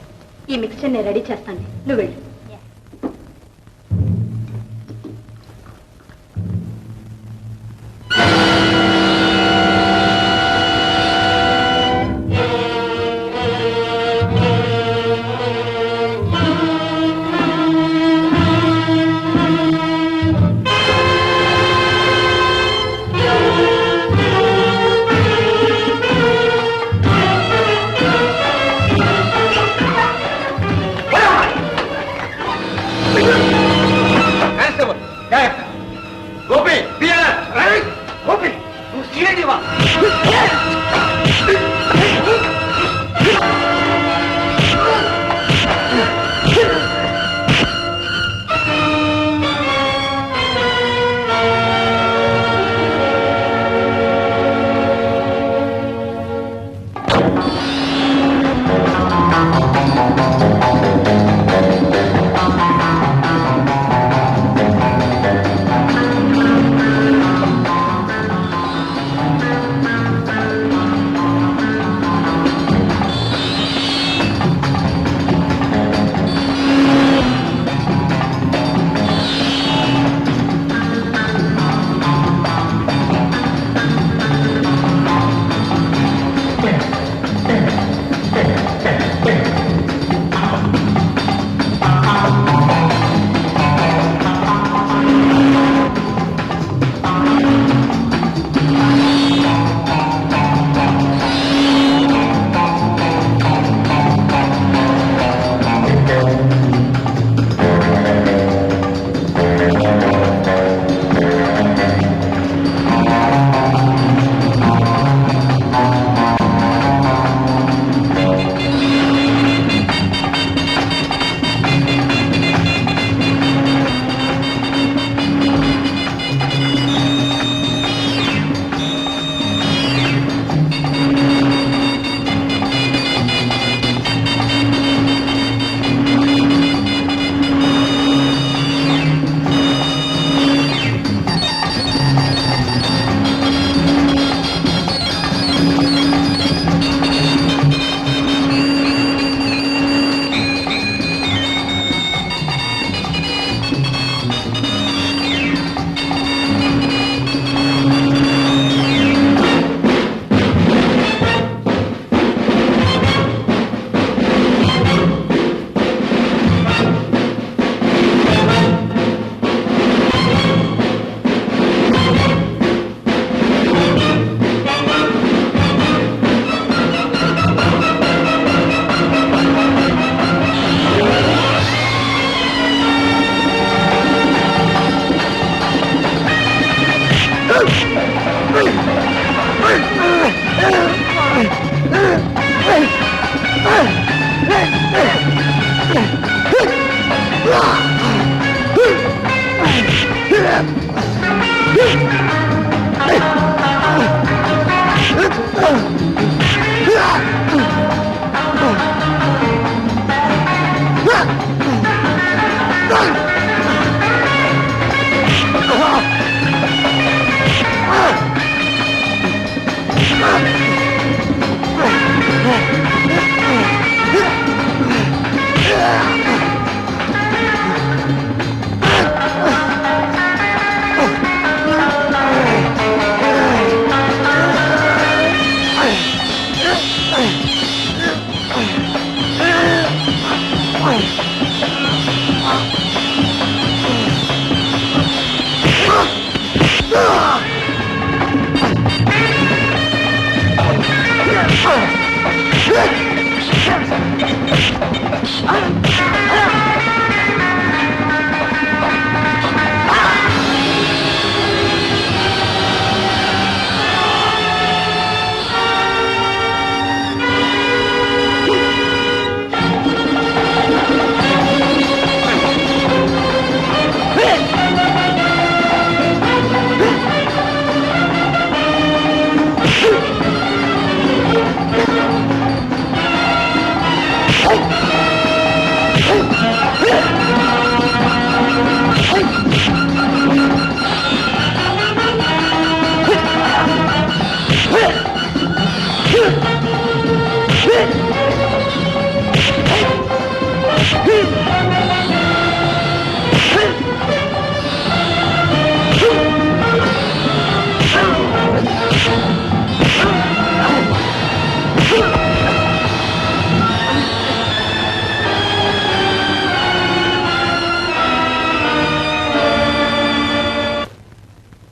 ఈ మిక్స్చర్ నేను రెడీ చేస్తాను, నువ్వు వెళ్ళు.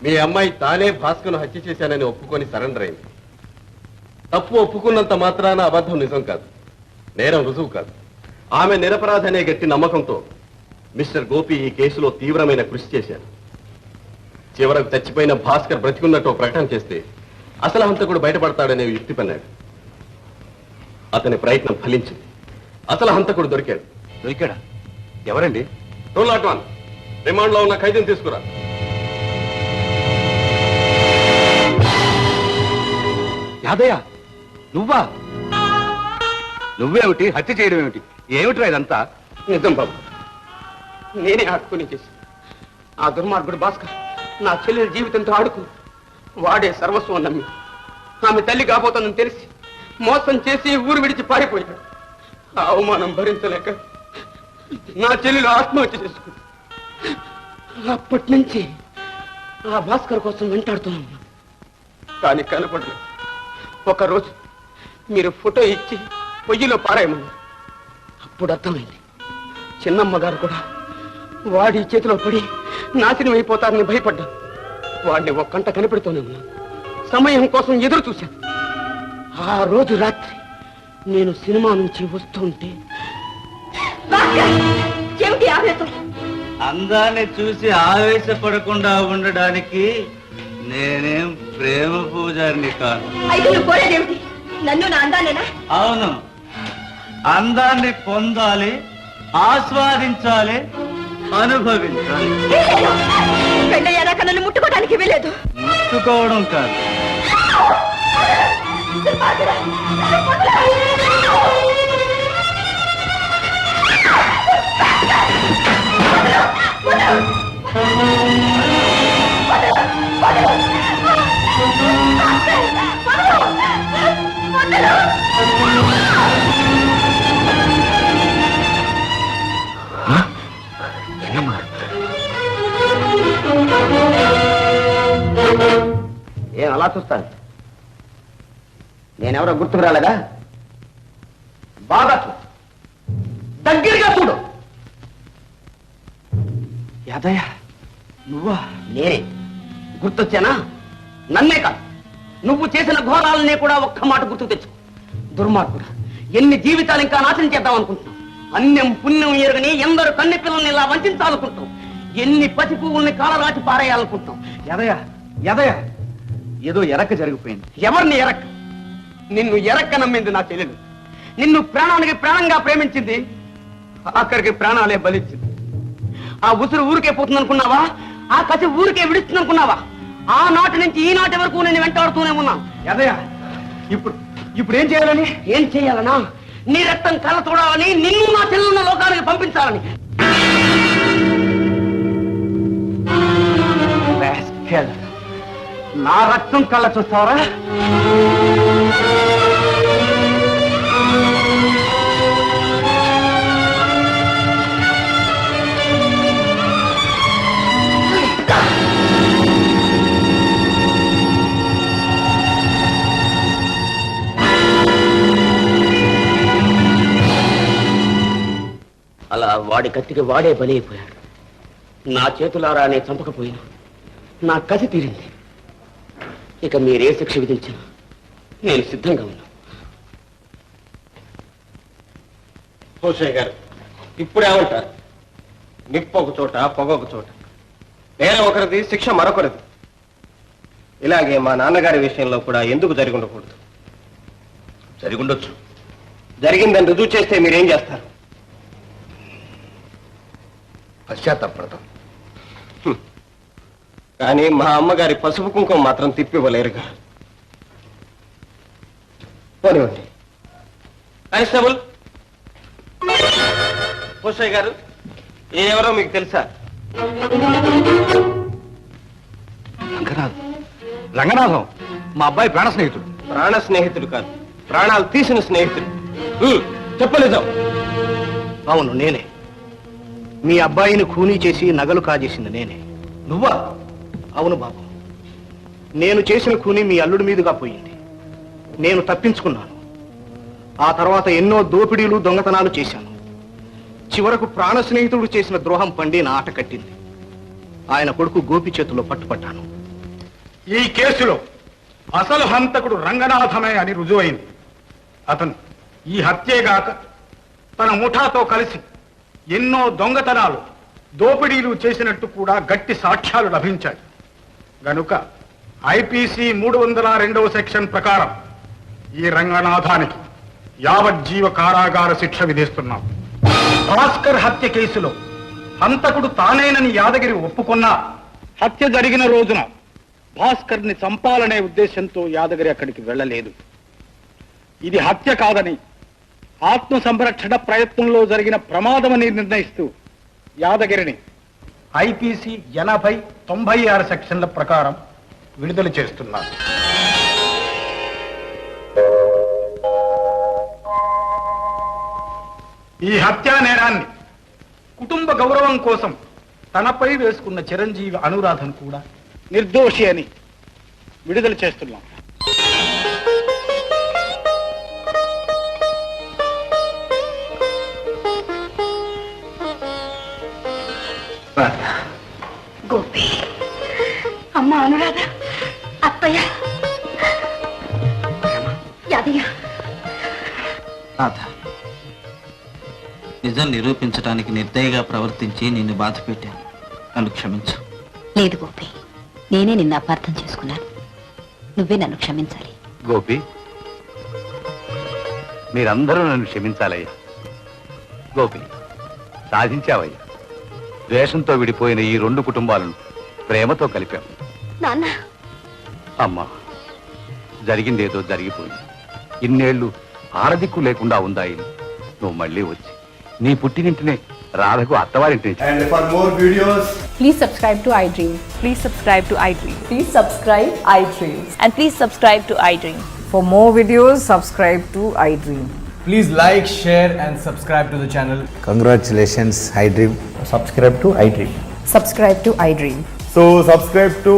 మీ అమ్మాయి తానే భాస్కర్ను హత్య చేశానని ఒప్పుకొని సరెండర్ అయింది. తప్పు ఒప్పుకున్నంత మాత్రాన అబద్ధం నిజం కాదు, నేరం రుజువు కాదు. ఆమె నిరపరాధనే గట్టి నమ్మకంతో మిస్టర్ గోపి ఈ కేసులో తీవ్రమైన కృషి చేశారు. చివరకు చచ్చిపోయిన భాస్కర్ బ్రతికున్నట్టు ప్రకటన చేస్తే అసలు హంతకుడు బయటపడతాడనే యుక్తి పన్నాడు. అతని ప్రయత్నం ఫలించింది. అసలు హంతకుడు దొరికాడు. దొరికాడా? ఎవరండి? 201 రిమాండ్ లో ఉన్న ఖైదీని తీసుకురా. యాదయ్య, నువ్వా? నువ్వేమిటి హత్య చేయడం ఏమిటి? ఏమిట్రా ఇదంతా? నిజం బాబు, నేనే ఆడుకుని చేసి ఆ దుర్మార్గుడు భాస్కర్ నా చెల్లెల జీవితంతో ఆడుకు వాడే సర్వస్వం నమ్మి ఆమె తల్లి కాబోతుందని తెలిసి మోసం చేసి ఊరు విడిచి పారిపోయాడు. ఆ అవమానం భరించలేక నా చెల్లెలు ఆత్మహత్య చేసుకుంది. అప్పటి నుంచి ఆ భాస్కర్ కోసం వెంటాడుతున్నాను, కానీ కనపడలేదు. ఒకరోజు మీరు ఫోటో ఇచ్చి పొయ్యిలో పారాయమన్నారు. అప్పుడు అర్థమైంది, చిన్నమ్మ గారు కూడా వాడి చేతిలో పడి నాశనం అయిపోతారని భయపడ్డాను. వాడిని ఒక్కంట కనిపెడుతూనే ఉన్నాను. సమయం కోసం ఎదురు చూశాను. ఆ రోజు రాత్రి నేను సినిమా నుంచి వస్తుంటే ఏమిటి ఆవేశం? అందాన్ని చూసి ఆవేశపడకుండా ఉండడానికి నేనేం ప్రేమ పూజారిని కాదు. అయితే నువ్వు కోరేదేమిటి? నన్ను నా అందానేనా? అవును, అందాన్ని పొందాలి, ఆస్వాదించాలి, అనుభవించాలి. పెళ్ళయ్యాక నన్ను ముట్టుకోవడానికి వెళ్ళలేదు. ముట్టుకోవడం కాదు, ఏం అలా చూస్తాను? నేనెవరో గుర్తుకు రాలేదా? బాగా చూడు, దగ్గరగా చూడు. యాదయ్య, నువ్వా? నేనే. గుర్తొచ్చానా? నన్నే కాదు, నువ్వు చేసిన ఘోరాలనే కూడా ఒక్క మాట గుర్తు తెచ్చు. దుర్మార్గుడు, ఎన్ని జీవితాలు ఇంకా నాశనం చేద్దాం అనుకుంటున్నావు? అన్యం పుణ్యం ఎరుగని ఎందరు కన్నె పిల్లల్ని ఇలా వంచాలనుకుంటావు? ఎన్ని పసి పువ్వుల్ని కాలరాచి పారేయాలనుకుంటావు? యాదయ్య, యాదయ్య, ఏదో ఎరక్క జరిగిపోయింది. ఎవరిని ఎరక్క? నిన్ను ఎరక్క నమ్మింది నా చెల్లెలు. నిన్ను ప్రాణానికి ప్రాణంగా ప్రేమించింది, ఆఖరికి ప్రాణాలే బలిచ్చింది. ఆ ఉసురు ఊరికే పోతుంది అనుకున్నావా? ఆ కసి ఊరికే విడుస్తుంది అనుకున్నావా? ఆ నాటి నుంచి ఈ నాటి వరకు నేను వెంటాడుతూనే ఉన్నాను. యాదయ్య, ఇప్పుడు ఏం చేయాలని? ఏం చేయాలనా? నీ రక్తం కళ్ళ చూడాలని, నిన్ను నా చెల్లెలున్న లోకానికి పంపించాలని. నా రక్తం కళ్ళ చూస్తావరా? అలా వాడి కత్తికి వాడే బలైపోయాడు. నా చేతులారా నే చంపకపోయినా నా కసి తీరింది. ఇక మీరే శిక్ష విధించినా నేను సిద్ధంగా ఉన్నా. హోషయ్య గారు, ఇప్పుడేమంటారు? నిప్పు ఒక చోట, పొగ ఒక చోట. నేరం ఒకరిది, శిక్ష మరొకరిది. ఇలాగే మా నాన్నగారి విషయంలో కూడా ఎందుకు జరిగి ఉండకూడదు? జరిగుండొచ్చు. జరిగిందని రుజువు చేస్తే మీరేం చేస్తారు? పశ్చాత్తాపడతాం. కానీ మా అమ్మగారి పసుపు కుంకుమ మాత్రం తిప్పివ్వలేరుగా. పోనివ్వండి. కానిస్టేబుల్, హోషయ్య గారు, ఎవరో మీకు తెలుసా? రంగనాథం, మా అబ్బాయి ప్రాణ స్నేహితుడు. ప్రాణ స్నేహితుడు కాదు, ప్రాణాలు తీసిన స్నేహితుడు. చెప్పలేదాం? అవును, నేనే. మీ అబ్బాయిని ఖూనీ చేసి నగలు కాజేసింది నేనే. నువ్వా? అవును బాబు, నేను చేసిన ఖూనీ మీ అల్లుడి మీదుగా పోయింది. నేను తప్పించుకున్నాను. ఆ తర్వాత ఎన్నో దోపిడీలు, దొంగతనాలు చేశాను. చివరకు ప్రాణ స్నేహితుడు చేసిన ద్రోహం పండి నా ఆట కట్టింది. ఆయన కొడుకు గోపి చేతుల్లో పట్టుపడ్డాను. ఈ కేసులో అసలు హంతకుడు రంగనాథమే అని రుజువైంది. అతను ఈ హత్యేగాక తన ముఠాతో కలిసి ఎన్నో దొంగతనాలు, దోపిడీలు చేసినట్టు కూడా గట్టి సాక్ష్యాలు లభించాయి. గనుక ఐపీసీ 302వ సెక్షన్ ప్రకారం ఈ రంగనాథానికి యావజ్జీవ కారాగార శిక్ష విధిస్తున్నాం. భాస్కర్ హత్య కేసులో హంతకుడు తానేనని యాదగిరి ఒప్పుకున్నా హత్య జరిగిన రోజున భాస్కర్ ని చంపాలనే ఉద్దేశంతో యాదగిరి అక్కడికి వెళ్ళలేదు. ఇది హత్య కాదని ఆత్మ సంరక్షణ ప్రయత్నంలో జరిగిన ప్రమాదమని నిర్ణయిస్తూ యాదగిరిని ఐపీసీ 80, 96 సెక్షన్ల ప్రకారం విడుదల చేస్తున్నారు. ఈ హత్యా నేరాన్ని కుటుంబ గౌరవం కోసం తనపై వేసుకున్న చిరంజీవి అనురాధను కూడా నిర్దోషి అని విడుదల చేస్తున్నాం. గోపి, అమ్మ అనురాధ, అత్తయ్య, యాదయ్య. నిజం నిరూపించడానికి నిర్దయగా ప్రవర్తించి నిన్ను బాధ పెట్టాను. నన్ను క్షమించు. లేదు గోపి, నేనే నిన్ను అపార్థం చేసుకున్నాను. నువ్వే నన్ను క్షమించాలి. గోపి, మీరందరూ నన్ను క్షమించాలయ్యా. గోపి, సాధించావయ్యా. ద్వేషంతో విడిపోయిన ఈ 2 కుటుంబాలను ప్రేమతో కలిపాం. నాన్న, అమ్మా, జరిగిందేదో జరిగిపోయింది. ఇన్నేళ్లు ఆరదిక్కు లేకుండా ఉందా ఇల్లు. నువ్వు మళ్ళీ వచ్చి నీ పుట్టినింటినే రాధకు అత్తవారింటిని. And for more videos, please subscribe to iDream. Please subscribe to iDream. Please subscribe iDream. And please subscribe to iDream. For more videos, subscribe to iDream. please like, share and subscribe to the channel. Congratulations, iDream. Subscribe to iDream. Subscribe to iDream. So subscribe to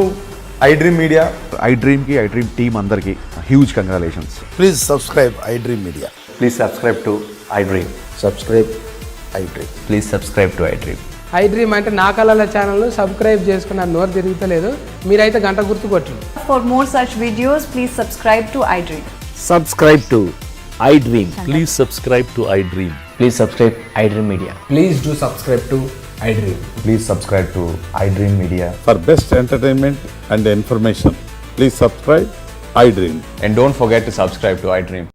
iDream Media. iDream ki iDream team andarki huge congratulations. Please subscribe iDream Media. Please subscribe to iDream. Subscribe iDream. Please subscribe to iDream. iDream అంటే నా కళల channel subscribe చేసుకున్న నోరు తిరుగుతలేదు. మీరైతే గంట గుర్తు కొట్టండి. For more such videos, please subscribe to iDream. Subscribe to iDream. Please subscribe to iDream. Please subscribe iDream Media. Please do subscribe to iDream. Please subscribe to iDream Media. For best entertainment and information, please subscribe iDream. And don't forget to subscribe to iDream.